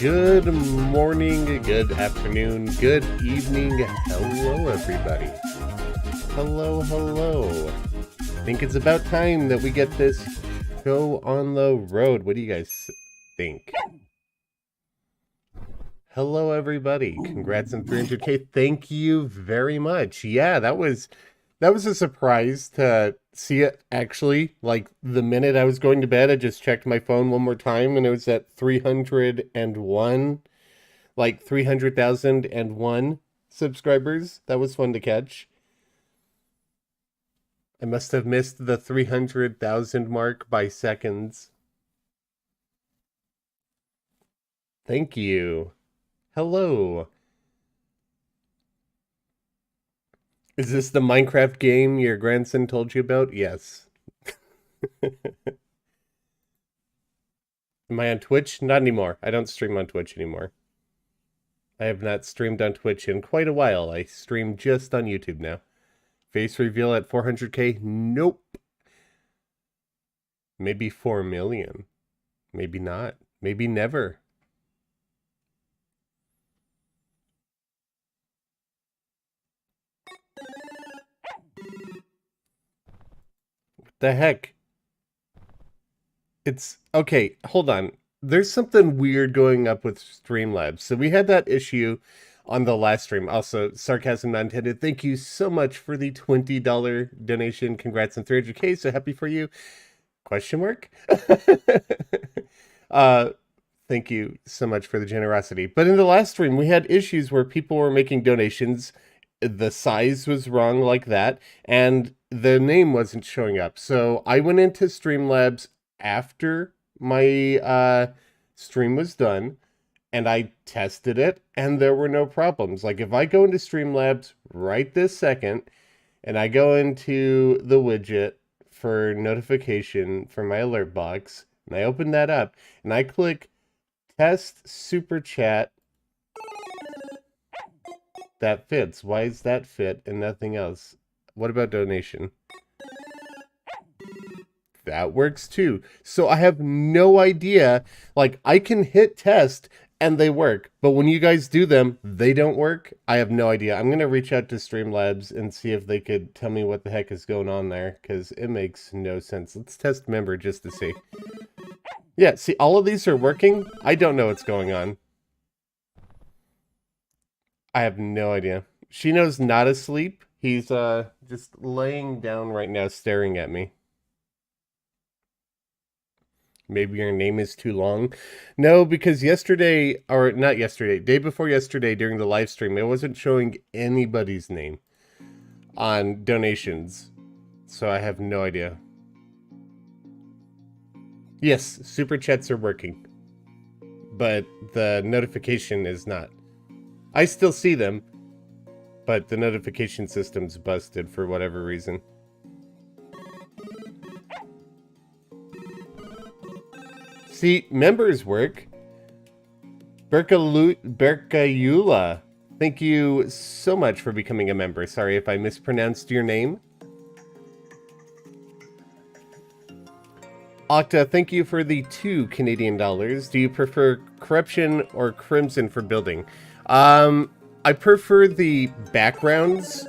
Good morning, good afternoon, good evening. Hello, everybody. Hello. I think it's about time that we get this show on the road. What do you guys think? Hello, everybody. Congrats on 300K. Thank you very much. Yeah, that was a surprise to see it actually. Like the minute I was going to bed, I just checked my phone one more time and it was at 301, like 300,001 subscribers. That was fun to catch. I must have missed the 300,000 mark by seconds. Thank you. Hello. Is this the Minecraft game your grandson told you about? Yes. Am I on Twitch? Not anymore. I don't stream on Twitch anymore. I have not streamed on Twitch in quite a while. I stream just on YouTube now. Face reveal at 400K? Nope. Maybe 4 million. Maybe not. Maybe never. The heck? It's okay, hold on. There's something weird going up with Streamlabs. So we had that issue on the last stream. Also, sarcasm not intended. Thank you so much for the $20 donation. Congrats on 300K. So happy for you. Question mark? Thank you so much for the generosity. But in the last stream, we had issues where people were making donations. The size was wrong like that, and the name wasn't showing up. So I went into Streamlabs after my stream was done, and I tested it, and there were no problems. Like, if I go into Streamlabs right this second, and I go into the widget for notification for my alert box, and I open that up, and I click Test Super Chat, that fits. Why is that fit and nothing else? What about donation? That works too. So I have no idea. Like, I can hit test and they work, but when you guys do them, they don't work. I have no idea. I'm going to reach out to Streamlabs and see if they could tell me what the heck is going on there, because it makes no sense. Let's test member just to see. Yeah, see, all of these are working. I don't know what's going on. I have no idea. Shino's not asleep. He's just laying down right now staring at me. Maybe your name is too long. No, because yesterday, or not yesterday, day before yesterday during the live stream, it wasn't showing anybody's name on donations. So I have no idea. Yes, super chats are working, but the notification is not. I still see them, but the notification system's busted for whatever reason. See, members work. Berkayula, thank you so much for becoming a member. Sorry if I mispronounced your name. Octa, thank you for the $2 Canadian. Do you prefer corruption or crimson for building? I prefer the backgrounds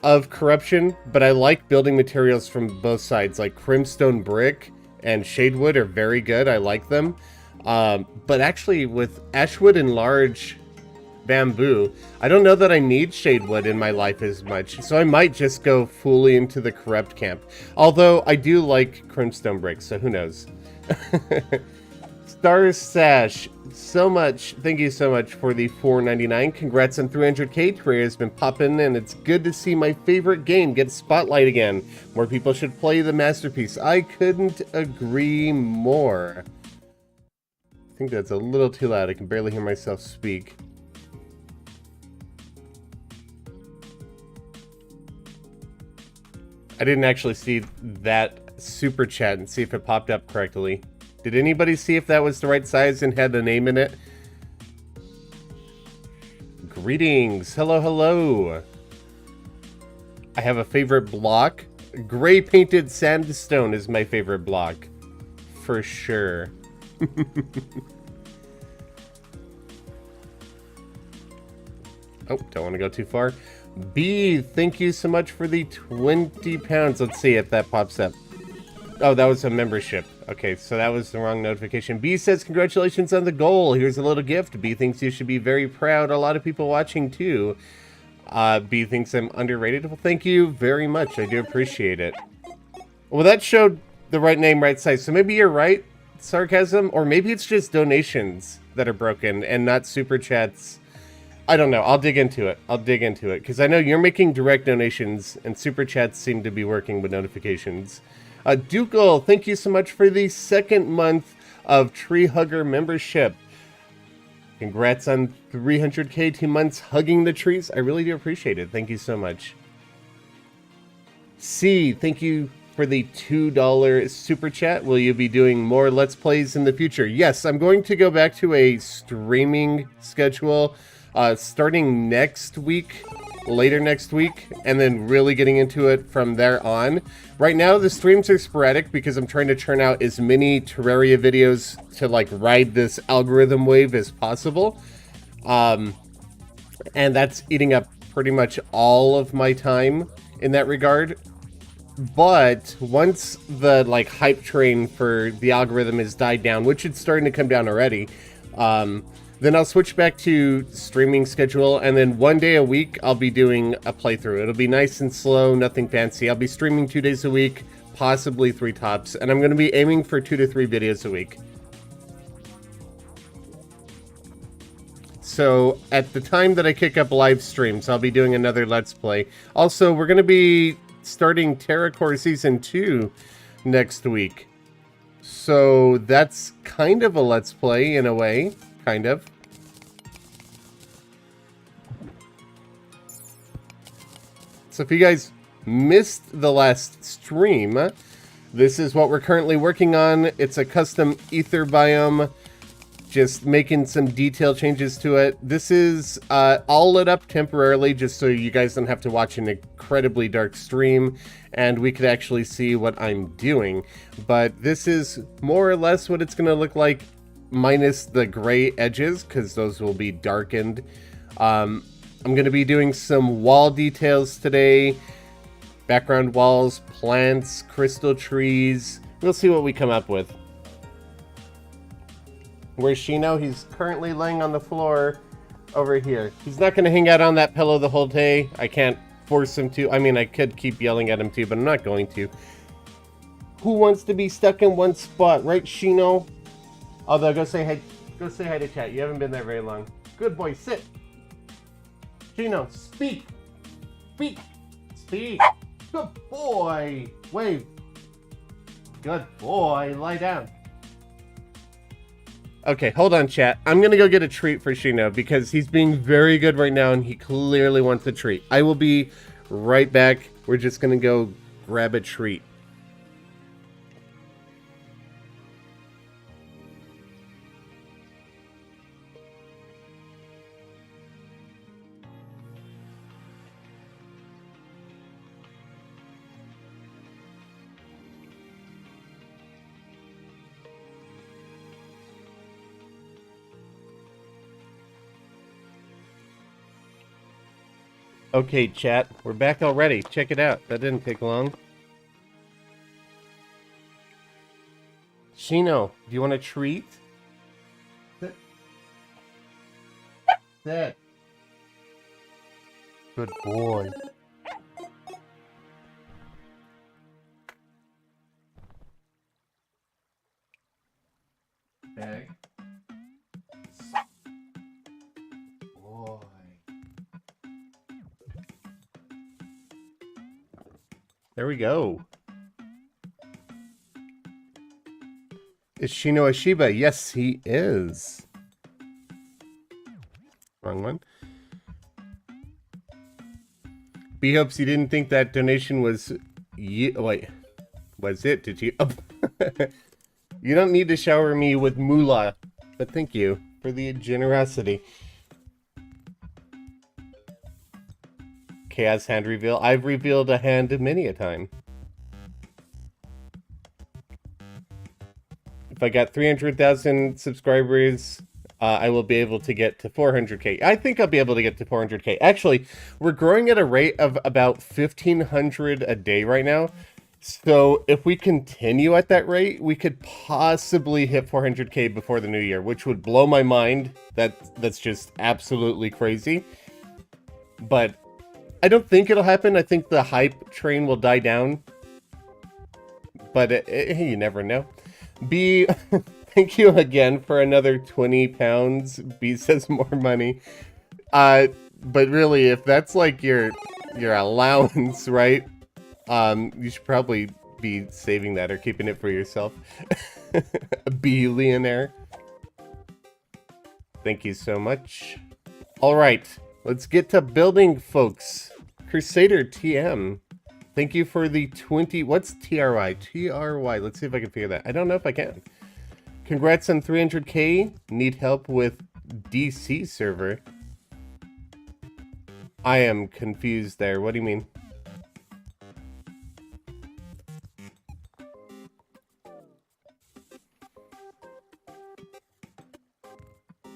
of corruption, but I like building materials from both sides. Like crimstone brick and shadewood are very good. I like them. But actually with ashwood and large bamboo, I don't know that I need shadewood in my life as much. So I might just go fully into the corrupt camp. Although I do like crimstone bricks, so who knows? Star Sash, so much. Thank you so much for the $4.99. Congrats on 300K. Terraria has been popping, and it's good to see my favorite game get spotlight again. More people should play the masterpiece. I couldn't agree more. I think that's a little too loud. I can barely hear myself speak. I didn't actually see that super chat and see if it popped up correctly. Did anybody see if that was the right size and had a name in it? Greetings. Hello. I have a favorite block. Gray painted sandstone is my favorite block. For sure. Oh, don't want to go too far. B, thank you so much for the 20 pounds. Let's see if that pops up. Oh, that was a membership. Okay, so that was the wrong notification. B says, congratulations on the goal. Here's a little gift. B thinks you should be very proud. A lot of people watching, too. B thinks I'm underrated. Well, thank you very much. I do appreciate it. Well, that showed the right name, right size. So maybe you're right, sarcasm, or maybe it's just donations that are broken and not super chats. I don't know. I'll dig into it. Because I know you're making direct donations, and super chats seem to be working with notifications. Dukel, thank you so much for the 2nd month of Tree Hugger membership. Congrats on 300k 2 months hugging the trees. I really do appreciate it. Thank you so much. C, thank you for the $2 super chat. Will you be doing more Let's Plays in the future? Yes, I'm going to go back to a streaming schedule starting next week, later next week, and then really getting into it from there on. Right now, the streams are sporadic because I'm trying to churn out as many Terraria videos to like ride this algorithm wave as possible. And that's eating up pretty much all of my time in that regard. But once the like hype train for the algorithm has died down, which it's starting to come down already, then I'll switch back to streaming schedule, and then 1 day a week I'll be doing a playthrough. It'll be nice and slow, nothing fancy. I'll be streaming 2 days a week, possibly 3 tops, and I'm going to be aiming for 2 to 3 videos a week. So at the time that I kick up live streams, I'll be doing another Let's Play. Also, we're going to be starting Terraria Season 2 next week. So that's kind of a Let's Play in a way. Kind of. So if you guys missed the last stream, this is what we're currently working on. It's a custom Aether Biome. Just making some detail changes to it. This is all lit up temporarily just so you guys don't have to watch an incredibly dark stream and we could actually see what I'm doing. But this is more or less what it's going to look like, minus the gray edges, because those will be darkened. I'm going to be doing some wall details today. Background walls, plants, crystal trees. We'll see what we come up with. Where's Shino? He's currently laying on the floor over here. He's not going to hang out on that pillow the whole day. I can't force him to. I mean, I could keep yelling at him too, but I'm not going to. Who wants to be stuck in one spot, right, Shino? Although, go say hi to chat. You haven't been there very long. Good boy, sit. Shino, speak. Speak. Speak. Good boy. Wave. Good boy. Lie down. Okay, hold on, chat. I'm gonna go get a treat for Shino because he's being very good right now and he clearly wants a treat. I will be right back. We're just gonna go grab a treat. Okay, chat, we're back already. Check it out. That didn't take long. Shino, do you want a treat? Sit. Sit. Good boy. Bag. Boy. There we go. Is Shino a Shiba? Yes, he is. Wrong one. B hopes you didn't think that donation was... Wait. Was it? Did you... Oh. You don't need to shower me with moolah. But thank you for the generosity. Chaos hand reveal. I've revealed a hand many a time. If I got 300,000 subscribers, I will be able to get to 400k. I think I'll be able to get to 400k. Actually, we're growing at a rate of about 1,500 a day right now. So if we continue at that rate, we could possibly hit 400k before the new year, which would blow my mind. That's just absolutely crazy. But I don't think it'll happen. I think the hype train will die down. But you never know. B, thank you again for another 20 pounds. B says more money. But really, if that's like your allowance, right? You should probably be saving that or keeping it for yourself. A billionaire. Thank you so much. All right, let's get to building, folks. Crusader TM. Thank you for the 20... What's TRY? TRY. Let's see if I can figure that. I don't know if I can. Congrats on 300k. Need help with DC server. I am confused there. What do you mean?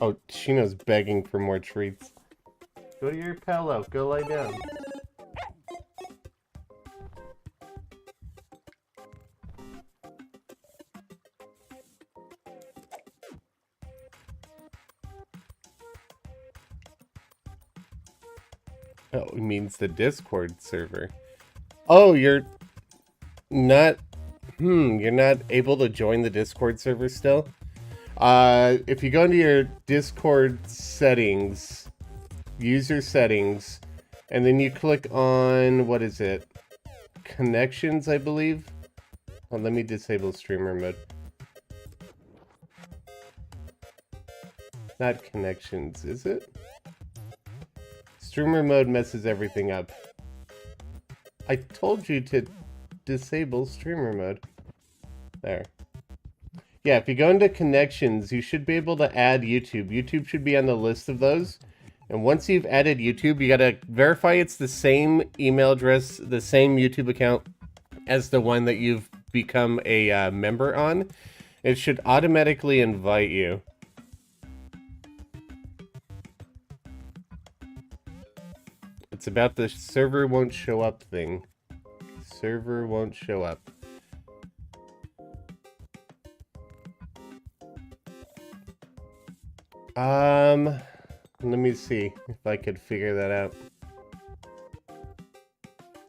Oh, Shino's begging for more treats. Go to your pillow. Go lie down. Oh, it means the Discord server. Oh, you're not... you're not able to join the Discord server still? If you go into your Discord settings, user settings, and then you click on, what is it? Connections, I believe? Oh, let me disable streamer mode. Not connections, is it? Streamer mode messes everything up. I told you to disable streamer mode. There. Yeah, if you go into connections, you should be able to add YouTube. YouTube should be on the list of those. And once you've added YouTube, you gotta verify it's the same email address, the same YouTube account as the one that you've become a member on. It should automatically invite you. It's about the server won't show up thing. Server won't show up. Let me see if I could figure that out.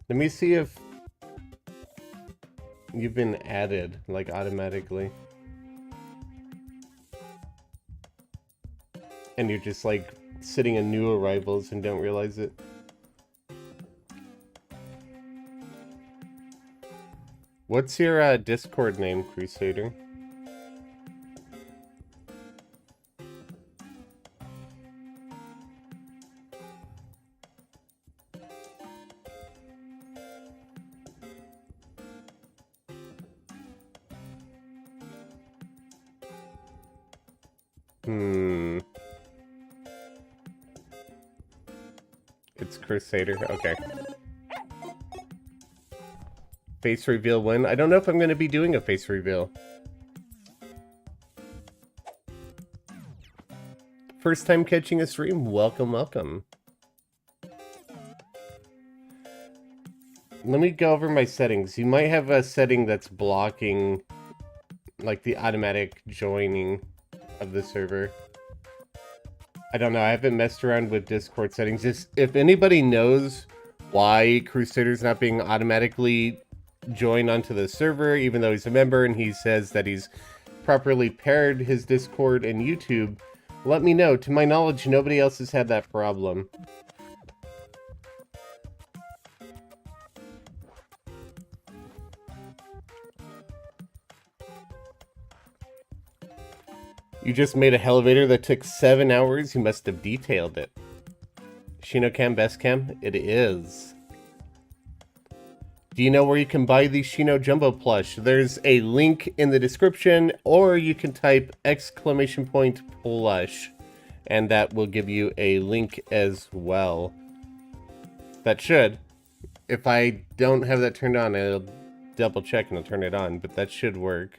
Let me see if you've been added, like, automatically. And you're just, like, sitting in new arrivals and don't realize it. What's your Discord name, Crusader? It's Crusader, okay. Face reveal when? I don't know if I'm going to be doing a face reveal. First time catching a stream? Welcome, welcome. Let me go over my settings. You might have a setting that's blocking, like, the automatic joining of the server. I don't know. I haven't messed around with Discord settings. If anybody knows why Crusader's not being automatically joined onto the server, even though he's a member and he says that he's properly paired his Discord and YouTube, let me know. To my knowledge, nobody else has had that problem. You just made a elevator that took 7 hours? You must have detailed it. Shinocam best cam? It is. Do you know where you can buy the Shino Jumbo plush? There's a link in the description, or you can type !plush, and that will give you a link as well. That should. If I don't have that turned on, I'll double check and I'll turn it on, but that should work.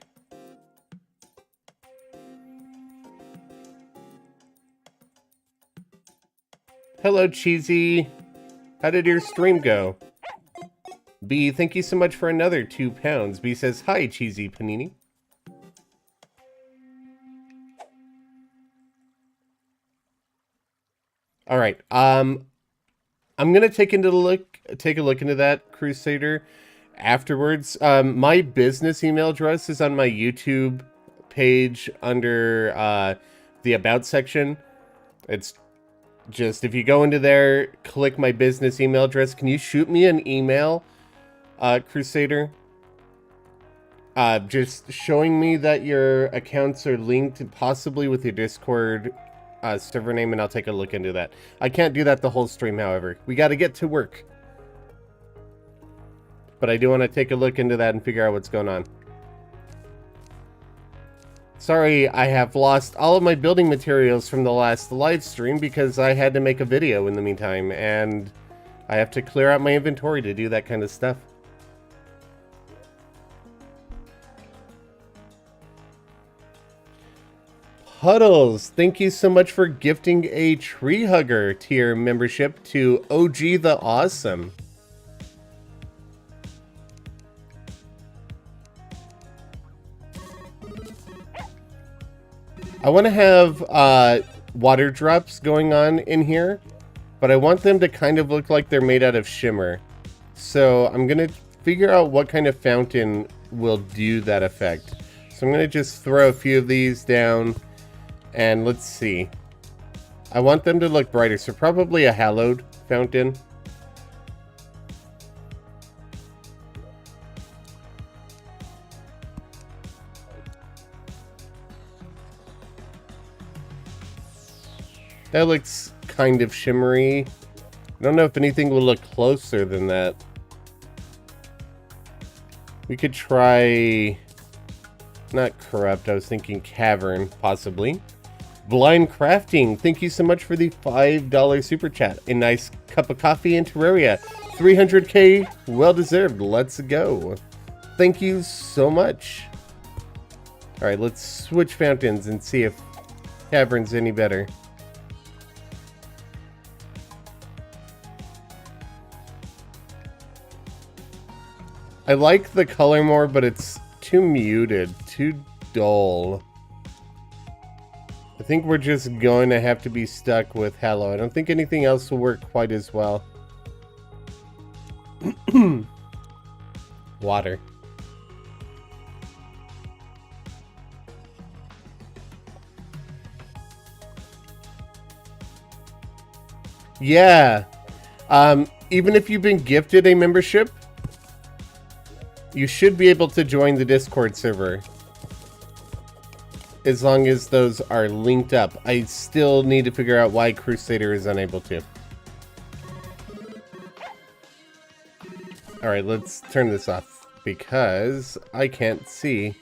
Hello, Cheesy. How did your stream go? B, thank you so much for another £2. B says, hi, Cheesy Panini. All right. I'm gonna take a look into that, Crusader, afterwards. My business email address is on my YouTube page under the About section. It's just, if you go into there, click my business email address. Can you shoot me an email, Crusader? Just showing me that your accounts are linked, possibly with your Discord server name, and I'll take a look into that. I can't do that the whole stream, however. We got to get to work. But I do want to take a look into that and figure out what's going on. Sorry, I have lost all of my building materials from the last live stream because I had to make a video in the meantime, and I have to clear out my inventory to do that kind of stuff. Puddles, thank you so much for gifting a Tree Hugger tier membership to OG the Awesome. I want to have water drops going on in here, but I want them to kind of look like they're made out of shimmer. So I'm going to figure out what kind of fountain will do that effect. So I'm going to just throw a few of these down, and let's see. I want them to look brighter, so probably a hallowed fountain. That looks kind of shimmery. I don't know if anything will look closer than that. We could try... not corrupt, I was thinking cavern, possibly. Blind Crafting, thank you so much for the $5 super chat. A nice cup of coffee in Terraria. 300k, well deserved. Let's go. Thank you so much. Alright, let's switch fountains and see if cavern's any better. I like the color more, but it's too muted, too dull. I think we're just going to have to be stuck with Hello. I don't think anything else will work quite as well. Water. Yeah. Even if you've been gifted a membership, you should be able to join the Discord server. As long as those are linked up. I still need to figure out why Crusader is unable to. Alright, let's turn this off because I can't see.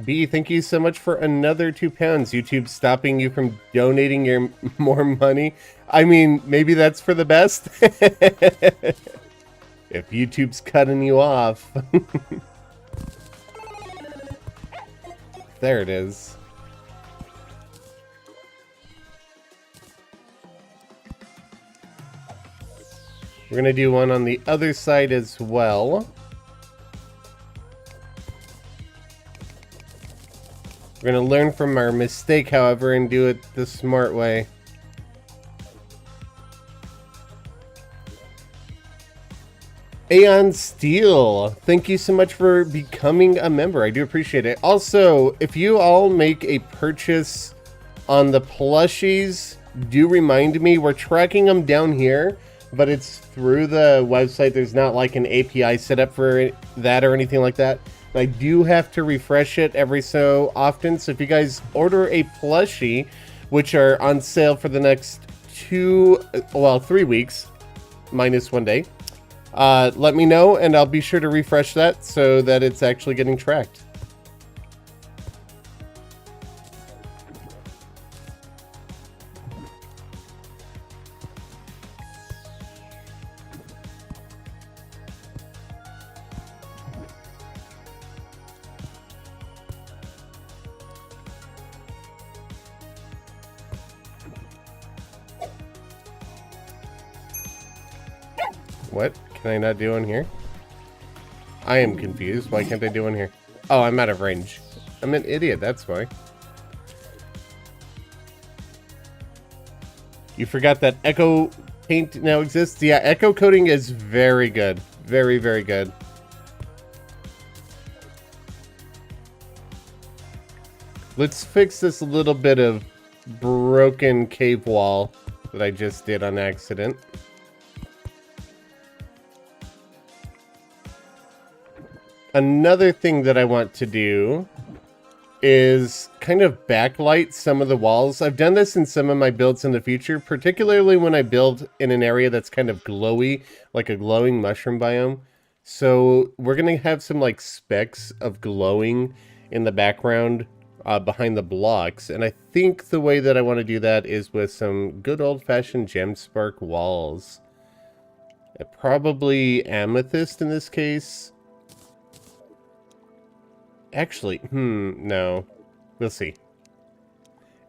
B, thank you so much for another £2. YouTube stopping you from donating your more money. I mean, maybe that's for the best. If YouTube's cutting you off. There it is. We're gonna do one on the other side as well. We're going to learn from our mistake, however, and do it the smart way. Aeon Steel, thank you so much for becoming a member. I do appreciate it. Also, if you all make a purchase on the plushies, do remind me. We're tracking them down here, but it's through the website. There's not like an API set up for that or anything like that. I do have to refresh it every so often, so if you guys order a plushie, which are on sale for the next 3 weeks, minus 1 day, let me know, and I'll be sure to refresh that so that it's actually getting tracked. What? Can I not do one here? I am confused. Why can't I do one here? Oh, I'm out of range. I'm an idiot, that's why. You forgot that echo paint now exists? Yeah, echo coating is very good. Very, very good. Let's fix this little bit of broken cave wall that I just did on accident. Another thing that I want to do is kind of backlight some of the walls. I've done this in some of my builds in the future, particularly when I build in an area that's kind of glowy, like a glowing mushroom biome. So we're going to have some like specks of glowing in the background behind the blocks. And I think the way that I want to do that is with some good old-fashioned gem spark walls. Probably amethyst in this case. Actually, no. We'll see.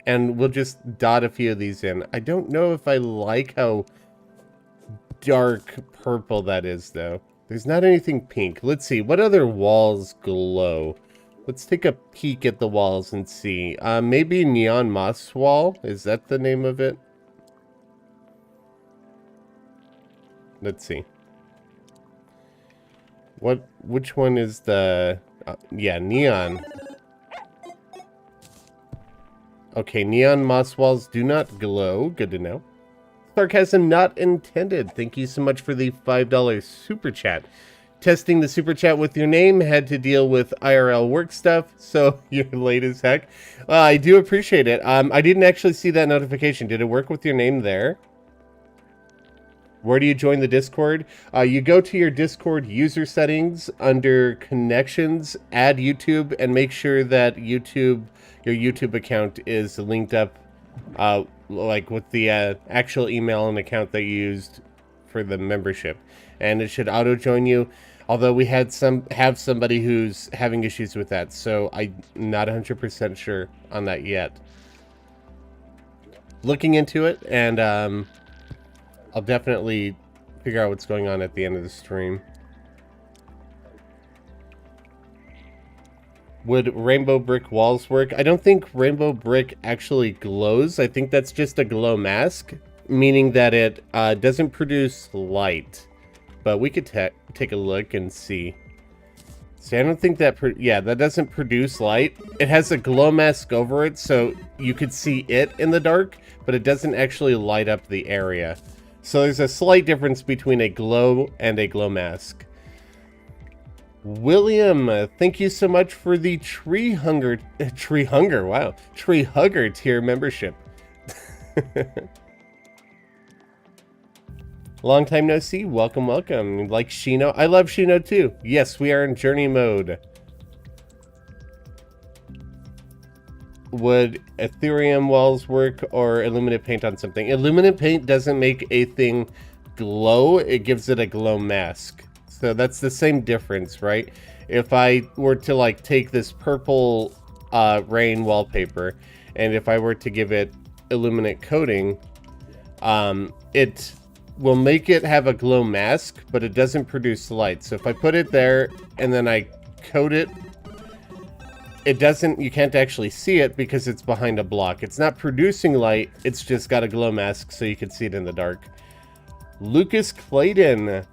And we'll just dot a few of these in. I don't know if I like how dark purple that is, though. There's not anything pink. Let's see. What other walls glow? Let's take a peek at the walls and see. Maybe Neon Moss Wall? Is that the name of it? Let's see. Which one is the... yeah, neon. Okay, neon moss walls do not glow. Good to know. Sarcasm not intended. Thank you so much for the $5 super chat. Testing the super chat with your name. Had to deal with IRL work stuff, so you're late as heck. I do appreciate it. I didn't actually see that notification. Did it work with your name there? Where do you join the Discord? You go to your Discord user settings under connections, add YouTube, and make sure that your YouTube account is linked up like with the actual email and account that you used for the membership. And it should auto-join you, although we have somebody who's having issues with that, so I'm not 100% sure on that yet. Looking into it, and I'll definitely figure out what's going on at the end of the stream. Would rainbow brick walls work? I don't think rainbow brick actually glows. I think that's just a glow mask, meaning that it doesn't produce light. But we could take a look and see. See, I don't think that... yeah, that doesn't produce light. It has a glow mask over it, so you could see it in the dark, but it doesn't actually light up the area. So there's a slight difference between a glow and a glow mask. William, thank you so much for the tree hugger tier membership. Long time no see. Welcome, welcome. Like Shino. I love Shino too. Yes, we are in journey mode. Would Ethereum walls work or illuminate paint on something? Illuminate paint doesn't make a thing glow. It gives it a glow mask. So that's the same difference, right? If I were to like take this purple rain wallpaper, and if I were to give it illuminate coating, it will make it have a glow mask, but it doesn't produce light. So if I put it there and then I coat it, it doesn't, you can't actually see it because it's behind a block. It's not producing light, it's just got a glow mask so you can see it in the dark. Lucas Clayton,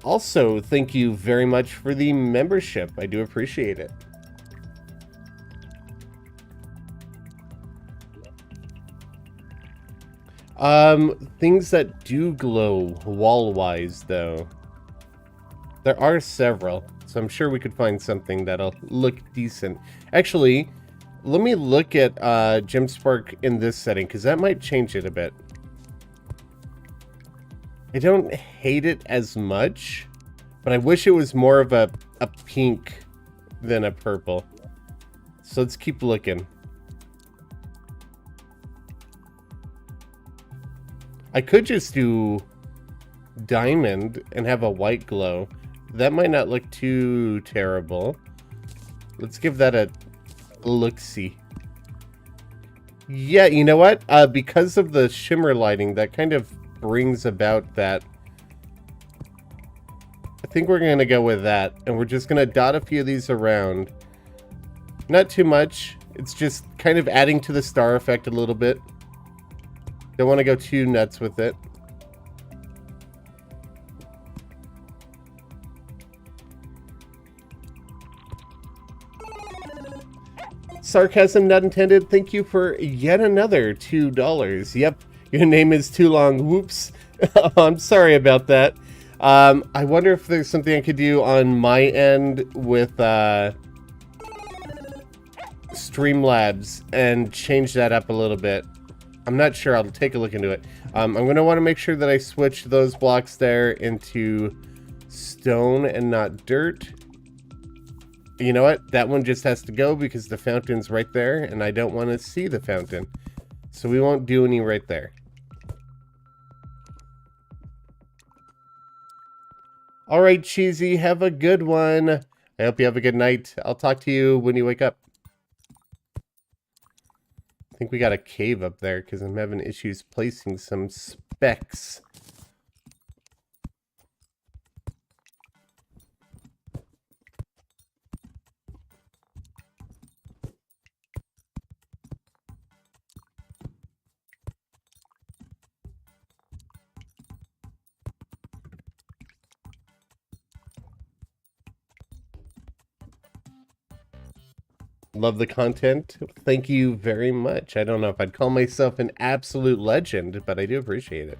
also thank you very much for the membership. I do appreciate it. Things that do glow wall-wise though. There are several. So I'm sure we could find something that'll look decent. Actually, let me look at GemSpark in this setting, because that might change it a bit. I don't hate it as much, but I wish it was more of a pink than a purple. So let's keep looking. I could just do diamond and have a white glow. That might not look too terrible. Let's give that a look-see. Yeah, you know what? Because of the shimmer lighting, that kind of brings about that think we're going to go with that. And we're just going to dot a few of these around. Not too much. It's just kind of adding to the star effect a little bit. Don't want to go too nuts with it. Sarcasm not intended. Thank you for yet another $2. Yep, your name is too long. Whoops. I'm sorry about that. I wonder if there's something I could do on my end with Streamlabs and change that up a little bit. I'm not sure. I'll take a look into it. I'm going to want to make sure that I switch those blocks there into stone and not dirt. You know what? That one just has to go because the fountain's right there, and I don't want to see the fountain. So we won't do any right there. All right, Cheesy, have a good one. I hope you have a good night. I'll talk to you when you wake up. I think we got a cave up there because I'm having issues placing some specs. Love the content. Thank you very much. I don't know if I'd call myself an absolute legend, but I do appreciate it.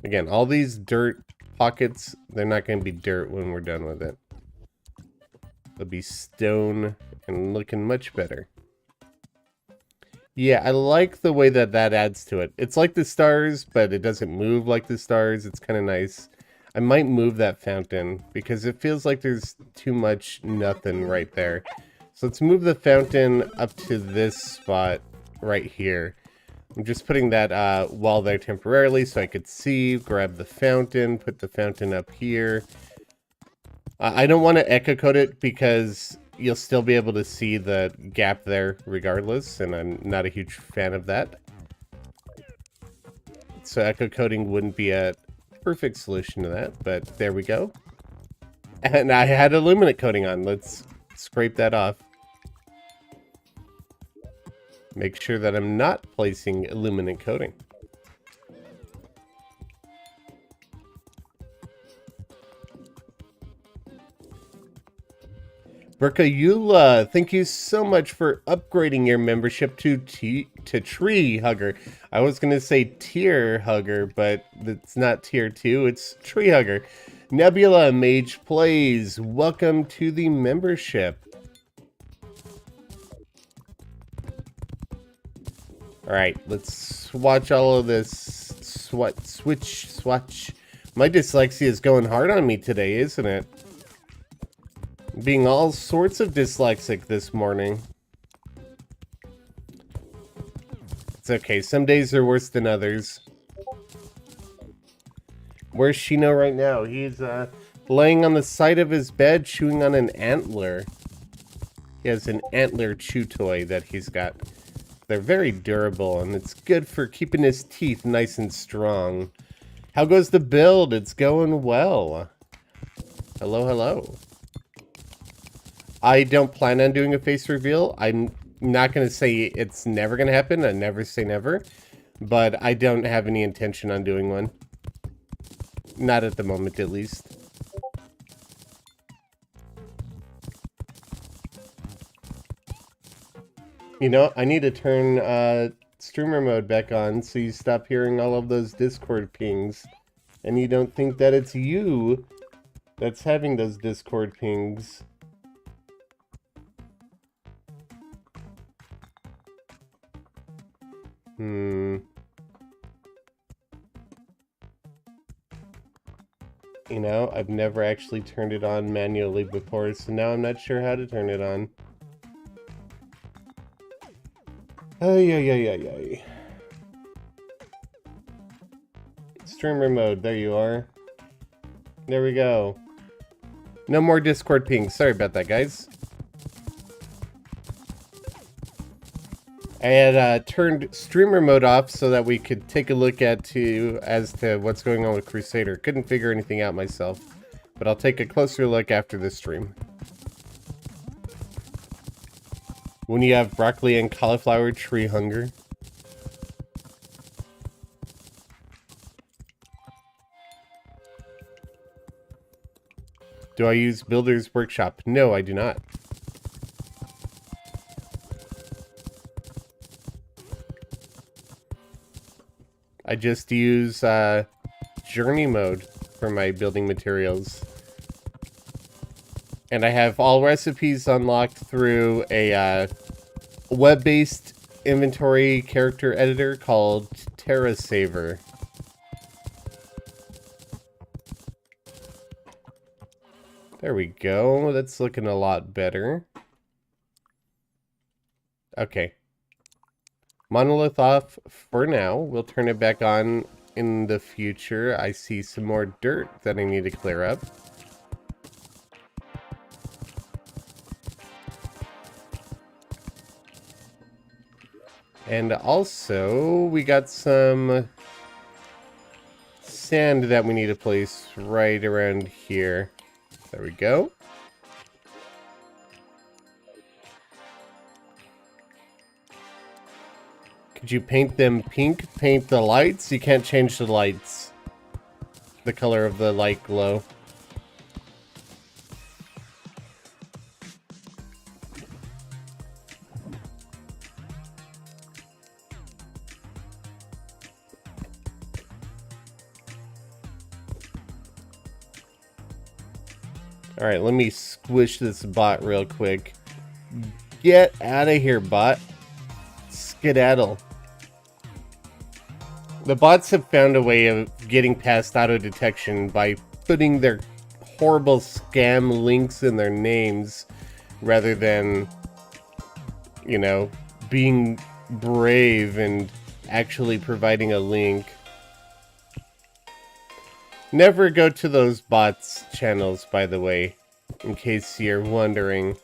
Again, all these dirt pockets, they're not going to be dirt when we're done with it. They'll be stone and looking much better. Yeah, I like the way that that adds to it. It's like the stars, but it doesn't move like the stars. It's kind of nice. I might move that fountain because it feels like there's too much nothing right there. So let's move the fountain up to this spot right here. I'm just putting that wall there temporarily so I could see, grab the fountain, put the fountain up here. I don't want to echo code it because you'll still be able to see the gap there regardless, and I'm not a huge fan of that. So echo coding wouldn't be a perfect solution to that, but there we go. And I had illuminate coating on. Let's scrape that off. Make sure that I'm not placing illuminate coating. Burkayula, thank you so much for upgrading your membership to Tree Hugger. I was going to say Tier Hugger, but it's not Tier 2, it's Tree Hugger. Nebula Mage Plays, welcome to the membership. Alright, let's watch all of this swatch. My dyslexia is going hard on me today, isn't it? Being all sorts of dyslexic this morning. It's okay. Some days are worse than others. Where's Shino right now? He's laying on the side of his bed chewing on an antler. He has an antler chew toy that he's got. They're very durable and it's good for keeping his teeth nice and strong. How goes the build? It's going well. Hello, hello. I don't plan on doing a face reveal. I'm not going to say it's never going to happen. I never say never. But I don't have any intention on doing one. Not at the moment, at least. You know, I need to turn streamer mode back on so you stop hearing all of those Discord pings. And you don't think that it's you that's having those Discord pings. You know, I've never actually turned it on manually before, so now I'm not sure how to turn it on. Ay. Streamer mode, there you are. There we go. No more Discord pings. Sorry about that, guys. I had turned streamer mode off so that we could take a look as to what's going on with Crusader. Couldn't figure anything out myself, but I'll take a closer look after this stream. When you have broccoli and cauliflower tree hunger. Do I use Builder's Workshop? No, I do not. I just use Journey mode for my building materials. And I have all recipes unlocked through a web-based inventory character editor called Terraria. There we go. That's looking a lot better. Okay. Monolith off for now. We'll turn it back on in the future. I see some more dirt that I need to clear up. And also, we got some sand that we need to place right around here. There we go. Could you paint them pink? Paint the lights? You can't change the lights. The color of the light glow. Alright, let me squish this bot real quick. Get out of here, bot. Skedaddle. The bots have found a way of getting past auto detection by putting their horrible scam links in their names rather than, you know, being brave and actually providing a link. Never go to those bots' channels, by the way, in case you're wondering.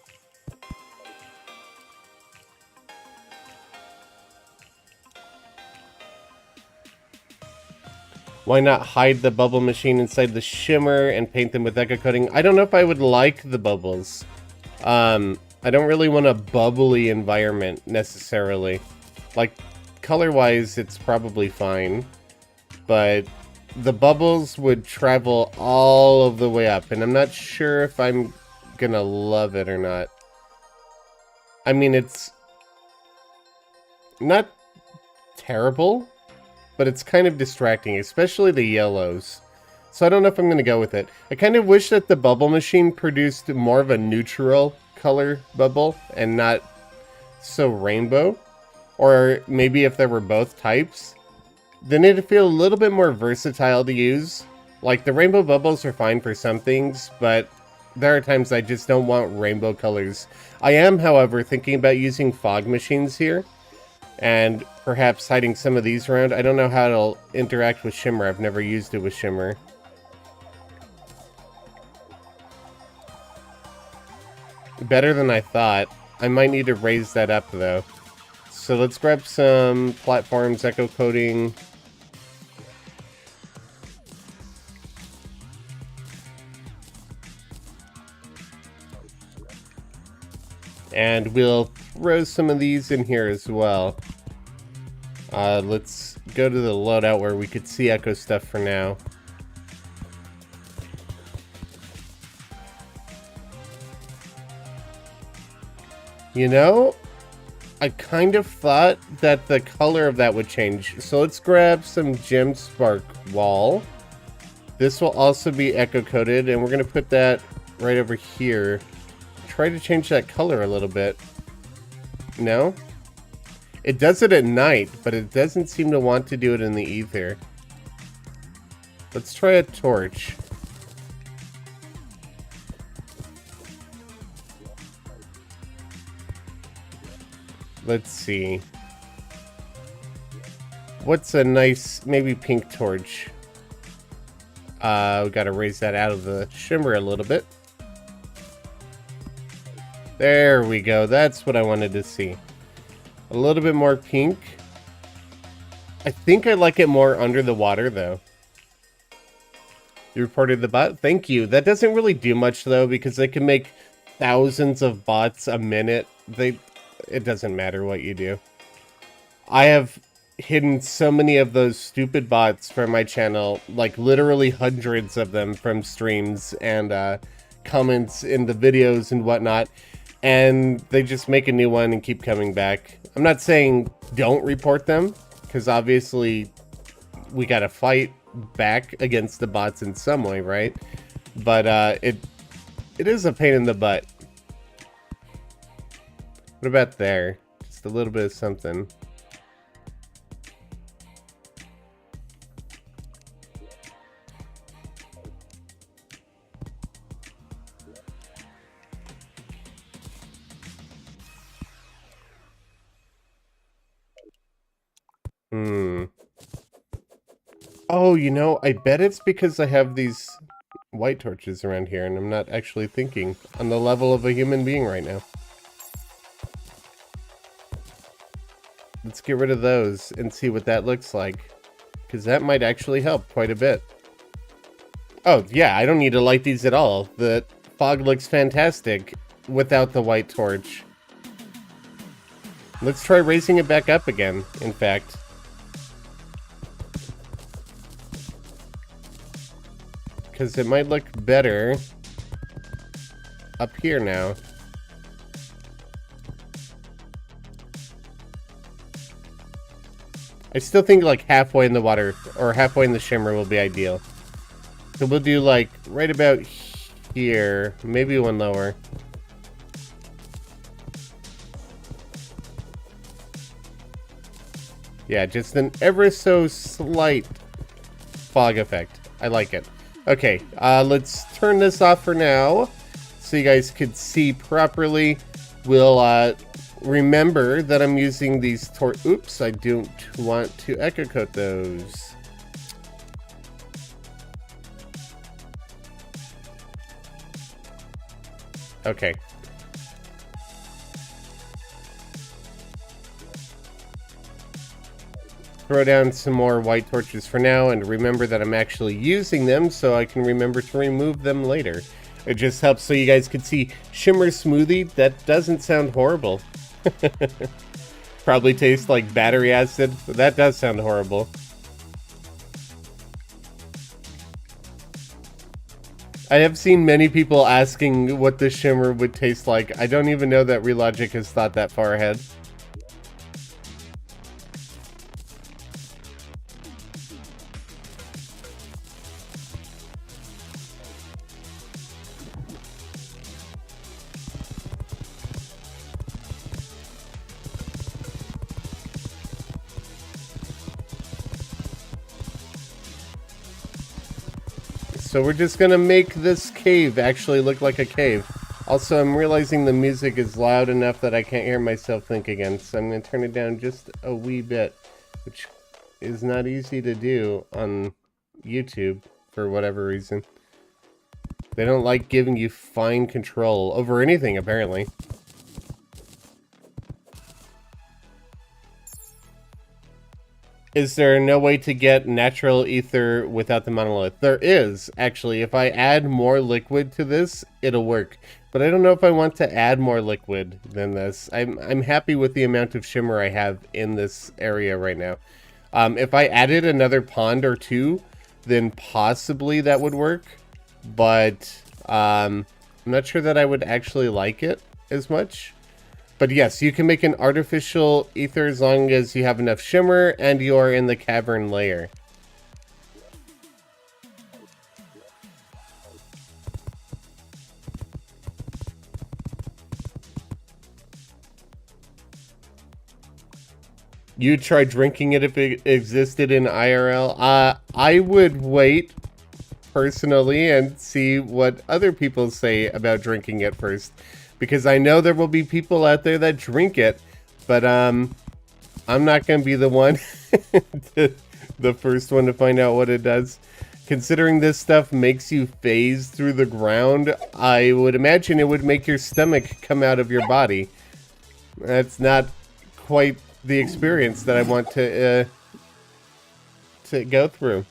Why not hide the bubble machine inside the shimmer and paint them with echo coating? I don't know if I would like the bubbles. I don't really want a bubbly environment, necessarily. Like, color-wise, it's probably fine. But the bubbles would travel all of the way up, and I'm not sure if I'm gonna love it or not. I mean, it's not terrible, but it's kind of distracting, especially the yellows. So I don't know if I'm going to go with it. I kind of wish that the bubble machine produced more of a neutral color bubble and not so rainbow. Or maybe if there were both types, then it'd feel a little bit more versatile to use. Like, the rainbow bubbles are fine for some things, but there are times I just don't want rainbow colors. I am, however, thinking about using fog machines here, and perhaps hiding some of these around. I don't know how it'll interact with shimmer. I've never used it with shimmer. Better than I thought. I might need to raise that up, though. So let's grab some platforms, echo coating. And we'll throw some of these in here as well. Let's go to the loadout where we could see echo stuff for now. You know, I kind of thought that the color of that would change. So let's grab some gem spark wall. This will also be echo coated, and we're going to put that right over here. Try to change that color a little bit. No? It does it at night, but it doesn't seem to want to do it in the ether. Let's try a torch. Let's see. What's a nice, maybe pink torch? We gotta raise that out of the shimmer a little bit. There we go. That's what I wanted to see. A A little bit more pink. I think I like it more under the water, though. You reported the bot? Thank you. That doesn't really do much, though, because they can make thousands of bots a minute. It doesn't matter what you do. I have hidden so many of those stupid bots from my channel, like literally hundreds of them from streams and comments in the videos and whatnot, and they just make a new one and keep coming back. I'm not saying don't report them, because obviously we gotta fight back against the bots in some way, right? But it is a pain in the butt. What about there? Just a little bit of something. Oh, you know, I bet it's because I have these white torches around here and I'm not actually thinking on the level of a human being right now. Let's get rid of those and see what that looks like, because that might actually help quite a bit. Oh, yeah, I don't need to light these at all. The fog looks fantastic without the white torch. Let's try raising it back up again, in fact. Because it might look better up here now. I still think like halfway in the water, or halfway in the shimmer will be ideal. So we'll do like right about here, maybe one lower. Yeah, just an ever so slight fog effect. I like it. Okay, let's turn this off for now so you guys could see properly. We'll remember that I'm using these oops, I don't want to echo coat those. Okay. Throw down some more white torches for now, and remember that I'm actually using them so I can remember to remove them later. It just helps so you guys can see shimmer smoothie. That doesn't sound horrible. Probably tastes like battery acid, but that does sound horrible. I have seen many people asking what the shimmer would taste like. I don't even know that Relogic has thought that far ahead. So we're just gonna make this cave actually look like a cave. Also, I'm realizing the music is loud enough that I can't hear myself think again, so I'm gonna turn it down just a wee bit, which is not easy to do on YouTube for whatever reason. They don't like giving you fine control over anything, apparently. Is there no way to get natural ether without the monolith? There is, actually. If I add more liquid to this, it'll work. But I don't know if I want to add more liquid than this. I'm happy with the amount of shimmer I have in this area right now. If I added another pond or two, then possibly that would work. But I'm not sure that I would actually like it as much. But yes, you can make an artificial ether as long as you have enough shimmer and you are in the cavern layer. You try drinking it if it existed in IRL? I would wait personally and see what other people say about drinking it first. Because I know there will be people out there that drink it, but I'm not going to be the one, the first one to find out what it does. Considering this stuff makes you phase through the ground, I would imagine it would make your stomach come out of your body. That's not quite the experience that I want to go through.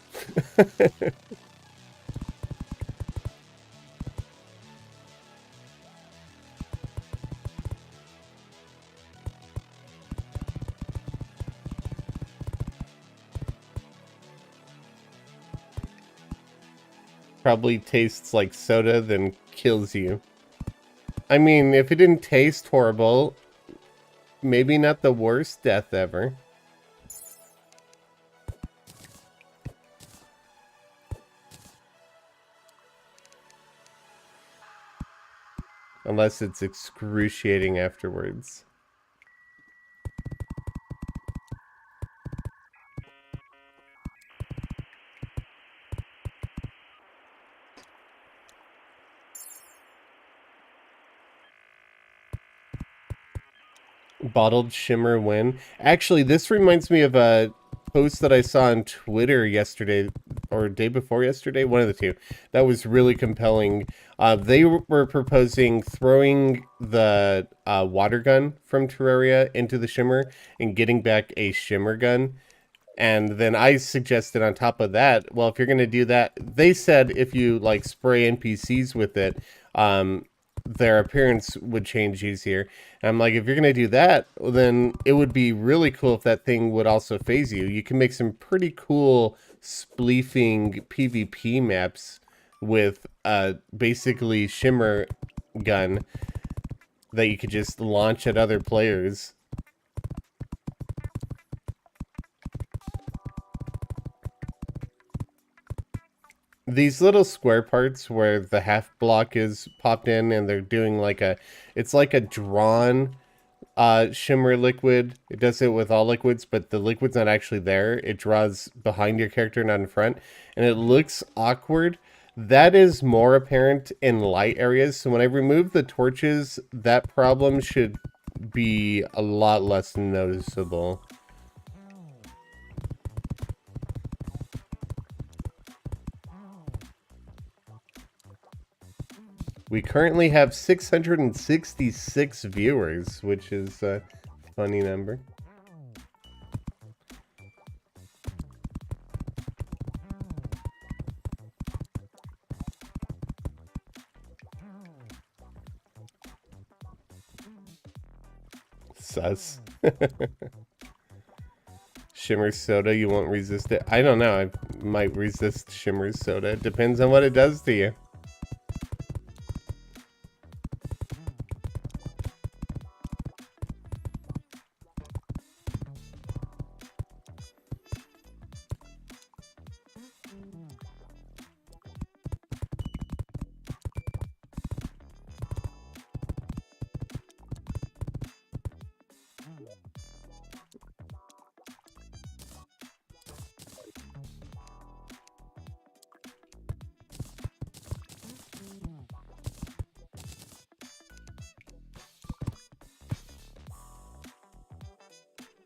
Probably tastes like soda, then kills you. I mean, if it didn't taste horrible, maybe not the worst death ever. Unless it's excruciating afterwards. Bottled shimmer win. Actually, this reminds me of a post that I saw on Twitter yesterday, or day before yesterday, one of the two. That was really compelling. They were proposing throwing the water gun from Terraria into the shimmer and getting back a shimmer gun. And then I suggested on top of that, well, if you're going to do that, they said if you like spray NPCs with it, their appearance would change easier. And I'm like, if you're going to do that, then it would be really cool if that thing would also phase you. You can make some pretty cool spleefing PvP maps with basically shimmer gun that you could just launch at other players. These little square parts where the half block is popped in and they're doing like it's like a drawn shimmer liquid. It does it with all liquids, but the liquid's not actually there. It draws behind your character, not in front, and it looks awkward. That is more apparent in light areas, so when I remove the torches, that problem should be a lot less noticeable. We currently have 666 viewers, which is a funny number. Sus. Shimmer soda, you won't resist it. I don't know, I might resist shimmer soda. It depends on what it does to you.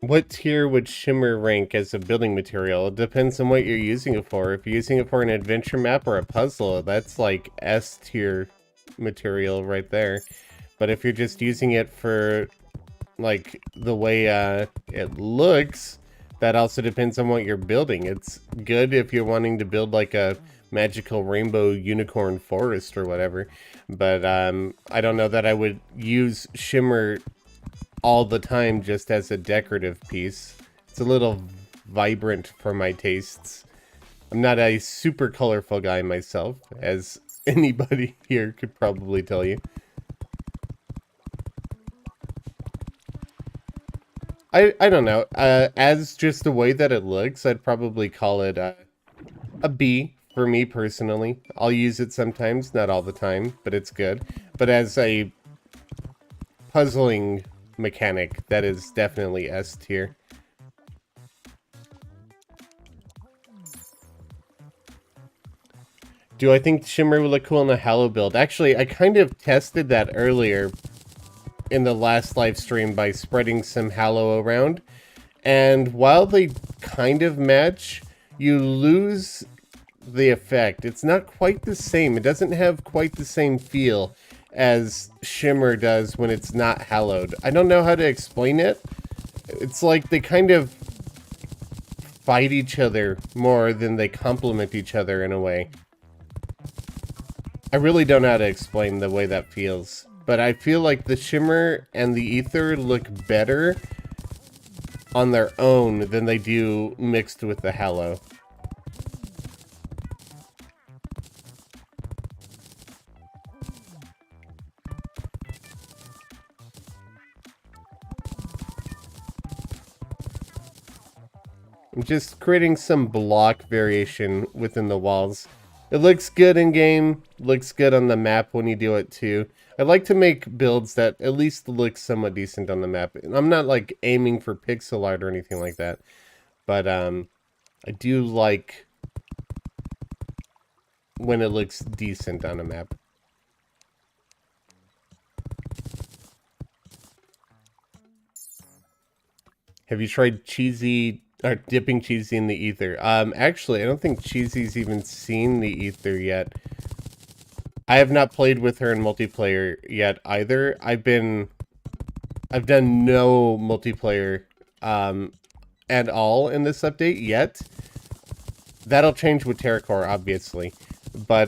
What tier would shimmer rank as a building material? It depends on what you're using it for. If you're using it for an adventure map or a puzzle, that's like S tier material right there. But if you're just using it for like the way it looks, that also depends on what you're building. It's good if you're wanting to build like a magical rainbow unicorn forest or whatever. But I don't know that I would use shimmer all the time just as a decorative piece. It's a little vibrant for my tastes. I'm not a super colorful guy myself, as anybody here could probably tell you. I don't know. As just the way that it looks, I'd probably call it a B for me personally. I'll use it sometimes, not all the time, but it's good. But as a puzzling mechanic, that is definitely S tier. Do I think shimmer would look cool in a Hallow build? Actually, I kind of tested that earlier in the last live stream by spreading some Hallow around, and while they kind of match, you lose the effect. It's not quite the same. It doesn't have quite the same feel as shimmer does when it's not hallowed. I don't know how to explain it. It's like they kind of fight each other more than they complement each other in a way. I really don't know how to explain the way that feels, but I feel like the shimmer and the ether look better on their own than they do mixed with the halo. I'm just creating some block variation within the walls. It looks good in game, looks good on the map when you do it too. I like to make builds that at least look somewhat decent on the map. I'm not like aiming for pixel art or anything like that, but I do like when it looks decent on a map. Have you tried cheesy or dipping cheesy in the ether? Actually, I don't think Cheesy's even seen the ether yet. I have not played with her in multiplayer yet either. I've done no multiplayer at all in this update yet. That'll change with Terracore, obviously. But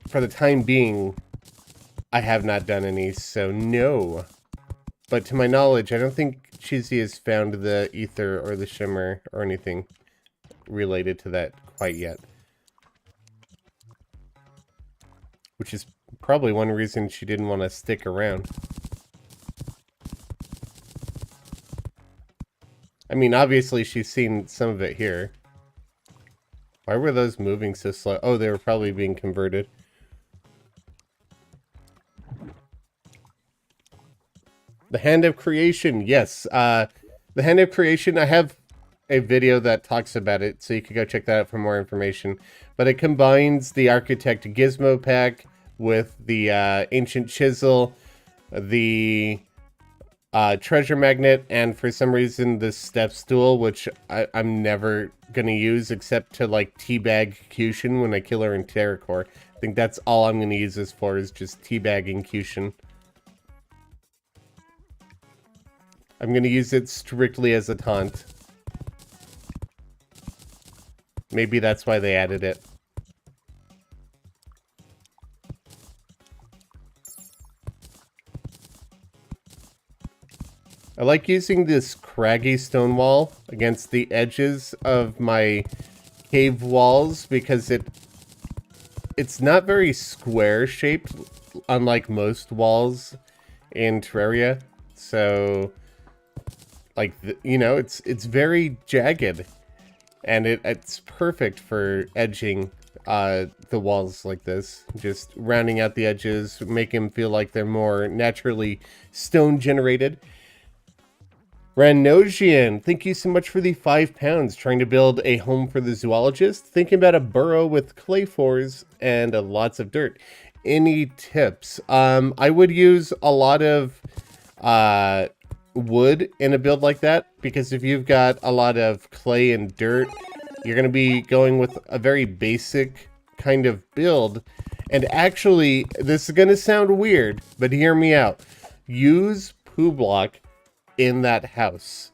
for the time being, I have not done any, so no. But to my knowledge, I don't think Cheesy has found the ether or the shimmer or anything related to that quite yet. Which is probably one reason she didn't want to stick around. I mean, obviously she's seen some of it here. Why were those moving so slow? Oh, they were probably being converted. The Hand of Creation, yes. The Hand of Creation, I have a video that talks about it, so you can go check that out for more information. But it combines the Architect Gizmo pack with the Ancient Chisel, the Treasure Magnet, and for some reason the Step Stool, which I'm never gonna use except to like teabag Cushion when I kill her in Terracore. I think that's all I'm gonna use this for, is just teabagging Cushion. I'm gonna use it strictly as a taunt. Maybe that's why they added it. I like using this craggy stone wall against the edges of my cave walls because it's not very square shaped, unlike most walls in Terraria. So, like, you know, it's very jagged, and it's perfect for edging the walls like this. Just rounding out the edges, make them feel like they're more naturally stone generated. Ranosian, thank you so much for the £5. Trying to build a home for the zoologist. Thinking about a burrow with clay floors and lots of dirt. Any tips? I would use a lot of wood in a build like that, because if you've got a lot of clay and dirt, you're going to be going with a very basic kind of build. And actually, this is going to sound weird, but hear me out. Use poo block in that house.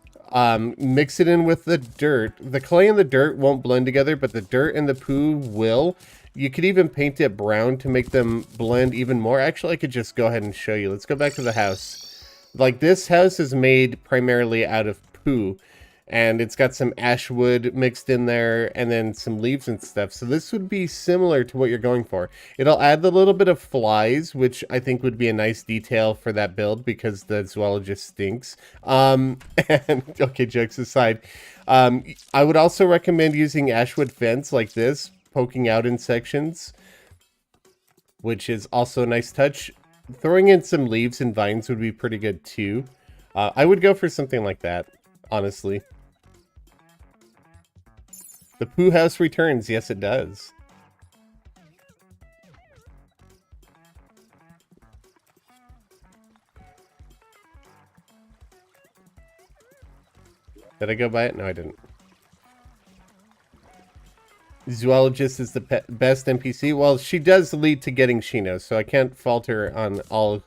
Mix it in with the dirt. The clay and the dirt won't blend together, but the dirt and the poo will. You could even paint it brown to make them blend even more. Actually, I could just go ahead and show you. Let's go back to the house. Like, this house is made primarily out of poo, and it's got some ash wood mixed in there and then some leaves and stuff. So this would be similar to what you're going for. It'll add the little bit of flies, which I think would be a nice detail for that build because the zoologist stinks. And okay, jokes aside, I would also recommend using ashwood fence like this, poking out in sections, which is also a nice touch. Throwing in some leaves and vines would be pretty good too. I would go for something like that, honestly. The poo house returns. Yes, it does. Did I go by it? No, I didn't. Zoologist is the best NPC. Well, she does lead to getting Shino, so I can't fault her on all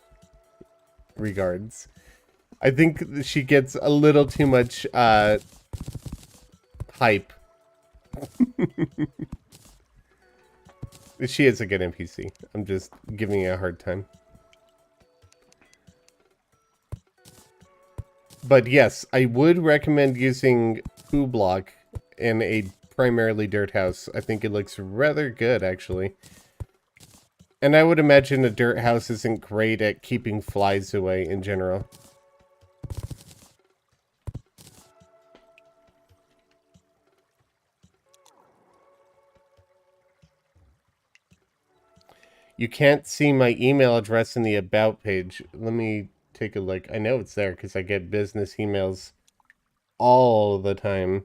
regards. I think she gets a little too much hype. She is a good NPC. I'm just giving you a hard time. But yes, I would recommend using Poo Block in a primarily dirt house. I think it looks rather good, actually. And I would imagine a dirt house isn't great at keeping flies away in general. You can't see my email address in the About page. Let me take a look. I know it's there because I get business emails all the time.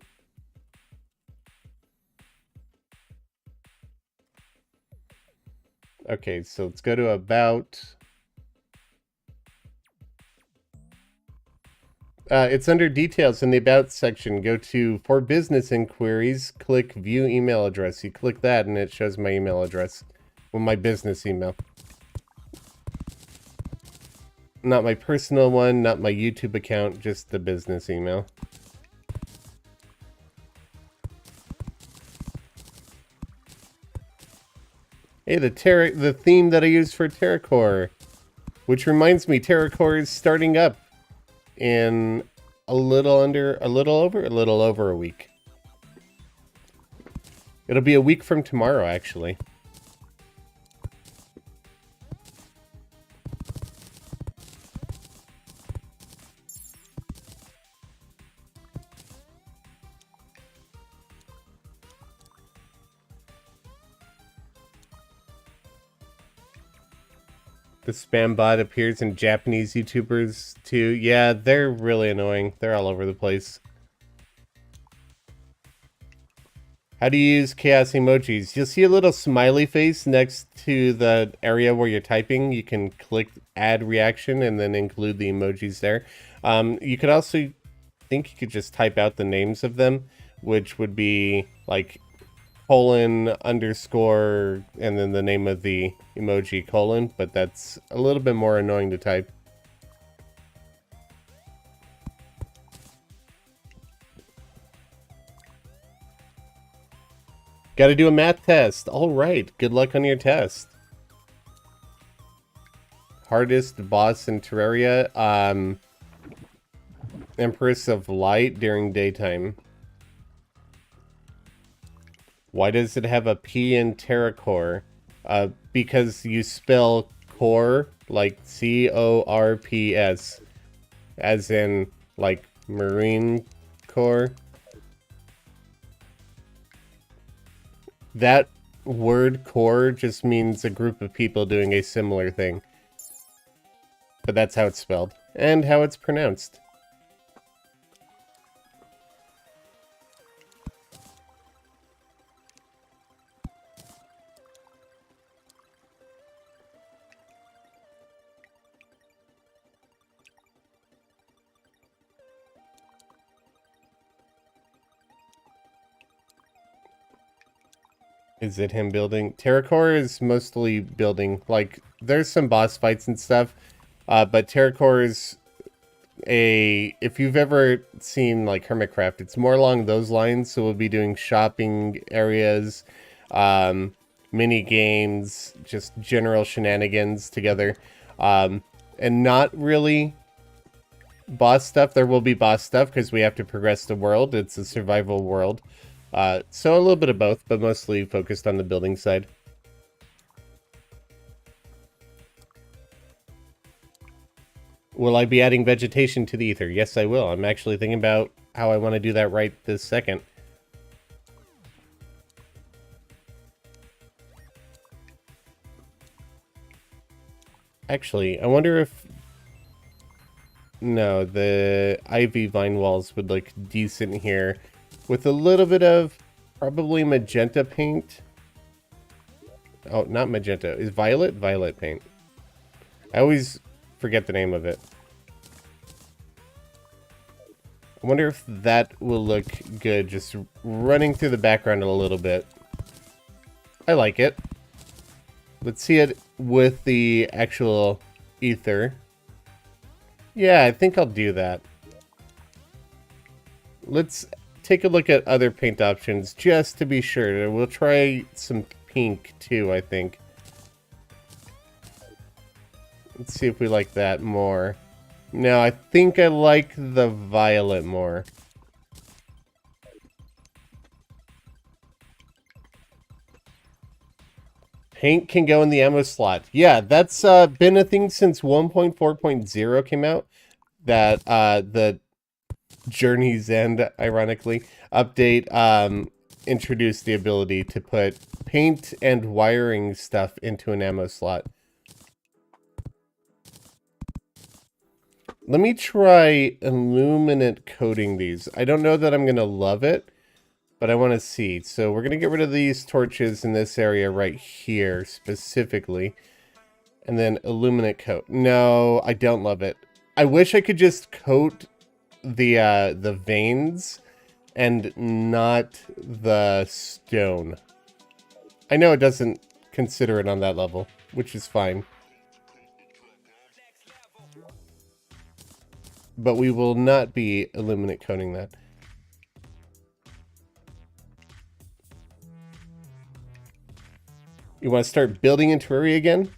Okay, so let's go to About. It's under Details in the About section. Go to For Business Inquiries, click View Email Address. You click that and it shows my email address. Well, my business email. Not my personal one, not my YouTube account, just the business email. Hey, the theme that I use for TerraCore. Which reminds me, TerraCore is starting up in a little over a week. It'll be a week from tomorrow, actually. The spam bot appears in Japanese YouTubers too. Yeah, they're really annoying. They're all over the place. How do you use chaos emojis? You'll see a little smiley face next to the area where you're typing. You can click add reaction and then include the emojis there. You could also think you could just type out the names of them, which would be like colon underscore and then the name of the emoji colon, but that's a little bit more annoying to type. Got to do a math test. All right, good luck on your test. Hardest boss in Terraria, Empress of Light during daytime. Why does it have a P in TerraCore? Because you spell core like C-O-R-P-S, as in like Marine Corps. That word core just means a group of people doing a similar thing. But that's how it's spelled and how it's pronounced. Is it him building? TerraCore is mostly building. Like, there's some boss fights and stuff, but TerraCore is if you've ever seen, like, Hermitcraft, it's more along those lines, so we'll be doing shopping areas, mini games, just general shenanigans together, and not really boss stuff. There will be boss stuff, because we have to progress the world. It's a survival world. So a little bit of both, but mostly focused on the building side. Will I be adding vegetation to the Aether? Yes, I will. I'm actually thinking about how I want to do that right this second. Actually, I wonder if... No, the ivy vine walls would look decent here. With a little bit of probably magenta paint. Oh, not magenta. Is violet? Violet paint. I always forget the name of it. I wonder if that will look good, just running through the background a little bit. I like it. Let's see it with the actual Aether. Yeah, I think I'll do that. Let's take a look at other paint options just to be sure. We'll try some pink too, I think. Let's see if we like that more. No, I think I like the violet more. Paint can go in the ammo slot. Yeah, that's been a thing since 1.4.0 came out. That the Journey's End, ironically, update introduced the ability to put paint and wiring stuff into an ammo slot. Let me try illuminate coating these. I don't know that I'm going to love it, but I want to see. So we're going to get rid of these torches in this area right here, specifically. And then illuminate coat. No, I don't love it. I wish I could just coat the veins and not the stone. I know it doesn't consider it on that level, which is fine. But we will not be illuminate coating that. You want to start building in Terraria again?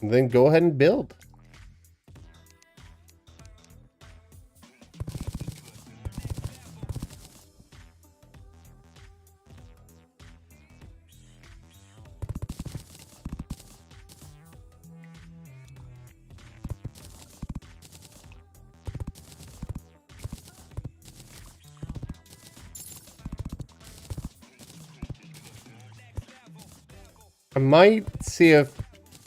Then go ahead and build. I might see if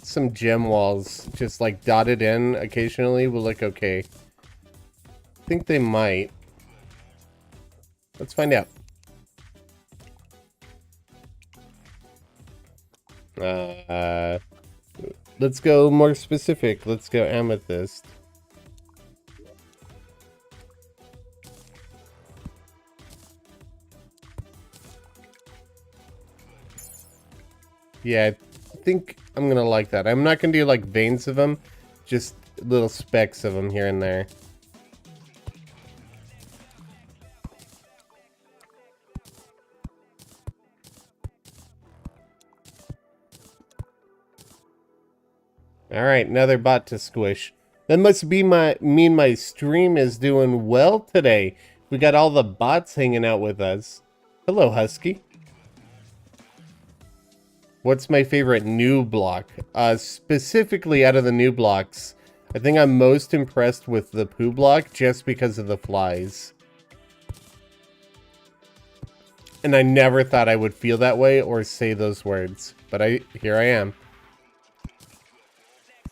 some gem walls just like dotted in occasionally will look okay. I think they might. Let's find out. Let's go more specific. Let's go amethyst. Yeah, I think I'm gonna like that. I'm not gonna do like veins of them, just little specks of them here and there. Alright, another bot to squish. That must be mean my stream is doing well today. We got all the bots hanging out with us. Hello, Husky. What's my favorite new block? Specifically out of the new blocks, I think I'm most impressed with the poo block just because of the flies. And I never thought I would feel that way or say those words, but here I am.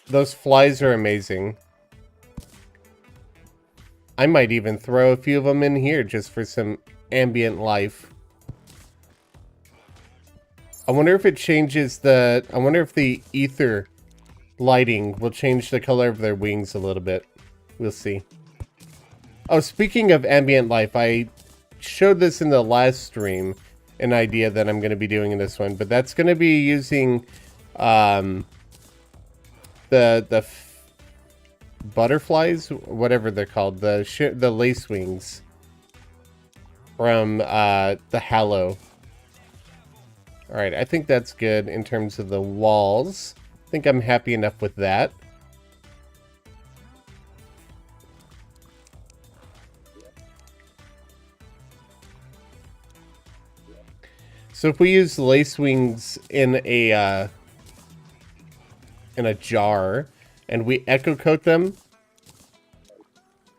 Those flies are amazing. I might even throw a few of them in here just for some ambient life. I wonder if it changes the... I wonder if the ether lighting will change the color of their wings a little bit. We'll see. Oh, speaking of ambient life, I showed this in the last stream, an idea that I'm going to be doing in this one, but that's going to be using the butterflies, whatever they're called, the lace wings from the Hallow. Alright, I think that's good in terms of the walls. I think I'm happy enough with that. So if we use lace wings in a jar and we echo coat them,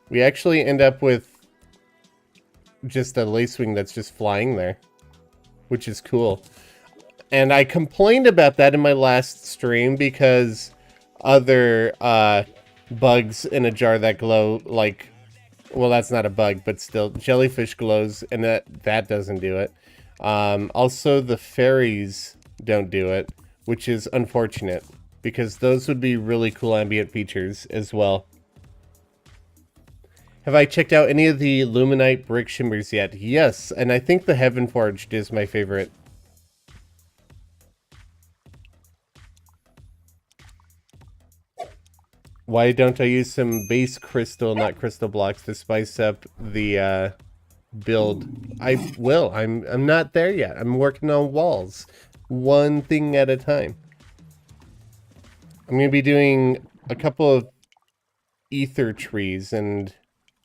we actually end up with just a lace wing that's just flying there, which is cool. And I complained about that in my last stream because other bugs in a jar that glow, like, well, that's not a bug, but still, jellyfish glows, and that doesn't do it. Also, the fairies don't do it, which is unfortunate, because those would be really cool ambient features as well. Have I checked out any of the Luminite brick shimmers yet? Yes, and I think the Heaven Forged is my favorite. Why don't I use some base crystal, not crystal blocks, to spice up the build? I will. I'm not there yet. I'm working on walls, one thing at a time. I'm gonna be doing a couple of ether trees, and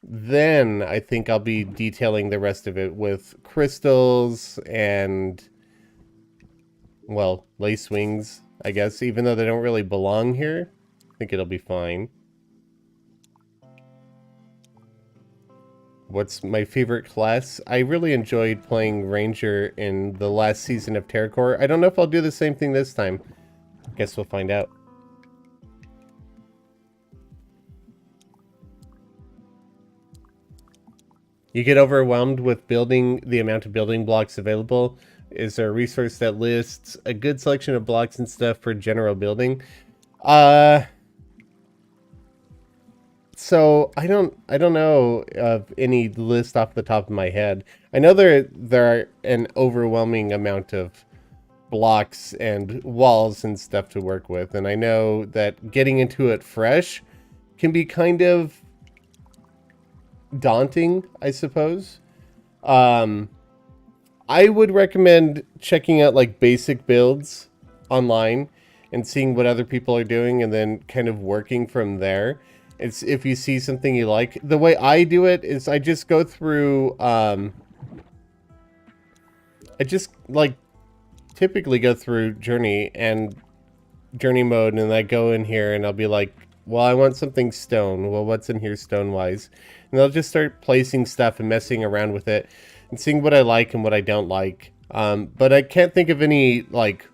then I think I'll be detailing the rest of it with crystals and, well, lace wings, I guess, even though they don't really belong here. I think it'll be fine. What's my favorite class? I really enjoyed playing Ranger in the last season of Terraria. I don't know if I'll do the same thing this time. Guess we'll find out. You get overwhelmed with building the amount of building blocks available. Is there a resource that lists a good selection of blocks and stuff for general building? So I don't know of any list off the top of my head. I know there are an overwhelming amount of blocks and walls and stuff to work with, and I know that getting into it fresh can be kind of daunting, I suppose. I would recommend checking out like basic builds online and seeing what other people are doing, and then kind of working from there. It's if you see something you like. The way I do it is I just go through, I just like typically go through journey mode, and I go in here and I'll be like, well, I want something stone. Well, what's in here stone wise? And I'll just start placing stuff and messing around with it and seeing what I like and what I don't like. But I can't think of any like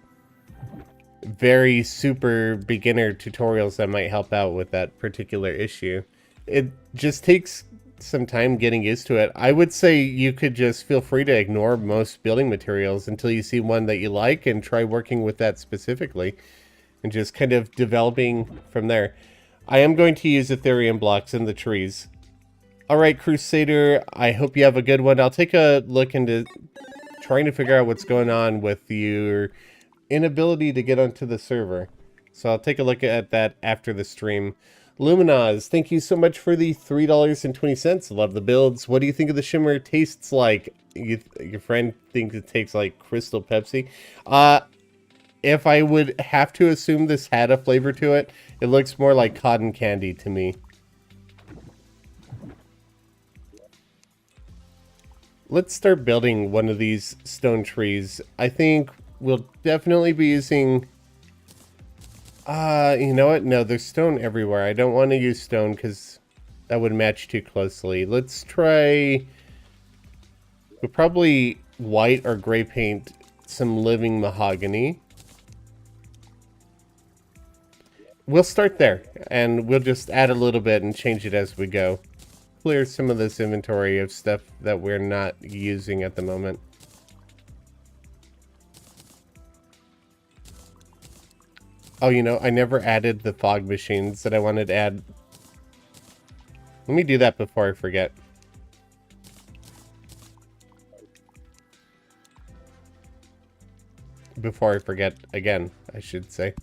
very super beginner tutorials that might help out with that particular issue. It just takes some time getting used to it. I would say you could just feel free to ignore most building materials until you see one that you like and try working with that specifically and just kind of developing from there. I am going to use Ethereum blocks in the trees. Alright, Crusader, I hope you have a good one. I'll take a look into trying to figure out what's going on with your inability to get onto the server. So I'll take a look at that after the stream. Luminaz, thank you so much for the $3.20. Love the builds. What do you think of the shimmer? Tastes like your friend thinks it tastes like Crystal Pepsi. If I would have to assume this had a flavor to it, it looks more like cotton candy to me. Let's start building one of these stone trees. I think we'll definitely be using... you know what? No, there's stone everywhere. I don't want to use stone because that would match too closely. Let's try... We'll probably white or gray paint some living mahogany. We'll start there, and we'll just add a little bit and change it as we go. Clear some of this inventory of stuff that we're not using at the moment. Oh, you know, I never added the fog machines that I wanted to add. Let me do that before I forget. Before I forget again, I should say.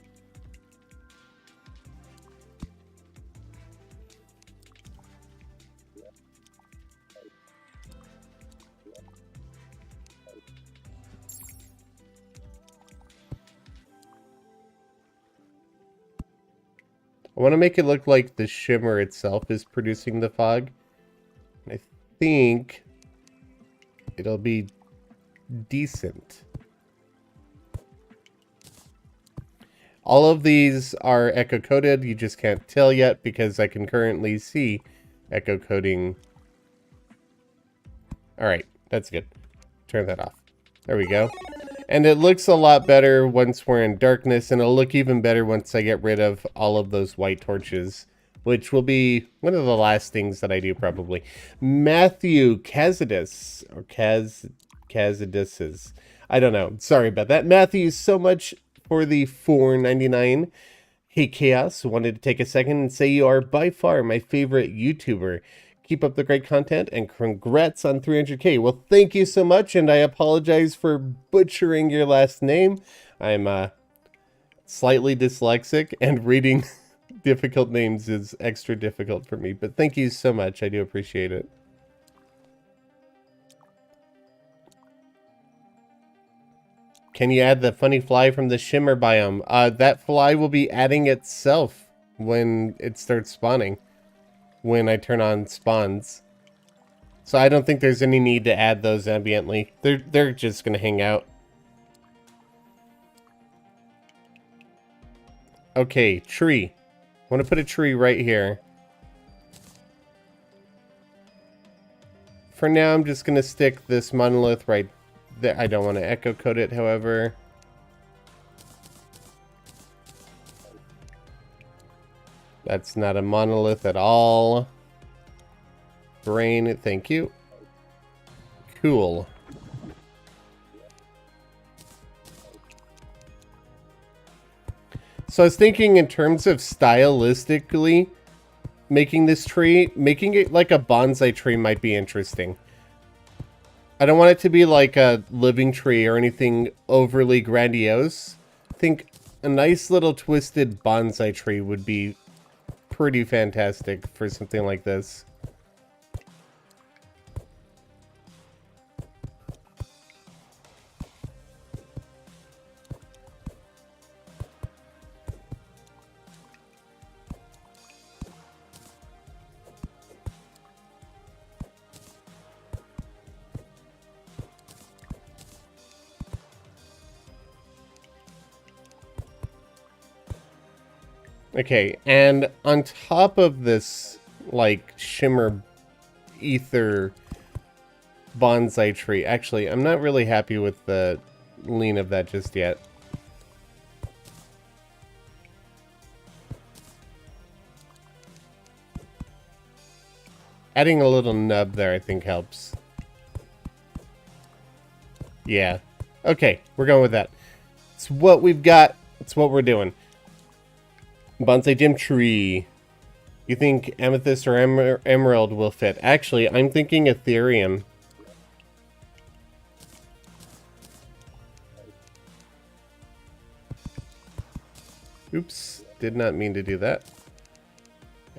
I want to make it look like the shimmer itself is producing the fog. I think it'll be decent. All of these are echo coded. You just can't tell yet because I can currently see echo coding. All right, that's good. Turn that off. There we go. And it looks a lot better once we're in darkness, and it'll look even better once I get rid of all of those white torches, which will be one of the last things that I do probably. Matthew Kazadis, or Kazadis, I don't know. Sorry about that. Matthew, so much for the $4.99. Hey Chaos, wanted to take a second and say you are by far my favorite YouTuber. Keep up the great content, and congrats on 300K. Well, thank you so much, and I apologize for butchering your last name. I'm slightly dyslexic, and reading difficult names is extra difficult for me, but thank you so much. I do appreciate it. Can you add the funny fly from the shimmer biome? That fly will be adding itself when it starts spawning, when I turn on spawns. So I don't think there's any need to add those ambiently. They're just gonna hang out. Okay, tree. I want to put a tree right here. For now, I'm just gonna stick this monolith right there. I don't want to echo code it, however. That's not a monolith at all. Brain, thank you. Cool. So I was thinking in terms of stylistically making this tree, making it like a bonsai tree might be interesting. I don't want it to be like a living tree or anything overly grandiose. I think a nice little twisted bonsai tree would be pretty fantastic for something like this. Okay, and on top of this, like, shimmer ether bonsai tree, actually, I'm not really happy with the lean of that just yet. Adding a little nub there, I think, helps. Yeah. Okay, we're going with that. It's what we've got. It's what we're doing. Bonsai gem tree. You think amethyst or emerald will fit? Actually, I'm thinking ethereum. Oops, did not mean to do that.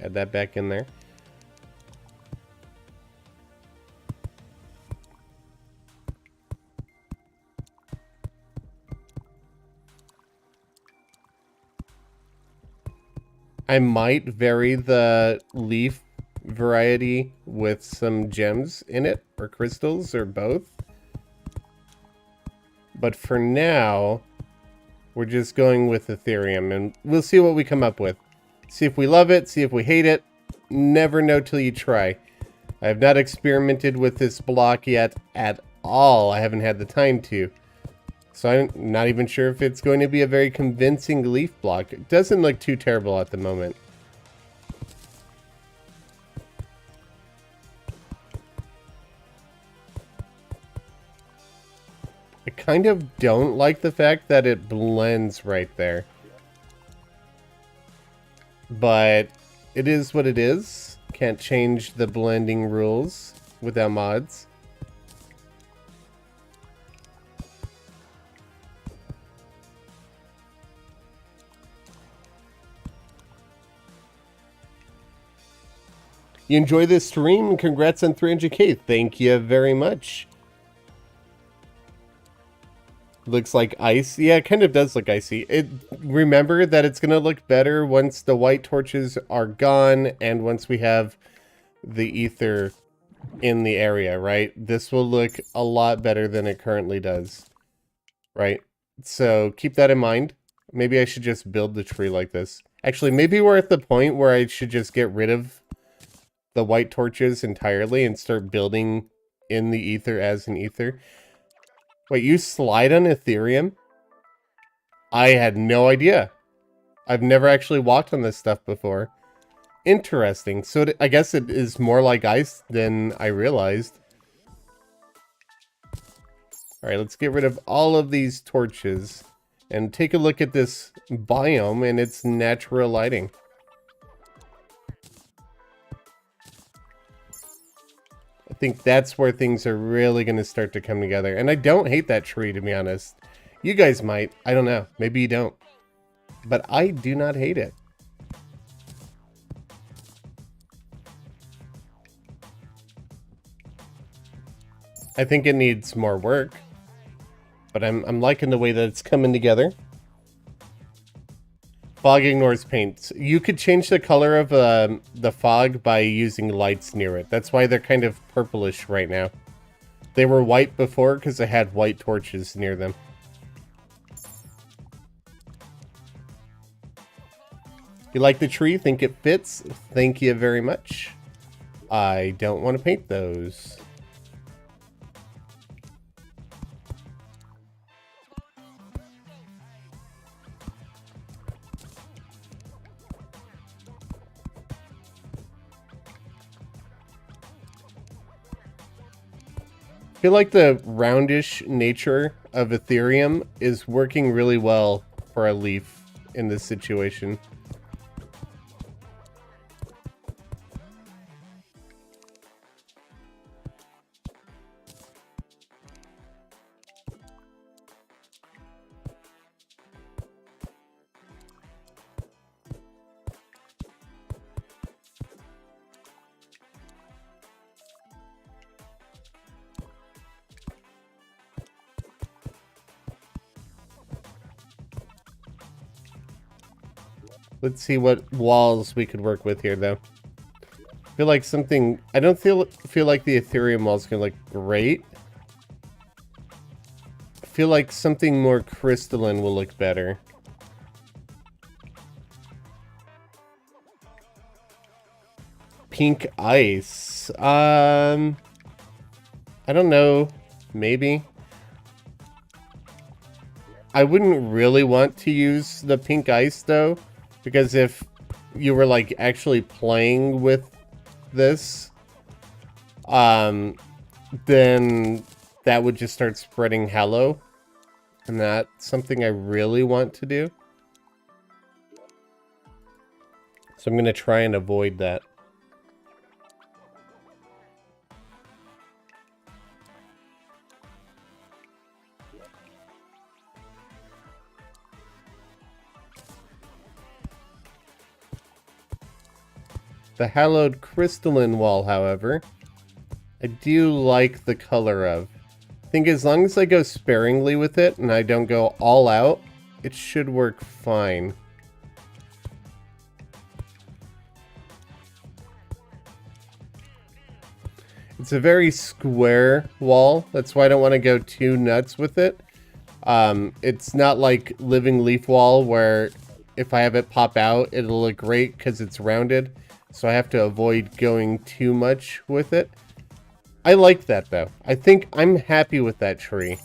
Add that back in there. I might vary the leaf variety with some gems in it, or crystals, or both. But for now, we're just going with Ethereum, and we'll see what we come up with. See if we love it, see if we hate it. Never know till you try. I have not experimented with this block yet at all. I haven't had the time to. So I'm not even sure if it's going to be a very convincing leaf block. It doesn't look too terrible at the moment. I kind of don't like the fact that it blends right there. But it is what it is. Can't change the blending rules without mods. You enjoy this stream? Congrats on 300k. Thank you very much. Looks like ice. Yeah, it kind of does look icy. Remember that it's going to look better once the white torches are gone and once we have the ether in the area, right? This will look a lot better than it currently does, right? So keep that in mind. Maybe I should just build the tree like this. Actually, maybe we're at the point where I should just get rid of the white torches entirely and start building in the ether as an ether. Wait, you slide on Ethereum? I had no idea. I've never actually walked on this stuff before. Interesting. So I guess it is more like ice than I realized. Alright, let's get rid of all of these torches and take a look at this biome and its natural lighting. I think that's where things are really going to start to come together. And I don't hate that tree, to be honest. You guys might. I don't know. Maybe you don't. But I do not hate it. I think it needs more work, but I'm liking the way that it's coming together. Fog ignores paint. You could change the color of the fog by using lights near it. That's why they're kind of purplish right now. They were white before because they had white torches near them. You like the tree? Think it fits? Thank you very much. I don't want to paint those. I feel like the roundish nature of Ethereum is working really well for a leaf in this situation. Let's see what walls we could work with here, though. I feel like something... I don't feel like the Ethereum wall's gonna look great. I feel like something more crystalline will look better. Pink ice. I don't know. Maybe. I wouldn't really want to use the pink ice, though. Because if you were, like, actually playing with this, then that would just start spreading halo. And that's something I really want to do. So I'm going to try and avoid that. The hallowed crystalline wall, however, I do like the color of. I think as long as I go sparingly with it and I don't go all out, it should work fine. It's a very square wall. That's why I don't want to go too nuts with it. It's not like Living Leaf Wall where if I have it pop out, it'll look great because it's rounded. So I have to avoid going too much with it. I like that, though. I think I'm happy with that tree.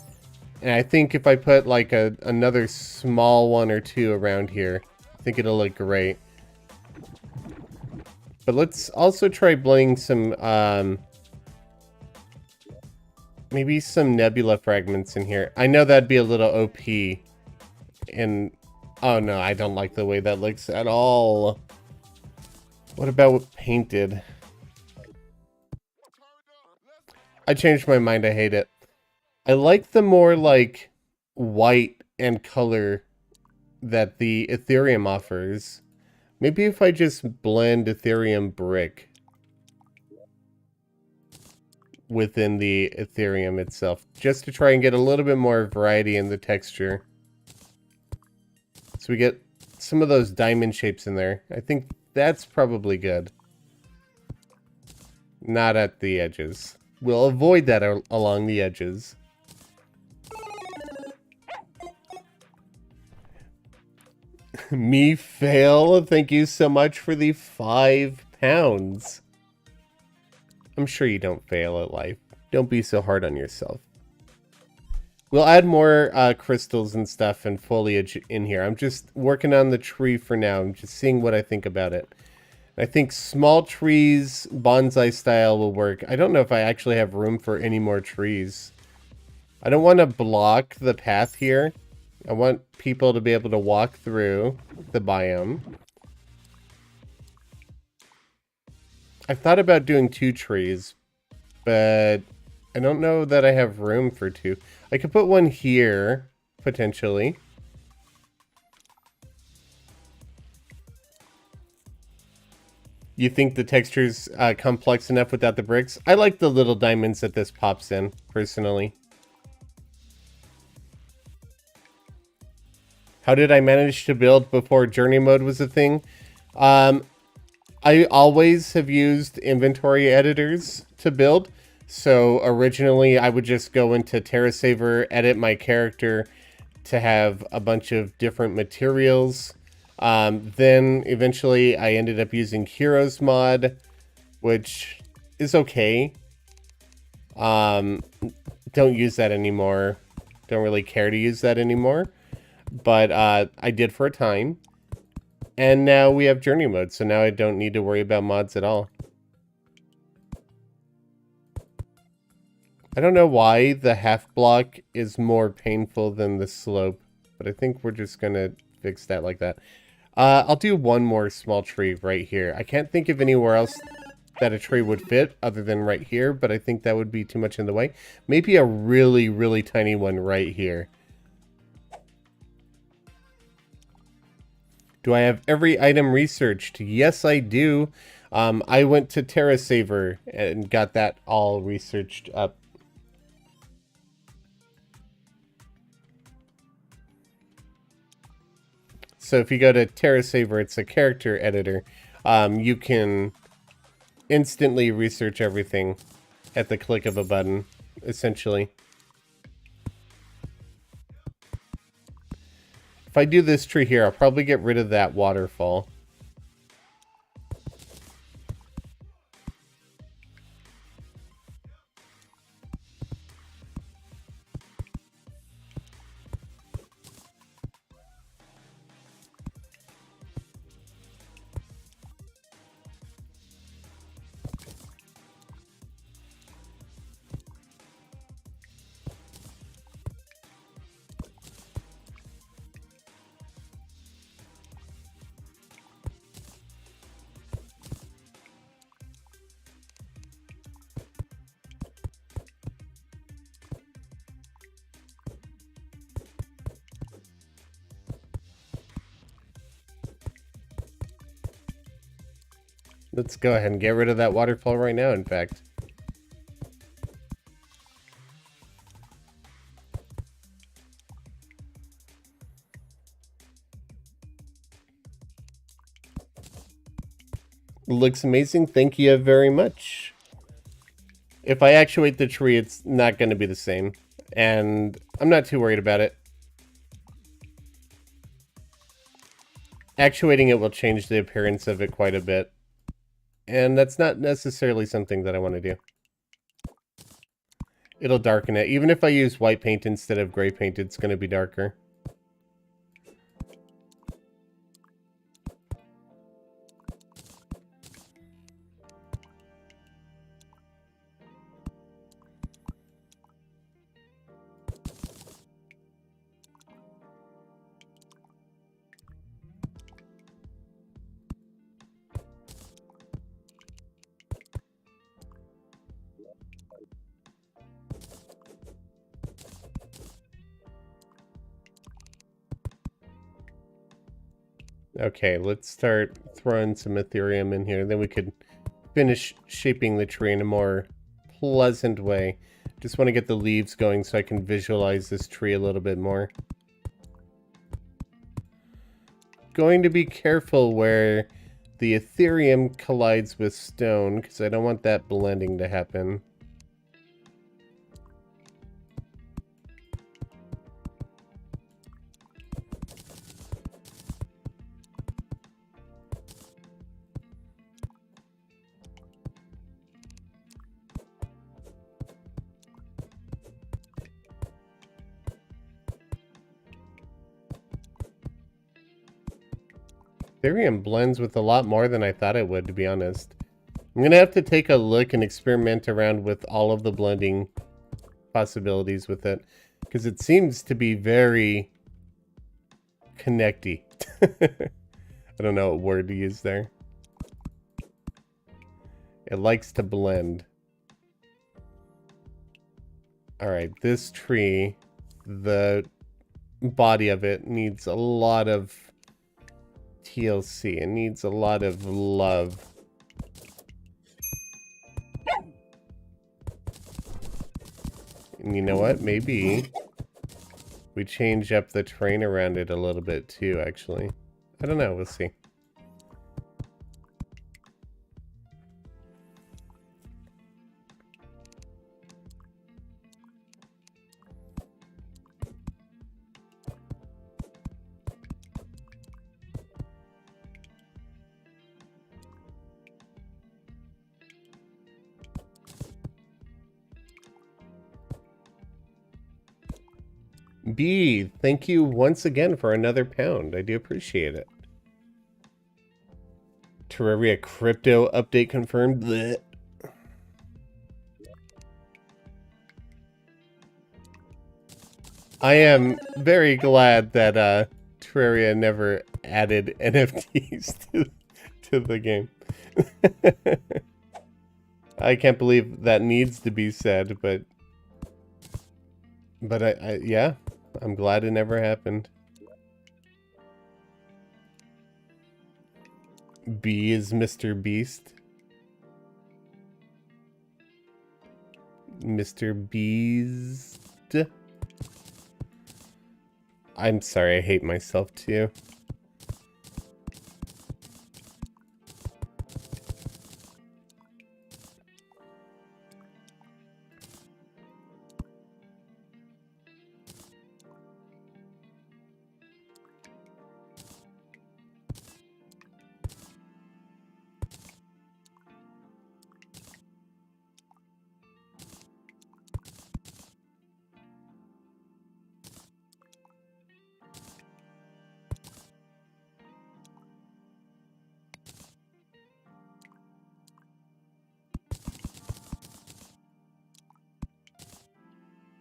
And I think if I put, like, another small one or two around here, I think it'll look great. But let's also try blending some, maybe some nebula fragments in here. I know that'd be a little OP. And, oh no, I don't like the way that looks at all. What about painted? I changed my mind. I hate it. I like the more like white and color that the Ethereum offers. Maybe if I just blend Ethereum brick within the Ethereum itself, just to try and get a little bit more variety in the texture. So we get some of those diamond shapes in there. I think that's probably good. Not at the edges. We'll avoid that along the edges. Me fail. Thank you so much for the £5. I'm sure you don't fail at life. Don't be so hard on yourself. We'll add more crystals and stuff and foliage in here. I'm just working on the tree for now. I'm just seeing what I think about it. I think small trees, bonsai style, will work. I don't know if I actually have room for any more trees. I don't want to block the path here. I want people to be able to walk through the biome. I thought about doing 2 trees, but I don't know that I have room for 2. I could put one here, potentially. You think the texture's complex enough without the bricks? I like the little diamonds that this pops in, personally. How did I manage to build before journey mode was a thing? I always have used inventory editors to build. So originally I would just go into TerraSaver, edit my character to have a bunch of different materials. Then eventually I ended up using Heroes mod, which is okay. Don't use that anymore. Don't really care to use that anymore. But I did for a time. And now we have journey mode, so now I don't need to worry about mods at all. I don't know why the half block is more painful than the slope, but I think we're just gonna fix that like that. I'll do one more small tree right here. I can't think of anywhere else that a tree would fit other than right here, but I think that would be too much in the way. Maybe a really, really tiny one right here. Do I have every item researched? Yes, I do. I went to TerraSaver and got that all researched up. So if you go to TerraSaver, it's a character editor. You can instantly research everything at the click of a button, essentially. If I do this tree here, I'll probably get rid of that waterfall. Let's go ahead and get rid of that waterfall right now, in fact. Looks amazing. Thank you very much. If I actuate the tree, it's not going to be the same. And I'm not too worried about it. Actuating it will change the appearance of it quite a bit. And that's not necessarily something that I want to do. It'll darken it. Even if I use white paint instead of gray paint, it's going to be darker. Okay, let's start throwing some Ethereum in here. Then we could finish shaping the tree in a more pleasant way. Just want to get the leaves going so I can visualize this tree a little bit more. Going to be careful where the Ethereum collides with stone, because I don't want that blending to happen. Ethereum blends with a lot more than I thought it would, to be honest. I'm going to have to take a look and experiment around with all of the blending possibilities with it, because it seems to be very connecty. I don't know what word to use there. It likes to blend. Alright, this tree, the body of it needs a lot of TLC. It needs a lot of love. And you know what? Maybe we change up the terrain around it a little bit too, actually. I don't know. We'll see. B, thank you once again for another pound. I do appreciate it. Terraria crypto update confirmed. Blech. I am very glad that Terraria never added NFTs to the game. I can't believe that needs to be said, but yeah, I'm glad it never happened. B is Mr. Beast. Mr. Beast. I'm sorry, I hate myself too.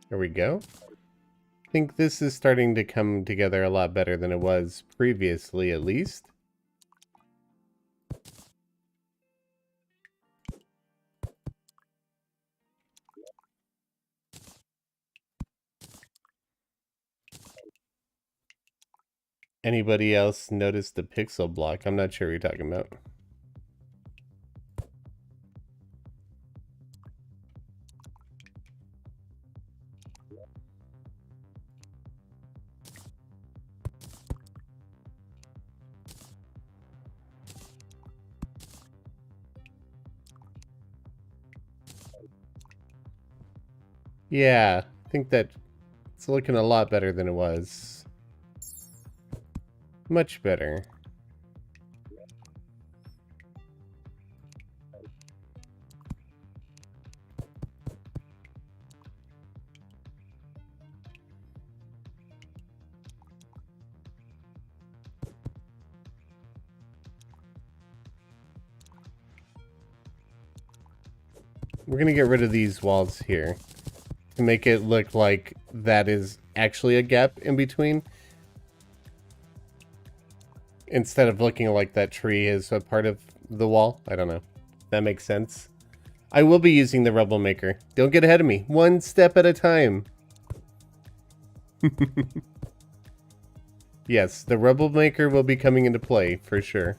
There we go. I think this is starting to come together a lot better than it was previously, at least. Anybody else notice the pixel block? I'm not sure what you're talking about. Yeah, I think that it's looking a lot better than it was. Much better. We're gonna get rid of these walls here to make it look like that is actually a gap in between, instead of looking like that tree is a part of the wall. I don't know. That makes sense. I will be using the Rebel Maker. Don't get ahead of me. One step at a time. Yes, the Rebel Maker will be coming into play for sure.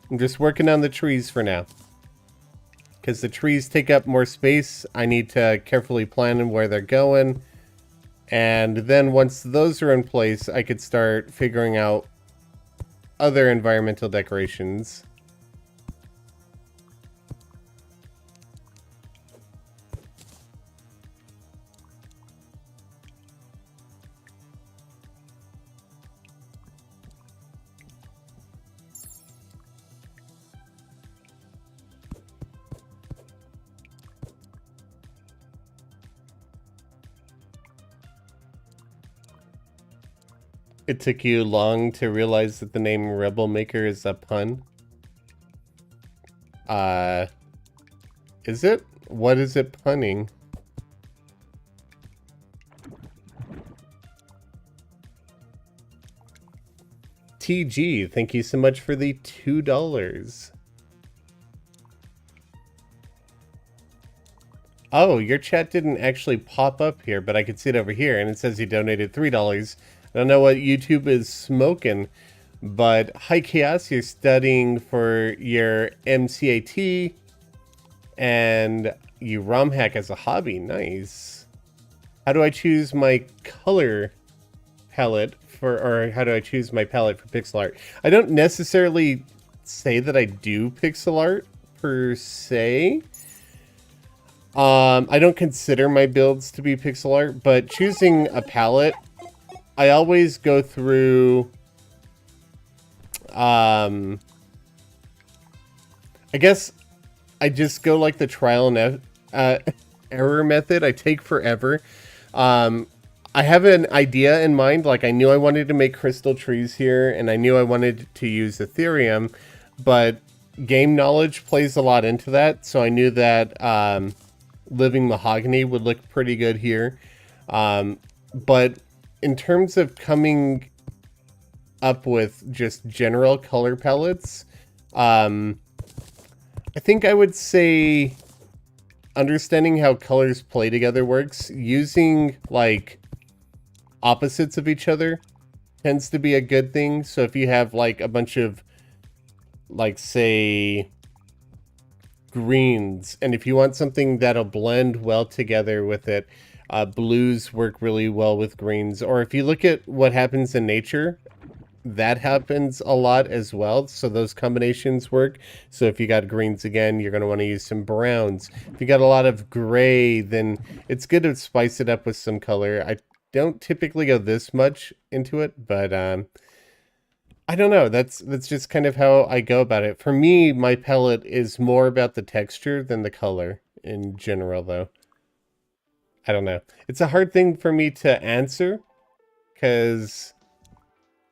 I'm just working on the trees for now. Because the trees take up more space, I need to carefully plan where they're going. And then once those are in place, I could start figuring out other environmental decorations. It took you long to realize that the name Rebel Maker is a pun? Is it? What is it punning? TG, thank you so much for the $2. Oh, your chat didn't actually pop up here, but I could see it over here, and it says you donated $3. I don't know what YouTube is smoking, but High Chaos, you're studying for your MCAT, And you ROM hack as a hobby. Nice. How do I choose my color palette for, or how do I choose my palette for pixel art? I don't necessarily say that I do pixel art per se. I don't consider my builds to be pixel art, but choosing a palette, I always go through, I guess I just go like the trial and error method. I take forever. I have an idea in mind. Like, I knew I wanted to make crystal trees here, and I knew I wanted to use Ethereum, but game knowledge plays a lot into that. So I knew that living mahogany would look pretty good here. But in terms of coming up with just general color palettes, I think I would say understanding how colors play together works. Using, like, opposites of each other tends to be a good thing. So if you have, like, a bunch of, like, say, greens, and if you want something that'll blend well together with it, blues work really well with greens. Or if you look at what happens in nature, that happens a lot as well. So those combinations work. So if you got greens again, you're going to want to use some browns. If you got a lot of gray, then it's good to spice it up with some color. I don't typically go this much into it, but I don't know. That's just kind of how I go about it. For me, my palette is more about the texture than the color in general, though. I don't know. It's a hard thing for me to answer because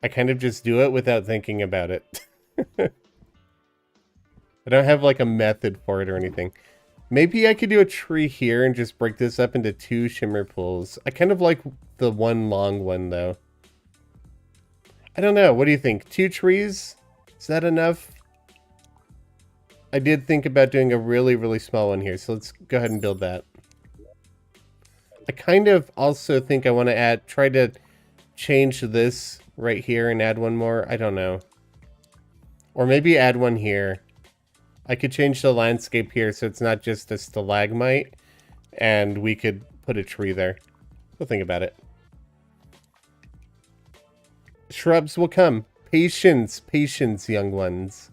I kind of just do it without thinking about it. I don't have like a method for it or anything. Maybe I could do a tree here and just break this up into 2 shimmer pools. I kind of like the one long one though. I don't know. What do you think? 2 trees? Is that enough? I did think about doing a really, really small one here. So let's go ahead and build that. I kind of also think I want to try to change this right here and add one more. I don't know. Or maybe add one here. I could change the landscape here so it's not just a stalagmite, and we could put a tree there. We'll think about it. Shrubs will come. Patience, patience, young ones.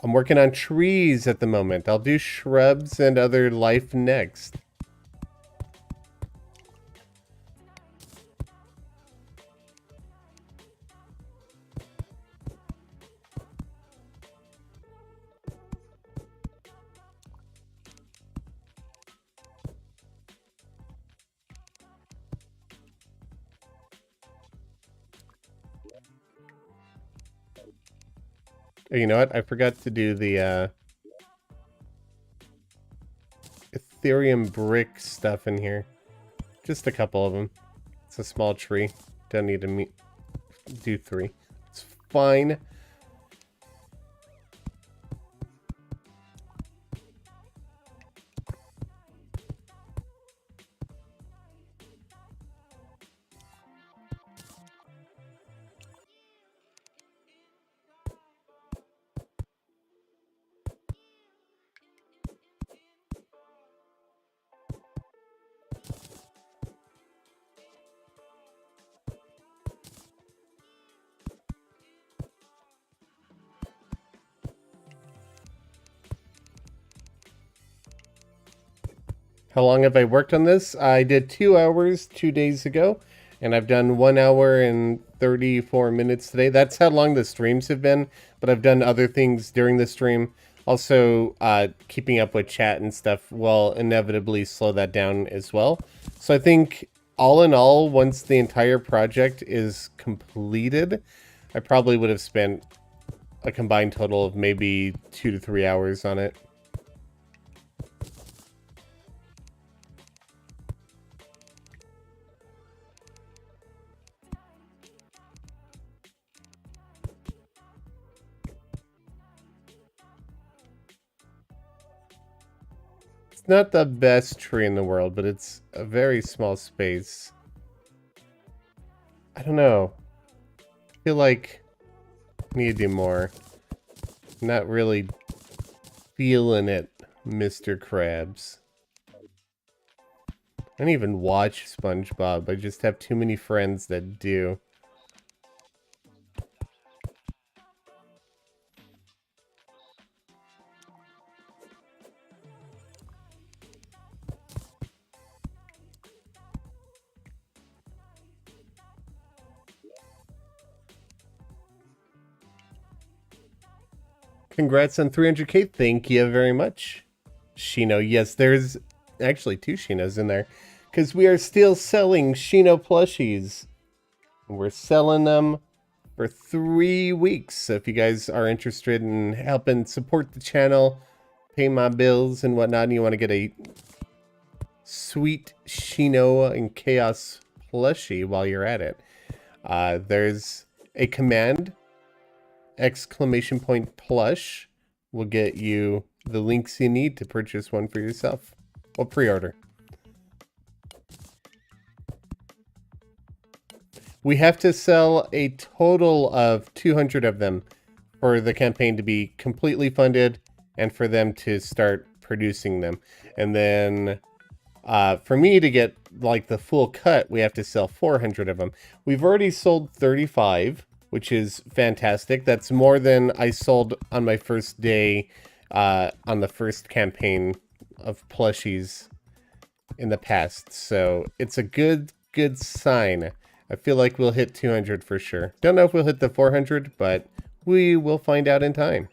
I'm working on trees at the moment. I'll do shrubs and other life next. Oh, you know what? I forgot to do the Ethereum brick stuff in here. Just a couple of them. It's a small tree. Don't need to do 3. It's fine. How long have I worked on this? I did 2 hours 2 days ago, and I've done 1 hour and 34 minutes today. That's how long the streams have been, but I've done other things during the stream. Also, keeping up with chat and stuff will inevitably slow that down as well. So I think, all in all, once the entire project is completed, I probably would have spent a combined total of maybe 2 to 3 hours on it. Not the best tree in the world, but it's a very small space. I don't know. I feel like I need to do more. Not really feeling it Mr. Krabs. I don't even watch SpongeBob. I just have too many friends that do. Congrats on 300k. Thank you very much. Shino. Yes, there's actually 2 Shinos in there. Because we are still selling Shino plushies. We're selling them for 3 weeks. So if you guys are interested in helping support the channel, pay my bills and whatnot, and you want to get a sweet Shino and Chaos plushie while you're at it, there's a command, !plush, will get you the links you need to purchase one for yourself. Or pre-order. We have to sell a total of 200 of them for the campaign to be completely funded and for them to start producing them. And then for me to get like the full cut, we have to sell 400 of them. We've already sold 35, which is fantastic. That's more than I sold on my first day on the first campaign of plushies in the past. So it's a good sign. I feel like we'll hit 200 for sure. Don't know if we'll hit the 400, but we will find out in time.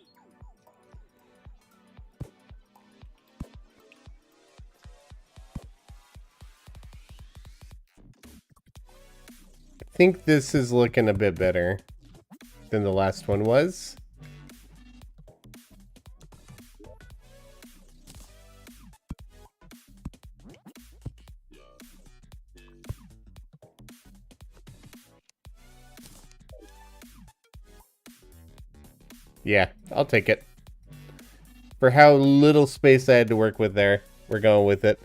I think this is looking a bit better than the last one was. Yeah, I'll take it. For how little space I had to work with there, we're going with it.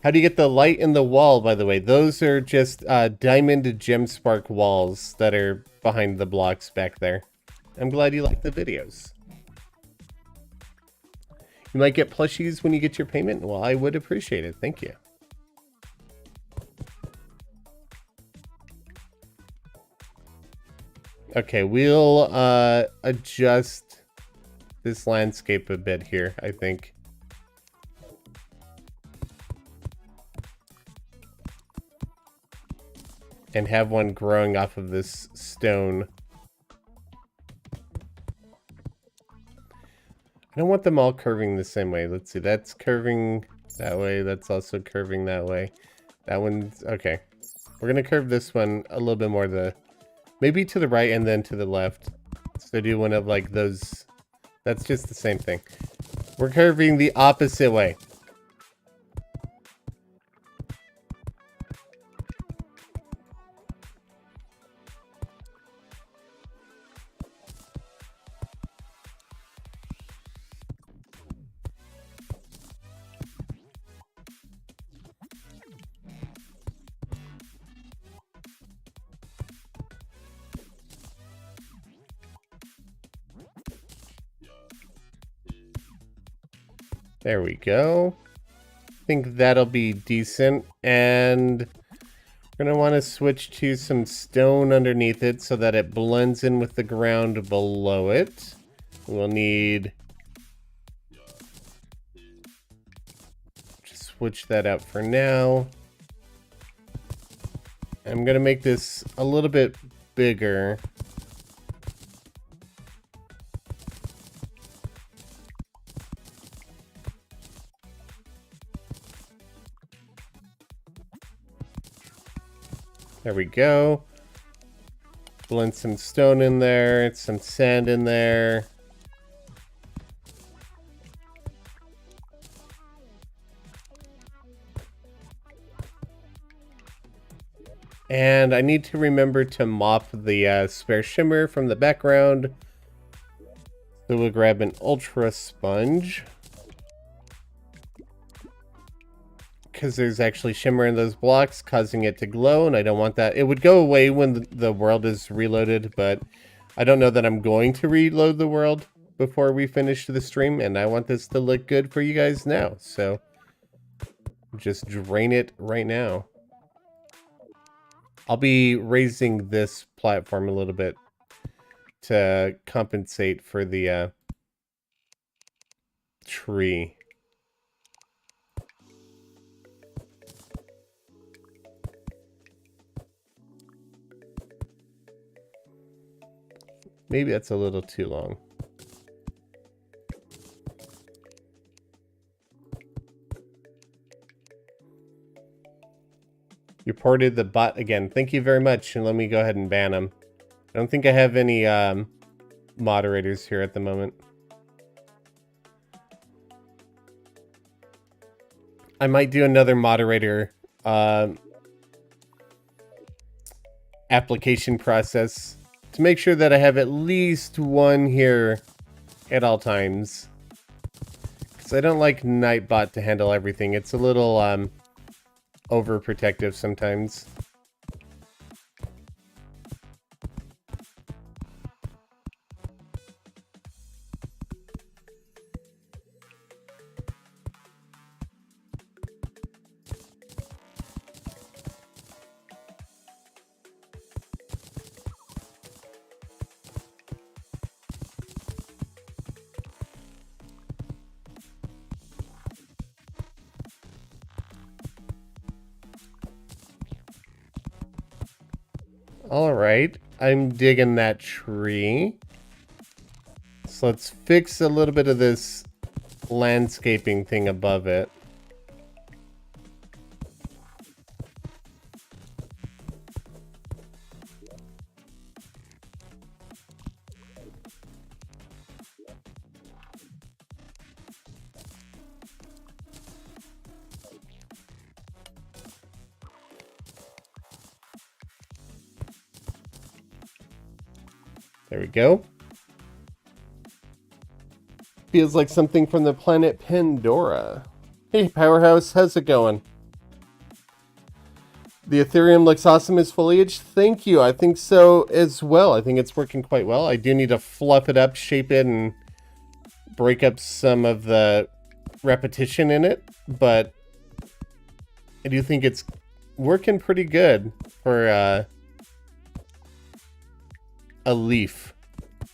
How do you get the light in the wall, by the way? Those are just diamond gem spark walls that are behind the blocks back there. I'm glad you like the videos. You might get plushies when you get your payment. Well, I would appreciate it. Thank you. Okay, we'll adjust this landscape a bit here, I think. And have one growing off of this stone. I don't want them all curving the same way. Let's see, that's curving that way. That's also curving that way. That one's, okay. We're gonna curve this one a little bit more maybe to the right and then to the left. So do one of like those, that's just the same thing. We're curving the opposite way. There we go. I think that'll be decent. And we're going to want to switch to some stone underneath it so that it blends in with the ground below it. We'll need... just switch that out for now. I'm going to make this a little bit bigger. There we go. Blend some stone in there, some sand in there. And I need to remember to mop the spare shimmer from the background. So we'll grab an ultra sponge. Because there's actually shimmer in those blocks causing it to glow, and I don't want that. It would go away when the world is reloaded, but I don't know that I'm going to reload the world. before we finish the stream, and I want this to look good for you guys now, so just drain it right now. I'll be raising this platform a little bit to compensate for the tree. Maybe that's a little too long. You ported the bot again. Thank you very much, and let me go ahead and ban him. I don't think I have any moderators here at the moment. I might do another moderator application process to make sure that I have at least one here at all times. Because I don't like Nightbot to handle everything. It's a little overprotective sometimes. Alright, I'm digging that tree. So let's fix a little bit of this landscaping thing above it. There we go. Feels like something from the planet Pandora. Hey, Powerhouse, how's it going? The Ethereum looks awesome as foliage. Thank you. I think so as well. I think it's working quite well. I do need to fluff it up, shape it, and break up some of the repetition in it. But I do think it's working pretty good for a leaf.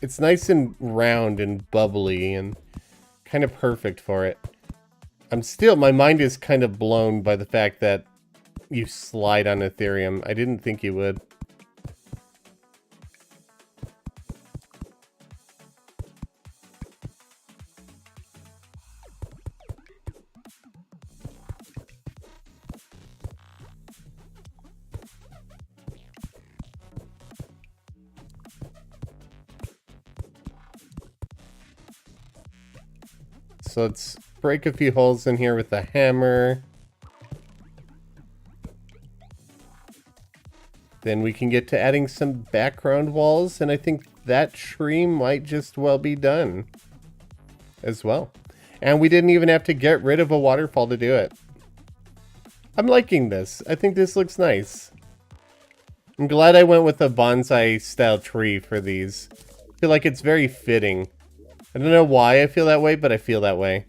It's nice and round and bubbly and kind of perfect for it. My mind is kind of blown by the fact that you slide on Ethereum. I didn't think you would. So let's break a few holes in here with the hammer. Then we can get to adding some background walls, and I think that tree might just well be done as well. And we didn't even have to get rid of a waterfall to do it. I'm liking this. I think this looks nice. I'm glad I went with a bonsai style tree for these. I feel like it's very fitting. I don't know why I feel that way, but I feel that way.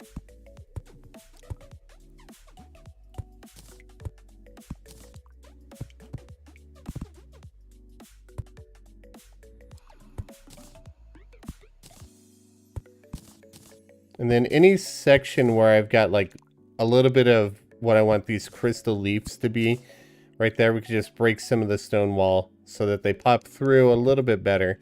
And then any section where I've got like a little bit of what I want these crystal leaves to be, right there, we could just break some of the stone wall so that they pop through a little bit better.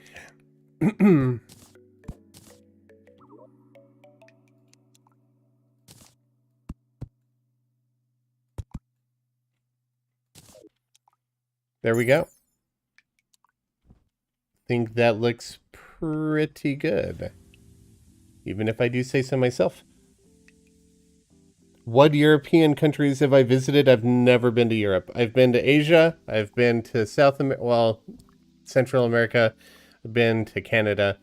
There we go. Think that looks pretty good. Even if I do say so myself. What European countries have I visited? I've never been to Europe. I've been to Asia. I've been to Central America. I've been to Canada.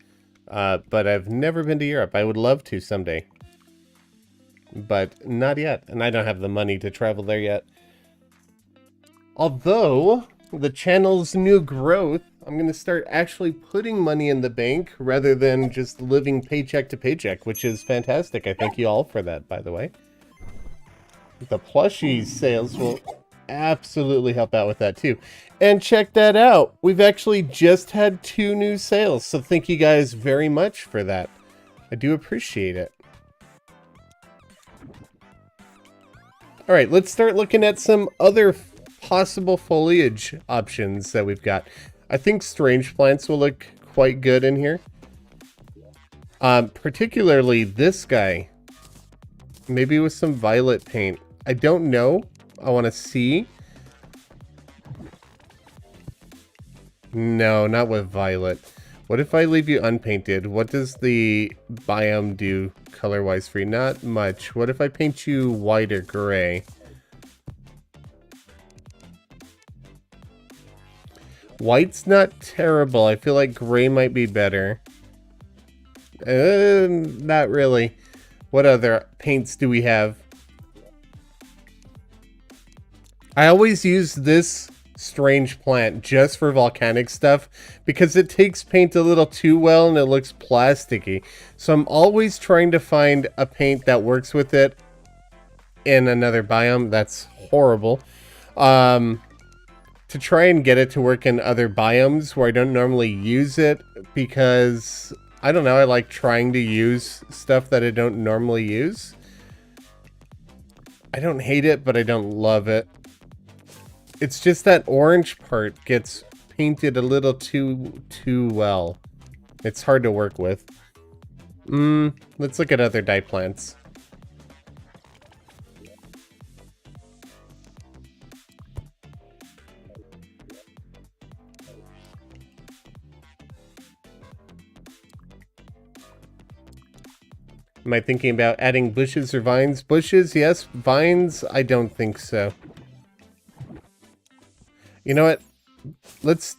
But I've never been to Europe. I would love to someday. But not yet. And I don't have the money to travel there yet. Although the channel's new growth I'm going to start actually putting money in the bank rather than just living paycheck to paycheck, which is fantastic. I thank you all for that, by the way. The plushie sales will absolutely help out with that too. And check that out. We've actually just had 2 new sales, so thank you guys very much for that. I do appreciate it. All right, let's start looking at some other possible foliage options that we've got. I think strange plants will look quite good in here. Particularly this guy. Maybe with some violet paint. I don't know. I want to see. No, not with violet. What if I leave you unpainted? What does the biome do color-wise for you? Not much. What if I paint you white or gray? White's not terrible. I feel like gray might be better. Not really. What other paints do we have? I always use this strange plant just for volcanic stuff because it takes paint a little too well and it looks plasticky. So I'm always trying to find a paint that works with it in another biome. That's horrible. To try and get it to work in other biomes where I don't normally use it because, I don't know, I like trying to use stuff that I don't normally use. I don't hate it, but I don't love it. It's just that orange part gets painted a little too well. It's hard to work with. Let's look at other dye plants. Am I thinking about adding bushes or vines? Bushes, yes. Vines, I don't think so. You know what? Let's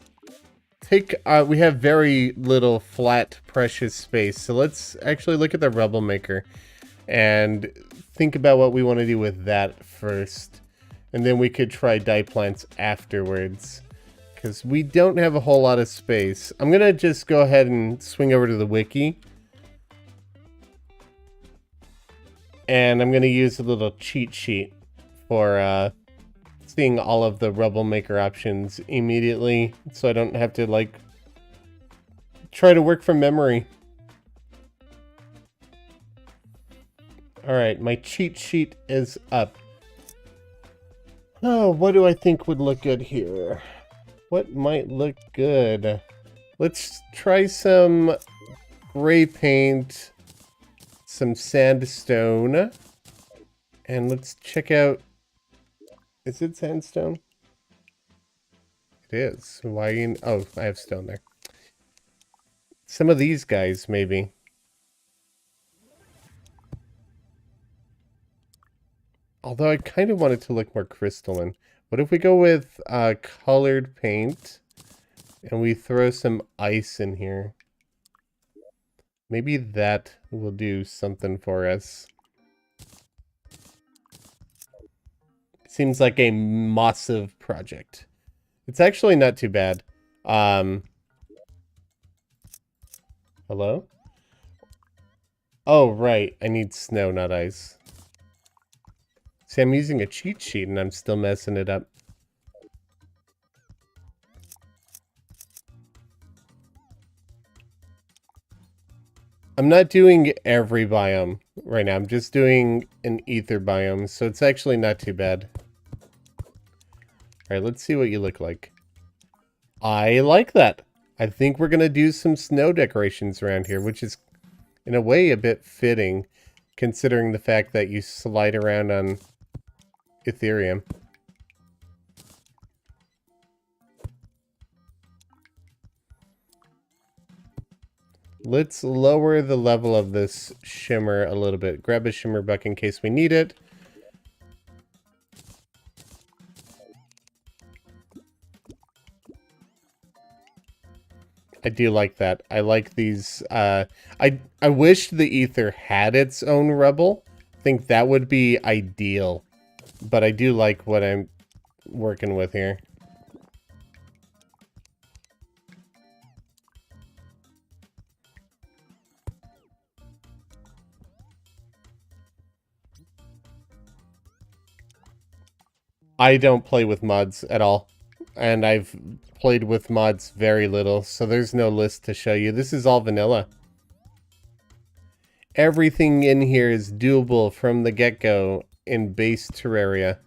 take... we have very little flat, precious space. So let's actually look at the Rubble Maker and think about what we want to do with that first. And then we could try dye plants afterwards. Because we don't have a whole lot of space. I'm going to just go ahead and swing over to the wiki. And I'm going to use a little cheat sheet for seeing all of the Rubble Maker options immediately, so I don't have to, like, try to work from memory. Alright, my cheat sheet is up. Oh, what do I think would look good here? What might look good? Let's try some gray paint, some sandstone, and let's check out... Is it sandstone? It is. Why? Oh, I have stone there. Some of these guys, maybe. Although I kind of want it to look more crystalline. What if we go with colored paint and we throw some ice in here? Maybe that will do something for us. Seems like a massive project. It's actually not too bad. Hello? Oh, right. I need snow, not ice. See, I'm using a cheat sheet and I'm still messing it up. I'm not doing every biome right now. I'm just doing an Aether biome, so it's actually not too bad. Alright, let's see what you look like. I like that. I think we're going to do some snow decorations around here, which is, in a way, a bit fitting, considering the fact that you slide around on Ethereum. Let's lower the level of this shimmer a little bit. Grab a shimmer bucket in case we need it. I do like that. I like these. I wish the Aether had its own Rebel. I think that would be ideal. But I do like what I'm working with here. I don't play with mods at all. And I've played with mods very little, so there's no list to show you. This is all vanilla. Everything in here is doable from the get-go in base Terraria.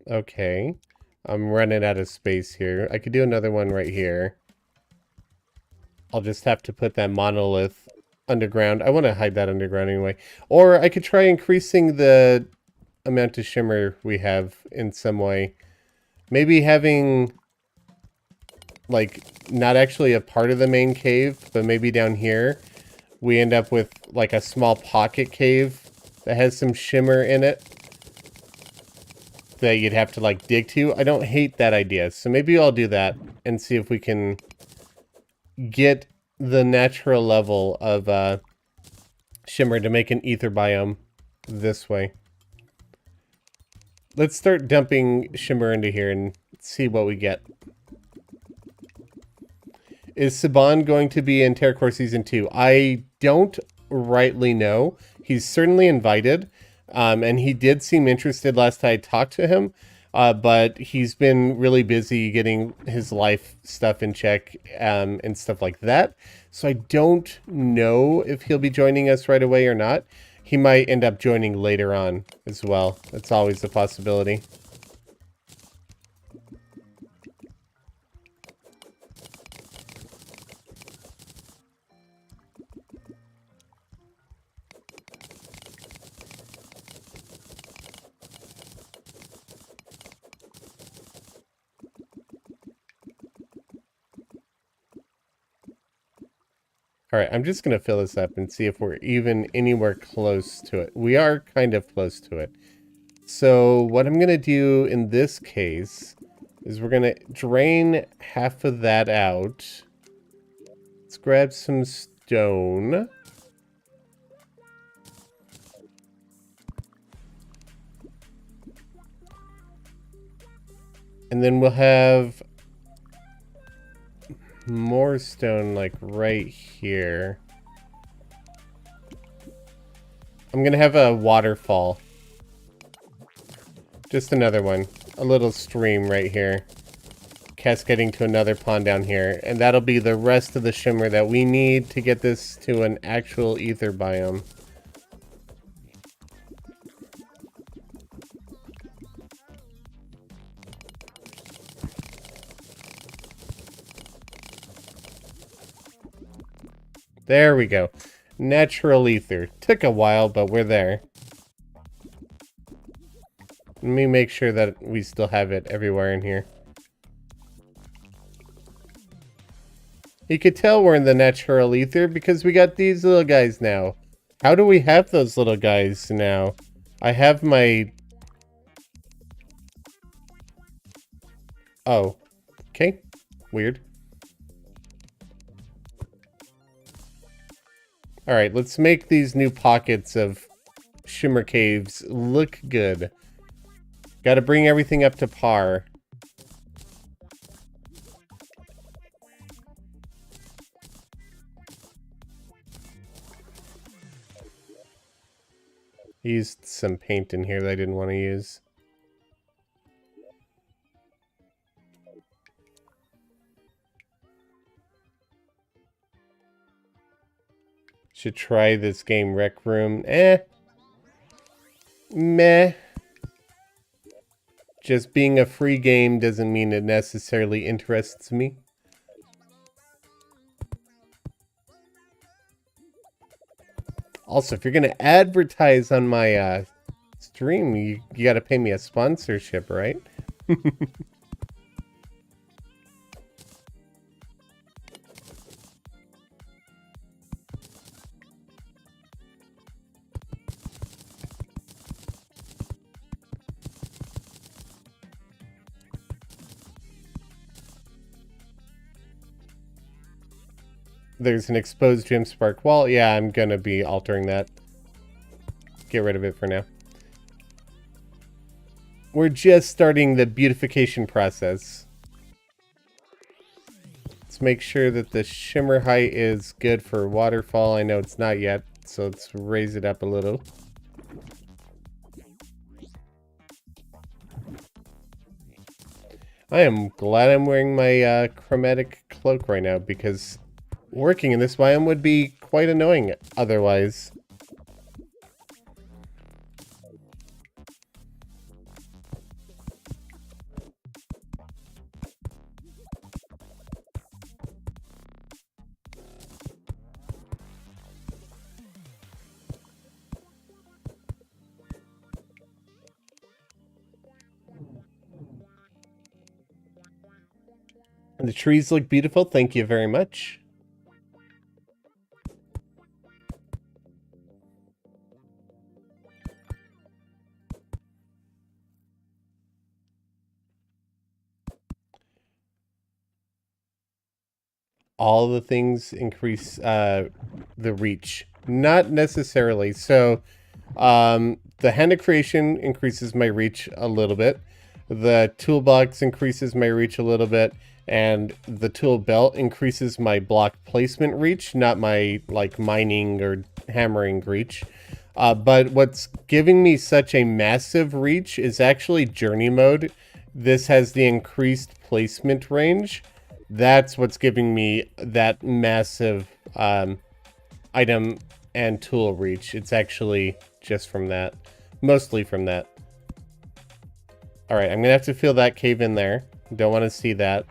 Okay. I'm running out of space here. I could do another one right here. I'll just have to put that monolith underground. I want to hide that underground anyway. Or I could try increasing the amount of shimmer we have in some way. Maybe having, like, not actually a part of the main cave, but maybe down here we end up with, like, a small pocket cave that has some shimmer in it that you'd have to, like, dig to. I don't hate that idea, so maybe I'll do that and see if we can get the natural level of shimmer to make an Aether Biome this way. Let's start dumping shimmer into here and see what we get. Is Saban going to be in Terracore Season 2? I don't rightly know. He's certainly invited, and he did seem interested last I talked to him, but he's been really busy getting his life stuff in check and stuff like that. So I don't know if he'll be joining us right away or not. He might end up joining later on as well. That's always a possibility. All right, I'm just going to fill this up and see if we're even anywhere close to it. We are kind of close to it. So what I'm going to do in this case is we're going to drain half of that out. Let's grab some stone. And then we'll have more stone, like, right here. I'm gonna have a waterfall. Just another one. A little stream right here. Cascading to another pond down here. And that'll be the rest of the shimmer that we need to get this to an actual Aether biome. There we go. Natural Aether. Took a while, but we're there. Let me make sure that we still have it everywhere in here. You could tell we're in the natural Aether because we got these little guys now. How do we have those little guys now? I have my... Oh. Okay. Weird. Alright, let's make these new pockets of shimmer caves look good. Gotta bring everything up to par. I used some paint in here that I didn't want to use. Should try this game Rec Room. Meh. Just being a free game doesn't mean it necessarily interests me. Also, if you're going to advertise on my stream, you got to pay me a sponsorship, right? There's an exposed gem spark wall. Yeah, I'm gonna be altering that. Get rid of it for now. We're just starting the beautification process. Let's make sure that the shimmer height is good for waterfall. I know it's not yet, so let's raise it up a little. I am glad I'm wearing my chromatic cloak right now, because working in this biome would be quite annoying otherwise. And the trees look beautiful. Thank you very much. All the things increase the reach. Not necessarily. So the hand of creation increases my reach a little bit. The toolbox increases my reach a little bit. And the tool belt increases my block placement reach, not my like mining or hammering reach. But what's giving me such a massive reach is actually journey mode. This has the increased placement range. That's what's giving me that massive item and tool reach. It's actually just from that. Mostly from that. Alright, I'm going to have to fill that cave in there. Don't want to see that.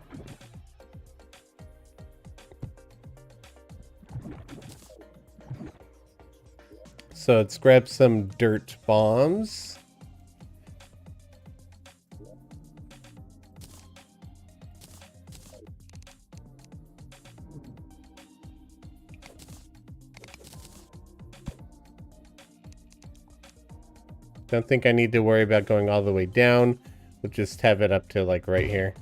So let's grab some dirt bombs. Don't think I need to worry about going all the way down. We'll just have it up to like right here.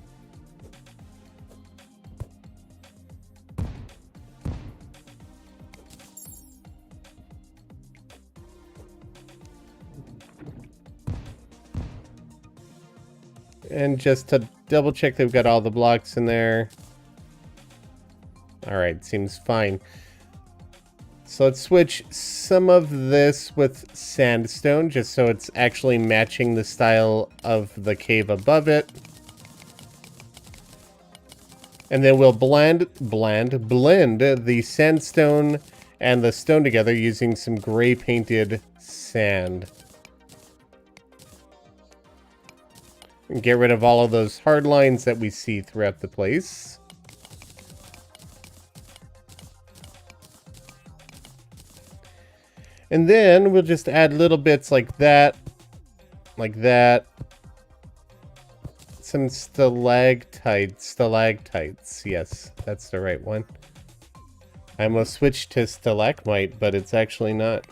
And just to double check that we've got all the blocks in there. Alright, seems fine. So let's switch some of this with sandstone, just so it's actually matching the style of the cave above it. And then we'll blend the sandstone and the stone together using some gray painted sand. And get rid of all of those hard lines that we see throughout the place. And then we'll just add little bits like that. Like that. Some stalactites. Yes, that's the right one. I almost switched to stalagmite, but it's actually not.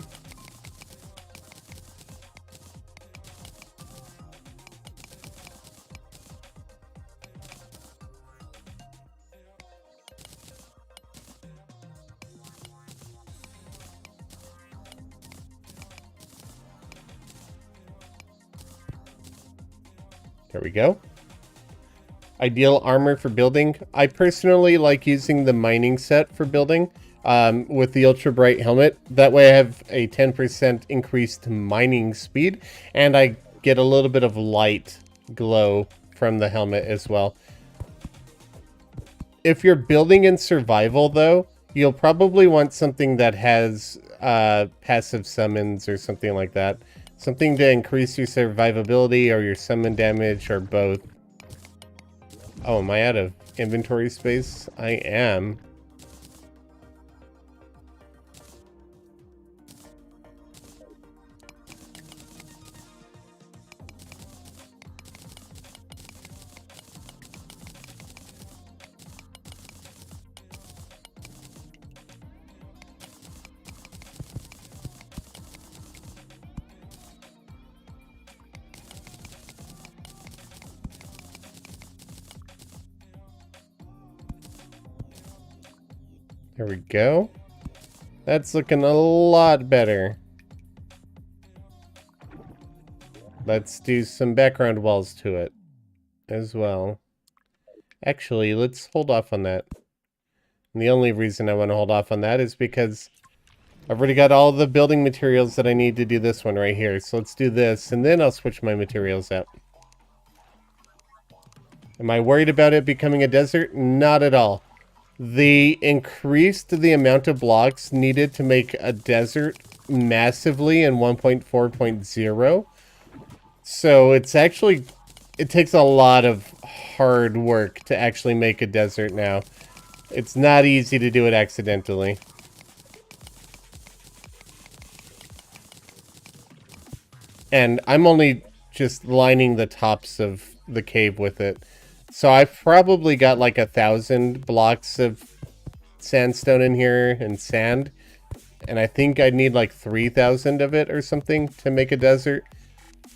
There we go. Ideal armor for building. I personally like using the mining set for building with the ultra bright helmet. That way I have a 10% increased mining speed, and I get a little bit of light glow from the helmet as well. If you're building in survival though, you'll probably want something that has passive summons or something like that. Something to increase your survivability or your summon damage or both. Oh, am I out of inventory space? I am. There we go. That's looking a lot better. Let's do some background walls to it as well. Actually, let's hold off on that. And the only reason I want to hold off on that is because I've already got all the building materials that I need to do this one right here. So let's do this, and then I'll switch my materials out. Am I worried about it becoming a desert? Not at all. They increased the amount of blocks needed to make a desert massively in 1.4.0. So it's actually, it takes a lot of hard work to actually make a desert now. It's not easy to do it accidentally. And I'm only just lining the tops of the cave with it. So I've probably got like 1,000 blocks of sandstone in here and sand. And I think I'd need like 3,000 of it or something to make a desert.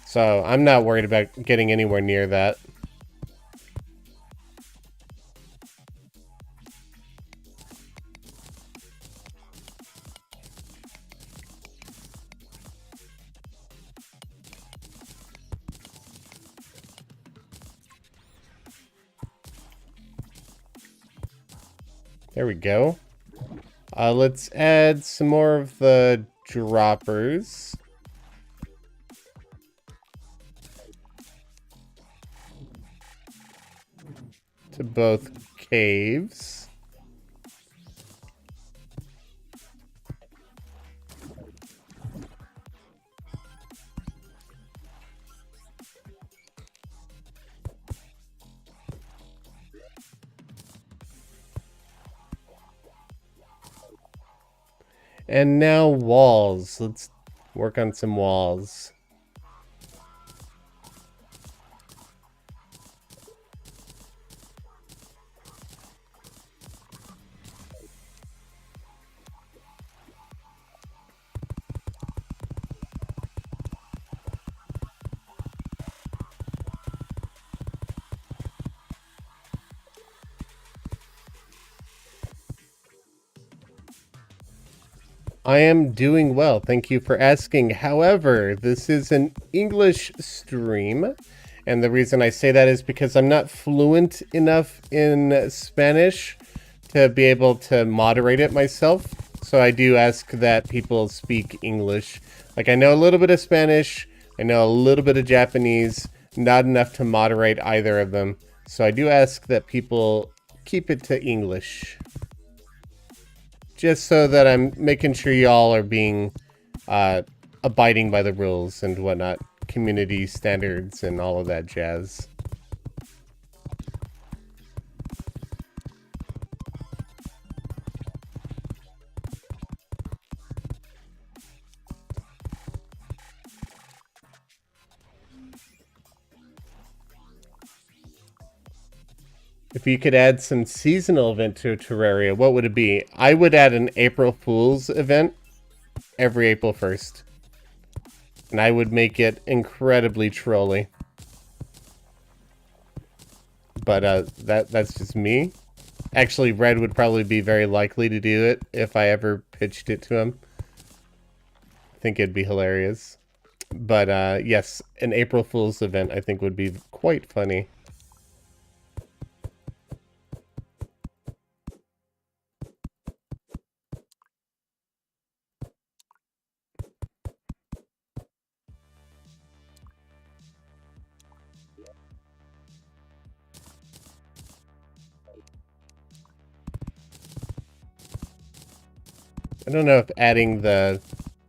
So I'm not worried about getting anywhere near that. There we go. Let's add some more of the droppers. To both caves. And now walls. Let's work on some walls. I am doing well, thank you for asking. However, this is an English stream, and the reason I say that is because I'm not fluent enough in Spanish to be able to moderate it myself. So I do ask that people speak English. Like, I know a little bit of Spanish, I know a little bit of Japanese, not enough to moderate either of them. So I do ask that people keep it to English. Just so that I'm making sure y'all are being abiding by the rules and whatnot, community standards and all of that jazz. If you could add some seasonal event to Terraria, what would it be? I would add an April Fool's event every April 1st. And I would make it incredibly trolly. But that's just me. Actually, Red would probably be very likely to do it if I ever pitched it to him. I think it'd be hilarious. But yes, an April Fool's event I think would be quite funny. I don't know if adding the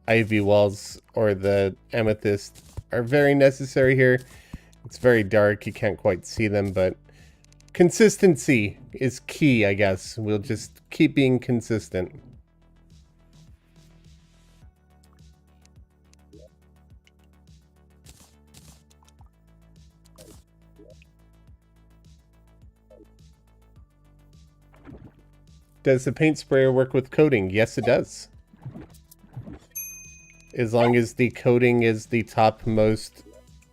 ivy walls or the amethyst are very necessary here. It's very dark, you can't quite see them, but consistency is key, I guess. We'll just keep being consistent. Does the paint sprayer work with coating? Yes, it does. As long as the coating is the topmost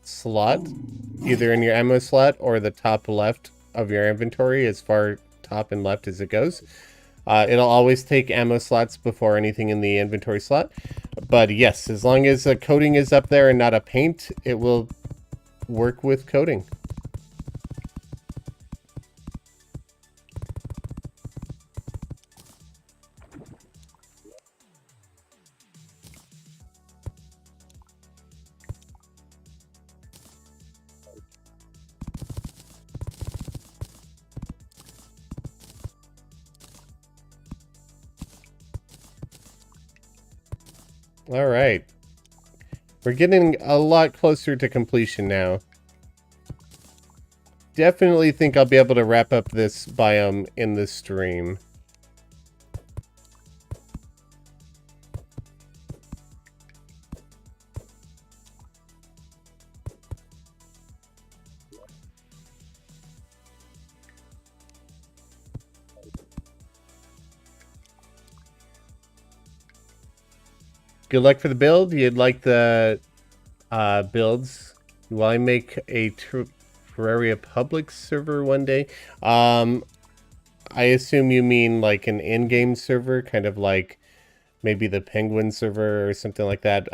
slot, either in your ammo slot or the top left of your inventory, as far top and left as it goes. It'll always take ammo slots before anything in the inventory slot. But yes, as long as a coating is up there and not a paint, it will work with coating. All right. We're getting a lot closer to completion now. Definitely think I'll be able to wrap up this biome in the stream. Good luck for the build. You'd like the builds? Will I make a Terraria public server one day? I assume you mean like an in-game server, kind of like maybe the Penguin server or something like that.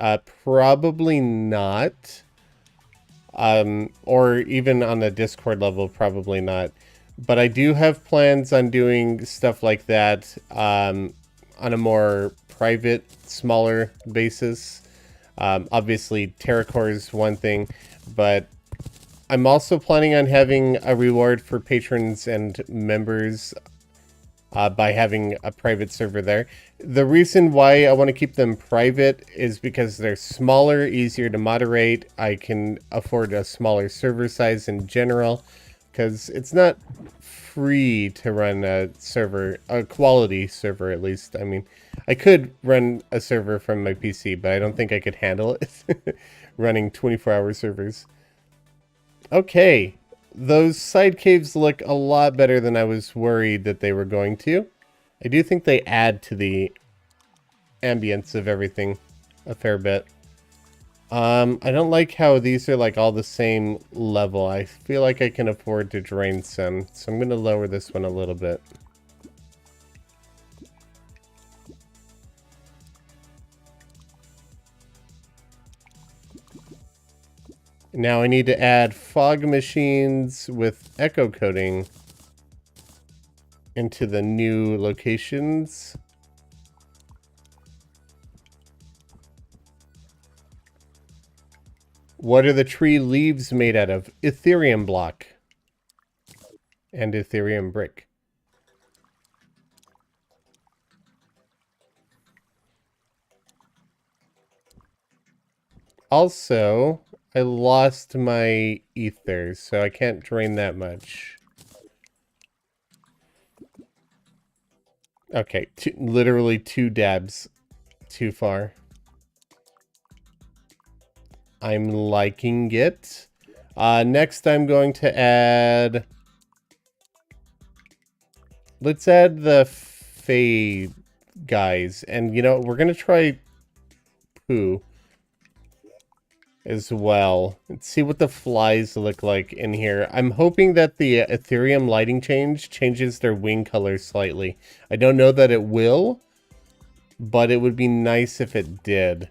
Probably not. Or even on the Discord level, probably not. But I do have plans on doing stuff like that on a more private, smaller basis. Obviously, TerraCore is one thing, but I'm also planning on having a reward for patrons and members by having a private server there. The reason why I want to keep them private is because they're smaller, easier to moderate. I can afford a smaller server size in general, because it's not free to run a server, a quality server at least. I mean, I could run a server from my PC, but I don't think I could handle it running 24-hour servers. Okay, those side caves look a lot better than I was worried that they were going to. I do think they add to the ambience of everything a fair bit. I don't like how these are like all the same level. I feel like I can afford to drain some, so I'm going to lower this one a little bit. Now I need to add fog machines with echo coating into the new locations. What are the tree leaves made out of? Ethereum block and Ethereum brick. Also, I lost my ether, so I can't drain that much. Okay, literally 2 dabs too far. I'm liking it. Next I'm going to add... Let's add the Fade guys. And, you know, we're going to try Poo as well. Let's see what the flies look like in here. I'm hoping that the Ethereum lighting changes their wing color slightly. I don't know that it will, but it would be nice if it did.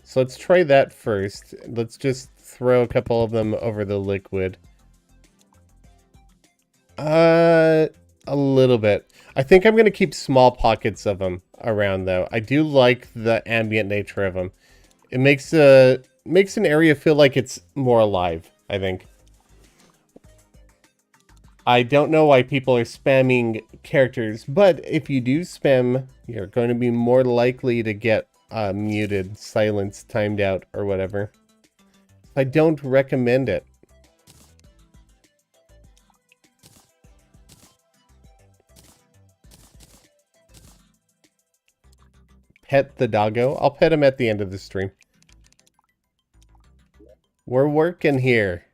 So let's try that first. Let's just throw a couple of them over the liquid. A little bit. I think I'm going to keep small pockets of them around, though. I do like the ambient nature of them. It makes an area feel like it's more alive, I think. I don't know why people are spamming characters, but if you do spam, you're going to be more likely to get muted, silenced, timed out, or whatever. I don't recommend it. Pet the doggo. I'll pet him at the end of the stream. We're working here.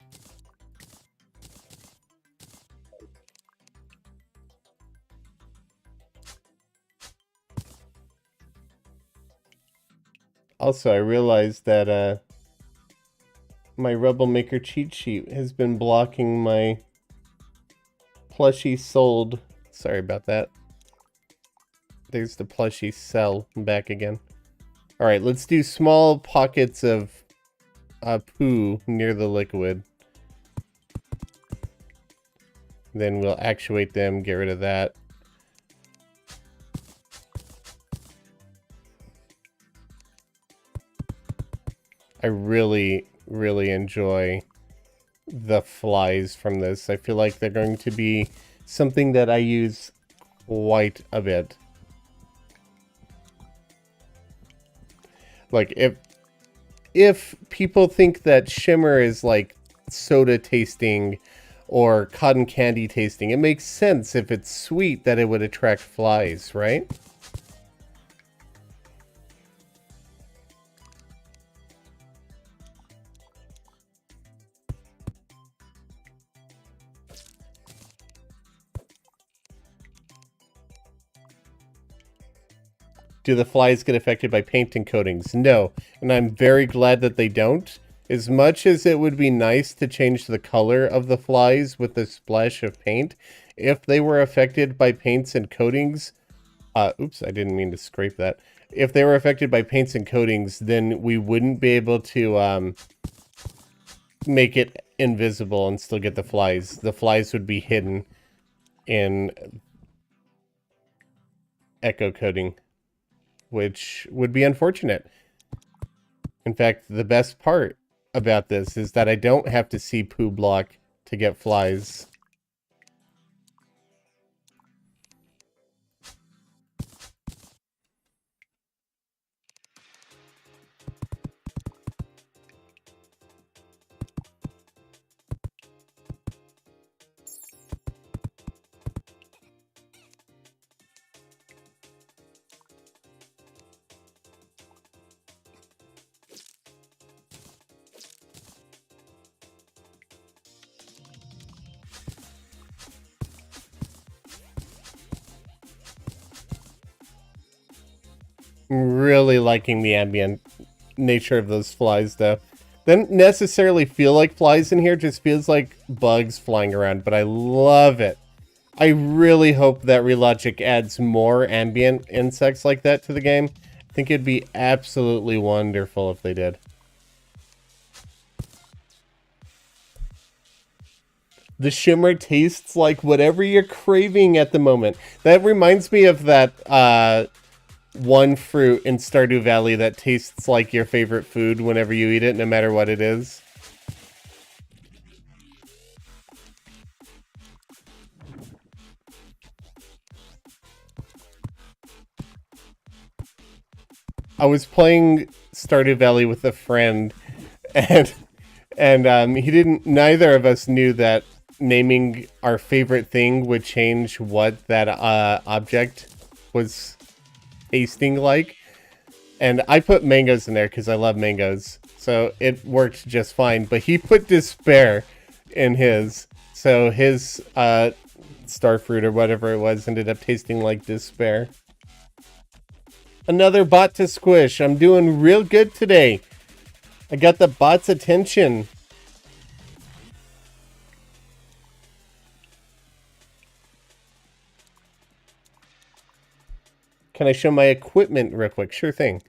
Also, I realized that my Rebel Maker cheat sheet has been blocking my plushie sold. Sorry about that. There's the plushie sell. I'm back again. All right, let's do small pockets of poo near the liquid. Then we'll actuate them, get rid of that. I really, really enjoy the flies from this. I feel like they're going to be something that I use quite a bit. Like, if people think that shimmer is like soda tasting or cotton candy tasting, it makes sense if it's sweet that it would attract flies, right? Do the flies get affected by paint and coatings? No, and I'm very glad that they don't. As much as it would be nice to change the color of the flies with a splash of paint, if they were affected by paints and coatings, oops, I didn't mean to scrape that. If they were affected by paints and coatings, then we wouldn't be able to make it invisible and still get the flies. The flies would be hidden in echo coating, which would be unfortunate. In fact, the best part about this is that I don't have to see poo block to get flies. I'm really liking the ambient nature of those flies, though. They don't necessarily feel like flies in here, just feels like bugs flying around, but I love it. I really hope that Relogic adds more ambient insects like that to the game. I think it'd be absolutely wonderful if they did. The shimmer tastes like whatever you're craving at the moment. That reminds me of that one fruit in Stardew Valley that tastes like your favorite food whenever you eat it, no matter what it is. I was playing Stardew Valley with a friend, and he didn't. Neither of us knew that naming our favorite thing would change what that object was tasting like. And I put mangoes in there because I love mangoes, so it worked just fine. But he put despair in his, so his starfruit or whatever it was ended up tasting like despair. Another bot to squish. I'm doing real good today. I got the bot's attention. Can I show my equipment real quick? Sure thing.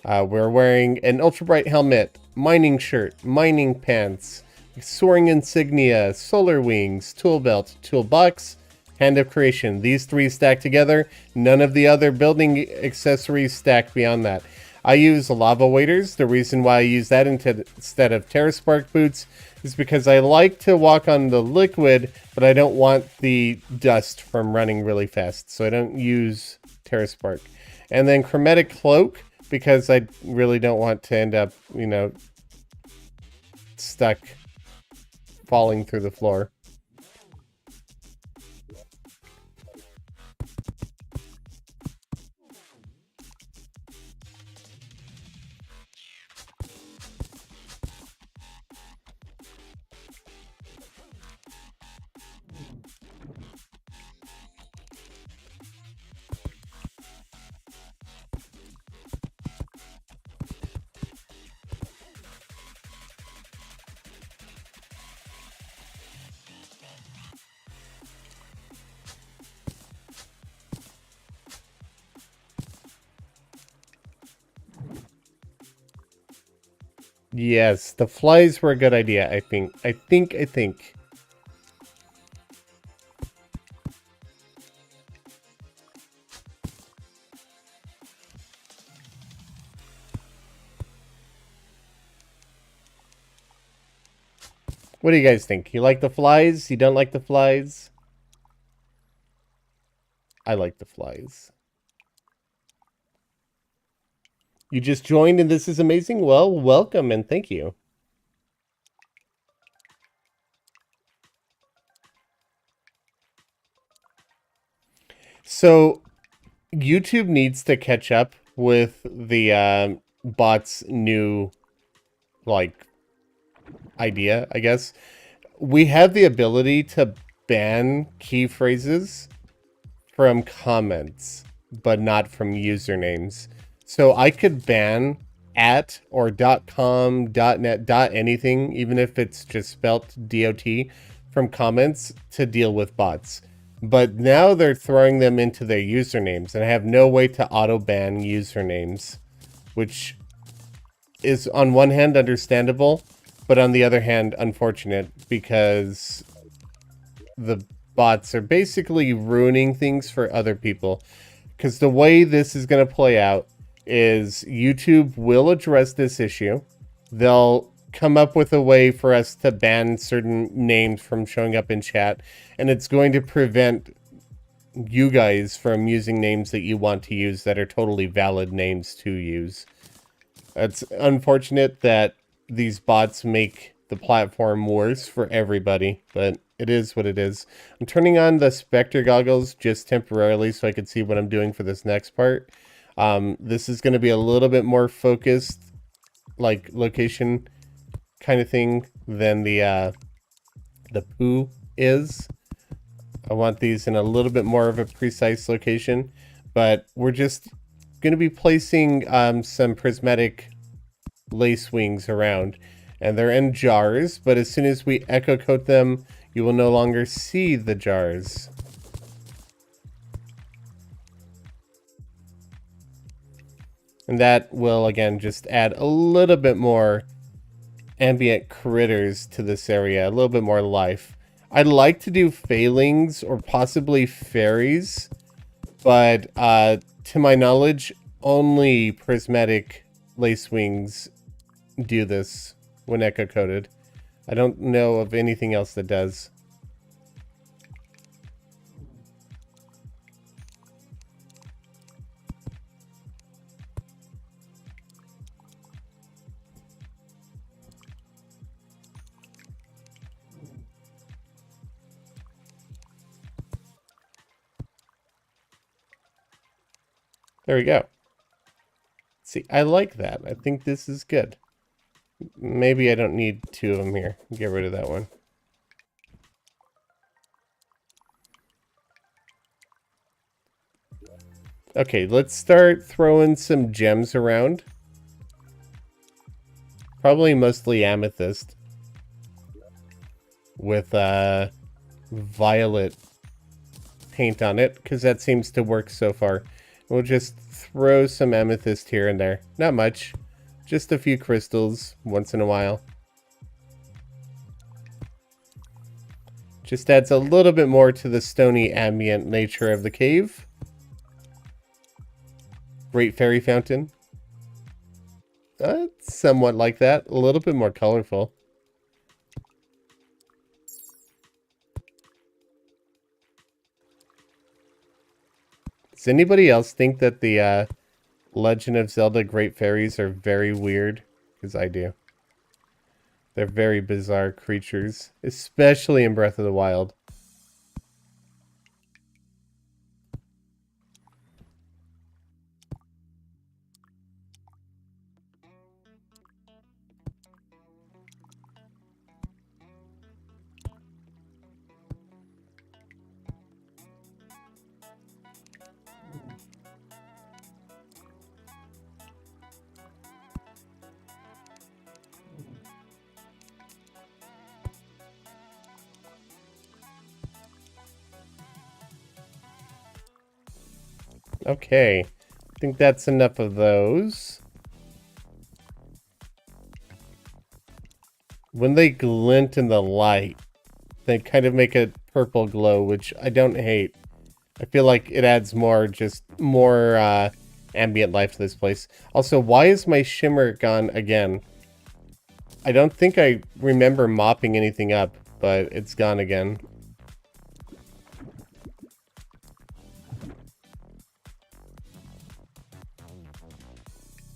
We're wearing an ultra bright helmet, mining shirt, mining pants, soaring insignia, solar wings, tool belt, toolbox, hand of creation. These three stack together. None of the other building accessories stack beyond that. I use lava waders. The reason why I use that instead of TerraSpark boots is because I like to walk on the liquid, but I don't want the dust from running really fast. So I don't use TerraSpark. And then chromatic cloak, because I really don't want to end up, you know, stuck falling through the floor. Yes, the flies were a good idea, I think. I think. What do you guys think? You like the flies? You don't like the flies? I like the flies. You just joined and this is amazing? Well, welcome and thank you. So, YouTube needs to catch up with the bot's new, like, idea, I guess. We have the ability to ban key phrases from comments, but not from usernames. So I could ban at or .com, .net, .anything, even if it's just spelt DOT, from comments to deal with bots. But now they're throwing them into their usernames, and I have no way to auto-ban usernames, which is on one hand understandable, but on the other hand unfortunate, because the bots are basically ruining things for other people. Because the way this is going to play out is YouTube will address this issue. They'll come up with a way for us to ban certain names from showing up in chat, and it's going to prevent you guys from using names that you want to use that are totally valid names to use. It's unfortunate that these bots make the platform worse for everybody, but it is what it is. I'm turning on the Spectre goggles just temporarily so I can see what I'm doing for this next part. This is going to be a little bit more focused, like location kind of thing than the poo is. I want these in a little bit more of a precise location, but we're just going to be placing some prismatic lace wings around, and they're in jars, but as soon as we echo coat them, you will no longer see the jars. And that will, again, just add a little bit more ambient critters to this area, a little bit more life. I'd like to do failings or possibly fairies, but to my knowledge, only prismatic lace wings do this when echo coated. I don't know of anything else that does. There we go. See, I like that. I think this is good. Maybe I don't need two of them here. Get rid of that one. Okay, let's start throwing some gems around. Probably mostly amethyst. With violet paint on it, because that seems to work so far. We'll just throw some amethyst here and there. Not much. Just a few crystals once in a while. Just adds a little bit more to the stony ambient nature of the cave. Great fairy fountain. Somewhat like that. A little bit more colorful. Does anybody else think that the Legend of Zelda Great Fairies are very weird? Because I do. They're very bizarre creatures, especially in Breath of the Wild. Okay, I think that's enough of those. When they glint in the light, they kind of make a purple glow, which I don't hate. I feel like it adds more ambient life to this place. Also, why is my shimmer gone again? I don't think I remember mopping anything up, but it's gone again.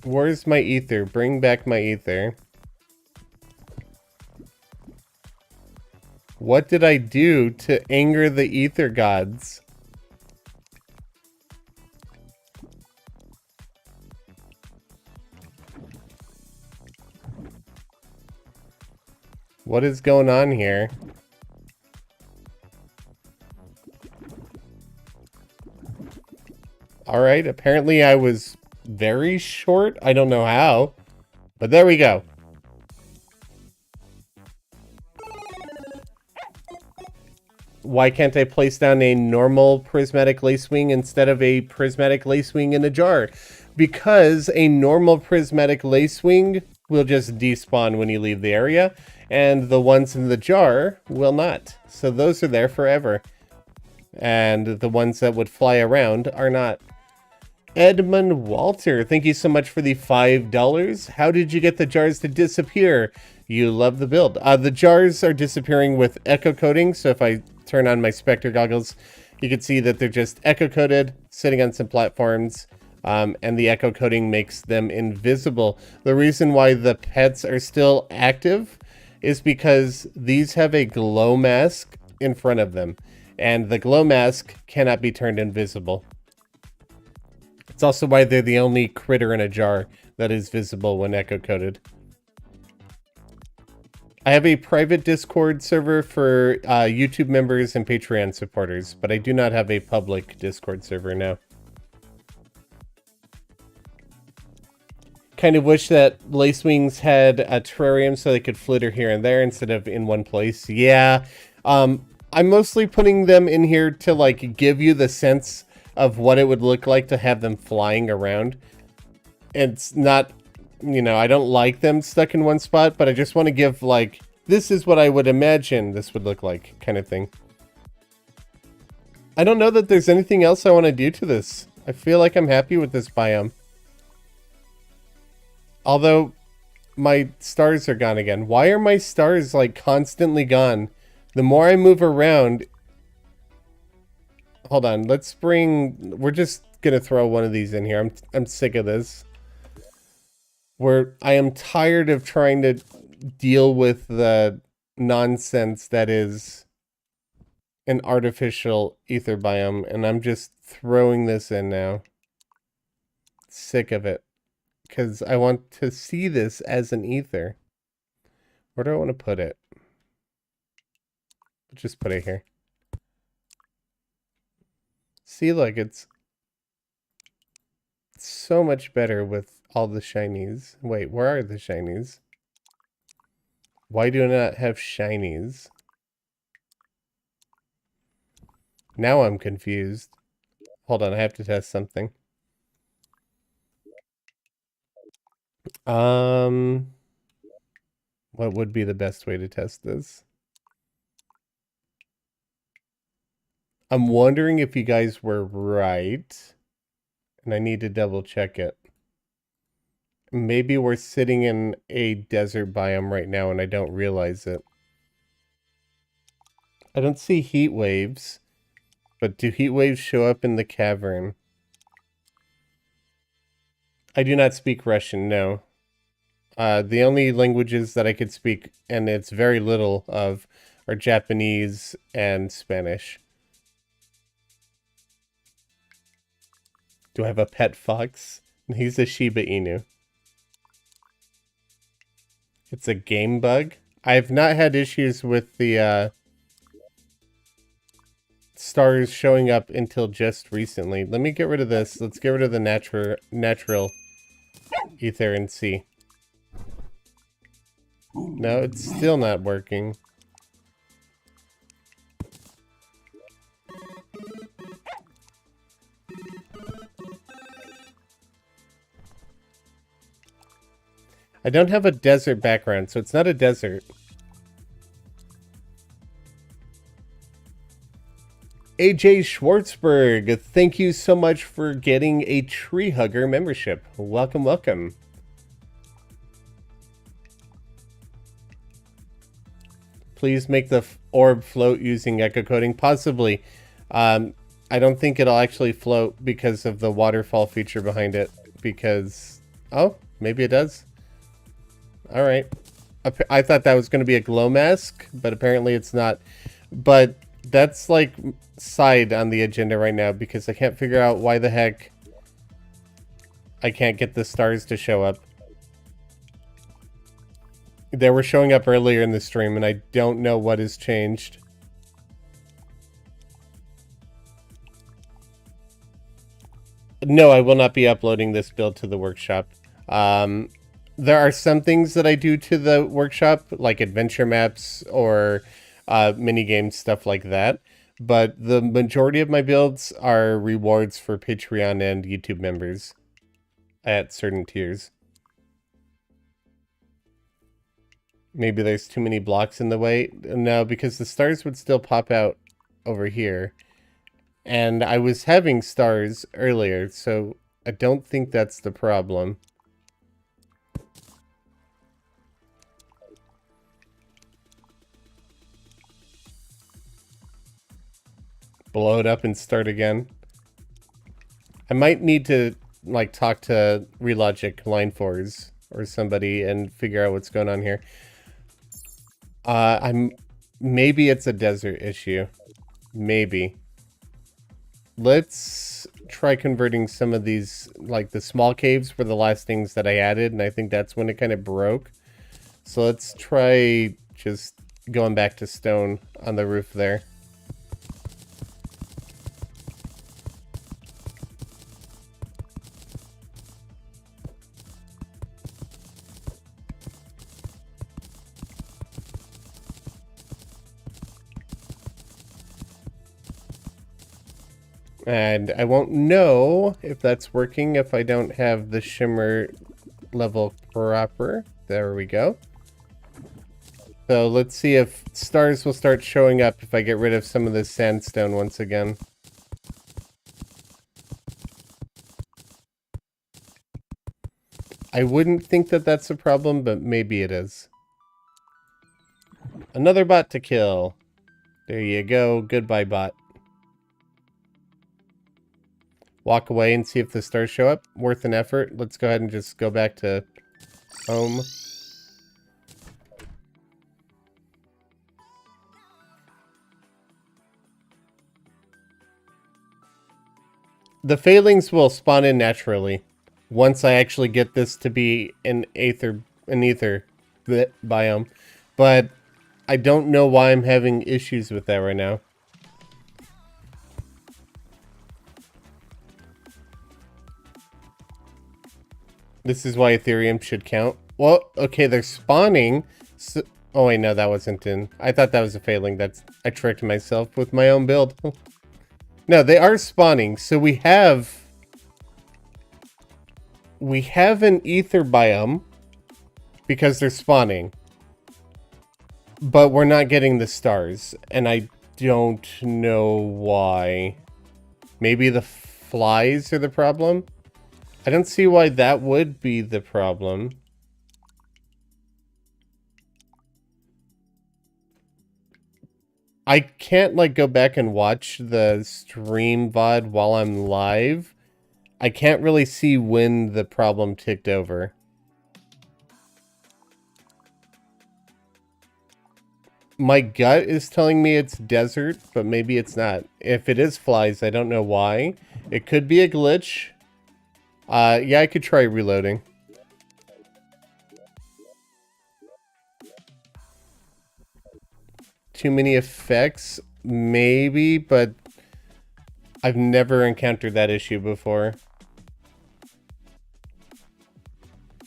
Where's my ether? Bring back my ether. What did I do to anger the ether gods? What is going on here? Alright, apparently I was very short. I don't know how, but there we go. Why can't I place down a normal prismatic lacewing instead of a prismatic lacewing in a jar? Because a normal prismatic lacewing will just despawn when you leave the area, and the ones in the jar will not. So those are there forever. And the ones that would fly around are not. Edmund Walter, thank you so much for the $5. How did you get the jars to disappear? You love the build. The jars are disappearing with echo coating, so if I turn on my Spectre goggles, you can see that they're just echo coated, sitting on some platforms, and the echo coating makes them invisible. The reason why the pets are still active is because these have a glow mask in front of them, and the glow mask cannot be turned invisible. It's also why they're the only critter in a jar that is visible when echo coated. I have a private Discord server for YouTube members and Patreon supporters, but I do not have a public Discord server now. Kind of wish that Lacewings had a terrarium so they could flitter here and there instead of in one place. Yeah, I'm mostly putting them in here to like give you the sense of what it would look like to have them flying around. It's not, you know, I don't like them stuck in one spot, but I just want to give like, this is what I would imagine this would look like kind of thing. I don't know that there's anything else I want to do to this. I feel like I'm happy with this biome. Although my stars are gone again. Why are my stars like constantly gone? The more I move around, hold on, let's bring, we're just gonna throw one of these in here. I'm sick of this. I am tired of trying to deal with the nonsense that is an artificial ether biome, and I'm just throwing this in now. Sick of it. Because I want to see this as an ether. Where do I want to put it? Just put it here. See, look, it's so much better with all the shinies. Wait, where are the shinies? Why do I not have shinies? Now I'm confused. Hold on, I have to test something. What would be the best way to test this? I'm wondering if you guys were right, and I need to double check it. Maybe we're sitting in a desert biome right now and I don't realize it. I don't see heat waves, but do heat waves show up in the cavern? I do not speak Russian, no. The only languages that I could speak, and it's very little of, are Japanese and Spanish. Do I have a pet fox? He's a Shiba Inu. It's a game bug. I've not had issues with the stars showing up until just recently. Let me get rid of this. Let's get rid of the natural ether and see. No, it's still not working. I don't have a desert background, so it's not a desert. AJ Schwartzberg, thank you so much for getting a Tree Hugger membership. Welcome, welcome. Please make the orb float using echo coding. Possibly. I don't think it'll actually float because of the waterfall feature behind it. Because... oh, maybe it does. Alright. I thought that was going to be a glow mask, but apparently it's not. But that's like side on the agenda right now because I can't figure out why the heck I can't get the stars to show up. They were showing up earlier in the stream and I don't know what has changed. No, I will not be uploading this build to the workshop. There are some things that I do to the workshop, like adventure maps or mini games, stuff like that. But the majority of my builds are rewards for Patreon and YouTube members at certain tiers. Maybe there's too many blocks in the way. No, because the stars would still pop out over here. And I was having stars earlier, so I don't think that's the problem. Blow it up and start again. I might need to like talk to Relogic Line 4s or somebody and figure out what's going on here. Maybe it's a desert issue. Maybe. Let's try converting some of these, like the small caves were the last things that I added, and I think that's when it kind of broke. So let's try just going back to stone on the roof there. And I won't know if that's working if I don't have the shimmer level proper. There we go. So let's see if stars will start showing up if I get rid of some of this sandstone once again. I wouldn't think that that's a problem, but maybe it is. Another bot to kill. There you go. Goodbye, bot. Walk away and see if the stars show up. Worth an effort. Let's go ahead and just go back to home. The failings will spawn in naturally once I actually get this to be an Aether biome. But I don't know why I'm having issues with that right now. This is why Ethereum should count. Well, okay, they're spawning. So, oh wait, no, that wasn't in. I thought that was a failing. I tricked myself with my own build. No, they are spawning. So we have an Aether biome because they're spawning. But we're not getting the stars, and I don't know why. Maybe the flies are the problem? I don't see why that would be the problem. I can't, like, go back and watch the stream VOD while I'm live. I can't really see when the problem ticked over. My gut is telling me it's desert, but maybe it's not. If it is flies, I don't know why. It could be a glitch. Yeah, I could try reloading. Too many effects? Maybe, but I've never encountered that issue before.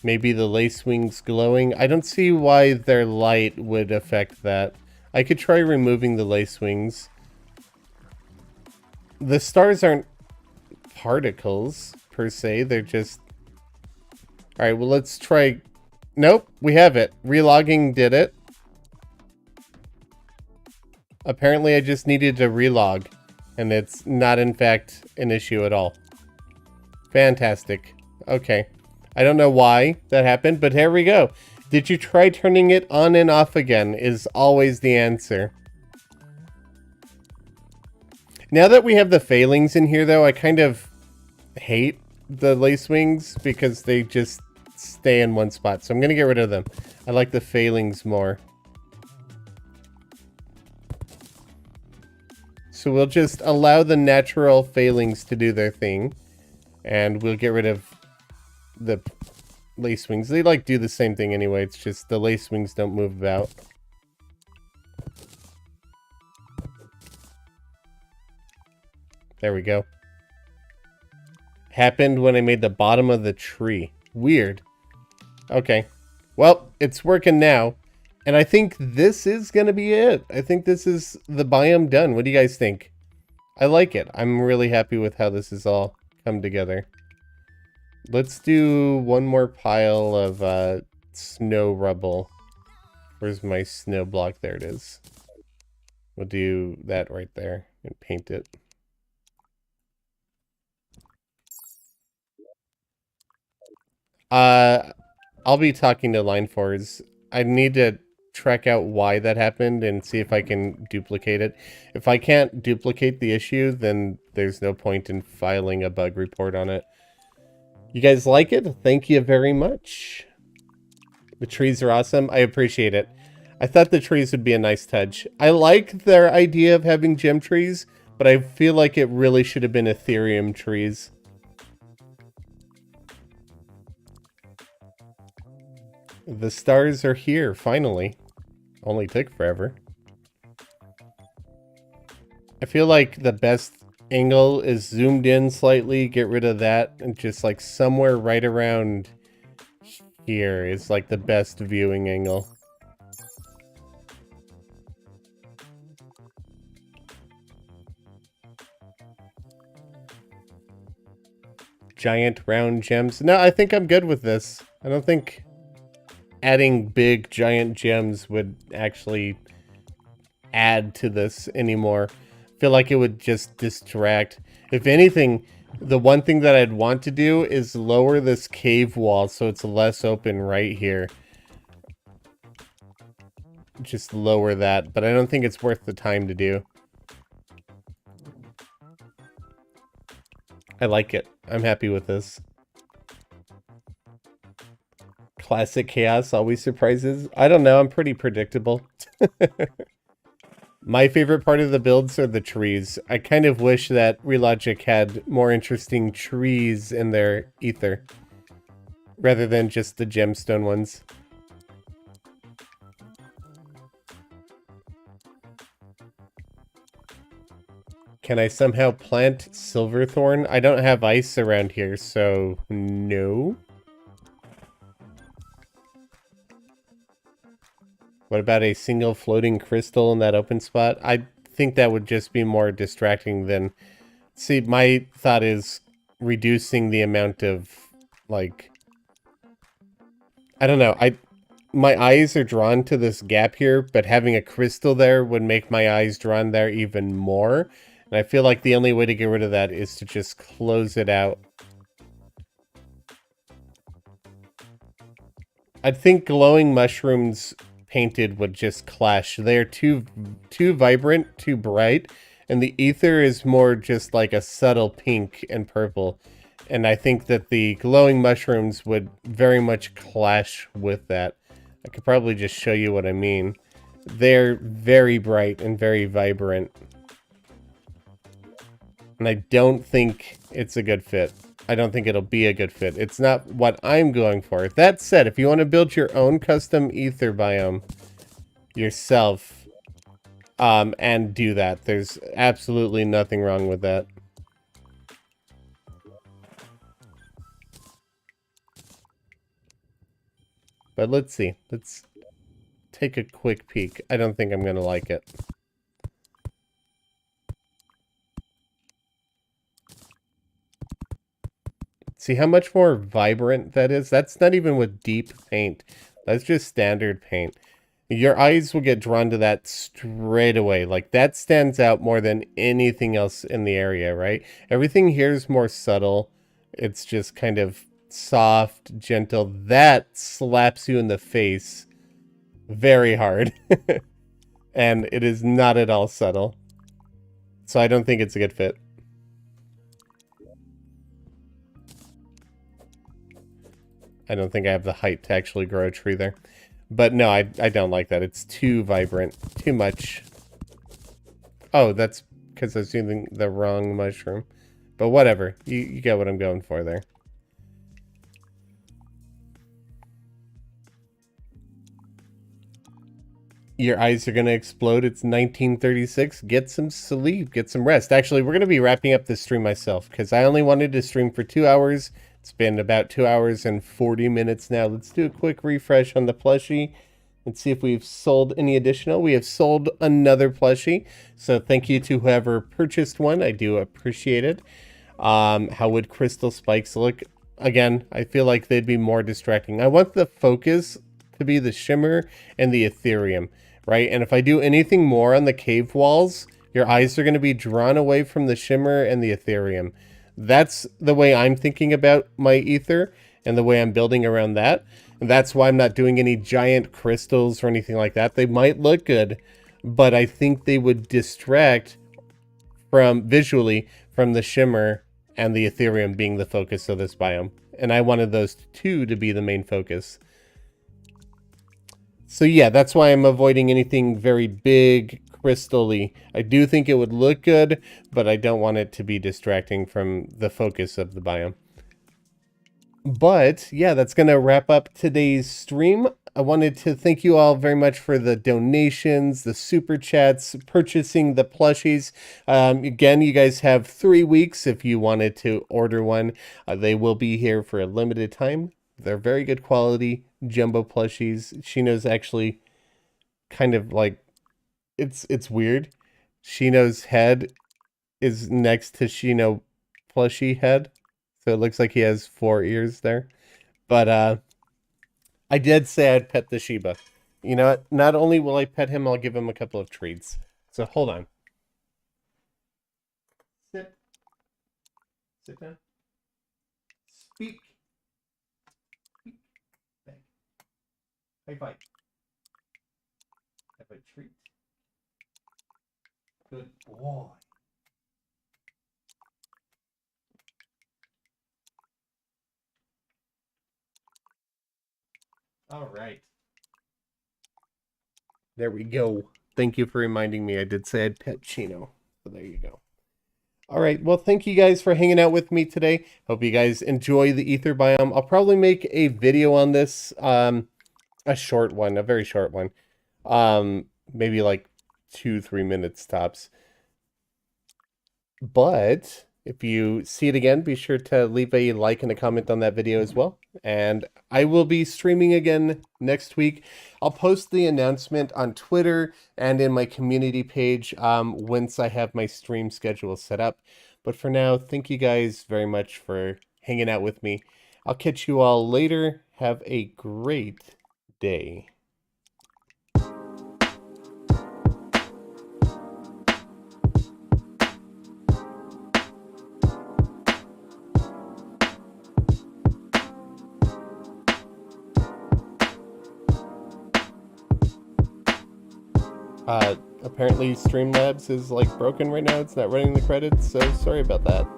Maybe the lace wings glowing. I don't see why their light would affect that. I could try removing the lace wings. The stars aren't particles, per se. They're just... Alright, well, let's try... Nope, we have it. Relogging did it. Apparently, I just needed to relog. And it's not, in fact, an issue at all. Fantastic. Okay. I don't know why that happened, but here we go. Did you try turning it on and off again is always the answer. Now that we have the failings in here, though, I kind of hate the lace wings because they just stay in one spot. So I'm going to get rid of them. I like the failings more. So we'll just allow the natural failings to do their thing. And we'll get rid of the lace wings. They like do the same thing anyway. It's just the lace wings don't move about. There we go. Happened when I made the bottom of the tree. Weird. Okay. Well, it's working now. And I think this is going to be it. I think this is the biome done. What do you guys think? I like it. I'm really happy with how this has all come together. Let's do one more pile of snow rubble. Where's my snow block? There it is. We'll do that right there and paint it. I'll be talking to Line4s. I need to track out why that happened and see if I can duplicate it. If I can't duplicate the issue, then there's no point in filing a bug report on it. You guys like it? Thank you very much. The trees are awesome. I appreciate it. I thought the trees would be a nice touch. I like their idea of having gem trees, but I feel like it really should have been Ethereum trees. The stars are here, finally. Only took forever. I feel like the best angle is zoomed in slightly, get rid of that, and just like somewhere right around here is like the best viewing angle. Giant round gems. No, I think I'm good with this. I don't think adding big giant gems would actually add to this anymore. I feel like it would just distract. If anything, the one thing that I'd want to do is lower this cave wall so it's less open right here. Just lower that, but I don't think it's worth the time to do. I like it. I'm happy with this. Classic chaos always surprises. I don't know, I'm pretty predictable. My favorite part of the builds are the trees. I kind of wish that Relogic had more interesting trees in their Aether, rather than just the gemstone ones. Can I somehow plant Silverthorn? I don't have ice around here, so no. What about a single floating crystal in that open spot? I think that would just be more distracting than... See, my thought is reducing the amount of, like... I don't know, my eyes are drawn to this gap here, but having a crystal there would make my eyes drawn there even more. And I feel like the only way to get rid of that is to just close it out. I think glowing mushrooms painted would just clash. They're too vibrant, too bright, and the Aether is more just like a subtle pink and purple. And I think that the glowing mushrooms would very much clash with that. I could probably just show you what I mean. They're very bright and very vibrant. And I don't think it's a good fit. I don't think it'll be a good fit. It's not what I'm going for. That said, if you want to build your own custom Aether biome yourself, and do that, there's absolutely nothing wrong with that. But let's see. Let's take a quick peek. I don't think I'm going to like it. See how much more vibrant that is? That's not even with deep paint. That's just standard paint. Your eyes will get drawn to that straight away. Like, that stands out more than anything else in the area, right? Everything here is more subtle. It's just kind of soft, gentle. That slaps you in the face very hard. And it is not at all subtle. So I don't think it's a good fit. I don't think I have the height to actually grow a tree there. But no, I don't like that. It's too vibrant. Too much. Oh, that's because I was using the wrong mushroom. But whatever. You get what I'm going for there. Your eyes are going to explode. It's 1936. Get some sleep. Get some rest. Actually, we're going to be wrapping up this stream myself because I only wanted to stream for 2 hours. It's been about 2 hours and 40 minutes now. Let's do a quick refresh on the plushie. Let's see if we've sold any additional. We have sold another plushie. So thank you to whoever purchased one. I do appreciate it. How would crystal spikes look? Again, I feel like they'd be more distracting. I want the focus to be the shimmer and the Ethereum, right? And if I do anything more on the cave walls, your eyes are going to be drawn away from the shimmer and the Ethereum. That's the way I'm thinking about my ether and the way I'm building around that. And that's why I'm not doing any giant crystals or anything like that. They might look good, but I think they would distract from visually from the shimmer and the Ethereum being the focus of this biome. And I wanted those two to be the main focus. So yeah, that's why I'm avoiding anything very big, crystal-y. I do think it would look good, but I don't want it to be distracting from the focus of the biome. But yeah, that's going to wrap up today's stream. I wanted to thank you all very much for the donations, the super chats, purchasing the plushies. Again, you guys have 3 weeks if you wanted to order one. They will be here for a limited time. They're very good quality jumbo plushies. Shino's actually kind of like, it's weird. Shino's head is next to Shino plushie head. So it looks like he has 4 ears there. But I did say I'd pet the Shiba. You know what? Not only will I pet him, I'll give him a couple of treats. So hold on. Sit. Sit down. Speak. Speak. High five. Have a treat. Good boy. All right. There we go. Thank you for reminding me. I did say I'd pet Chino. So there you go. All right. Well, thank you guys for hanging out with me today. Hope you guys enjoy the Aether Biome. I'll probably make a video on this. A short one. A very short one. Maybe like 2-3 minutes tops. But if you see it again, be sure to leave a like and a comment on that video as well. And I will be streaming again next week. I'll post the announcement on Twitter and in my community page once I have my stream schedule set up. But for now, thank you guys very much for hanging out with me. I'll catch you all later. Have a great day. Apparently Streamlabs is like broken right now. It's not running the credits, so sorry about that.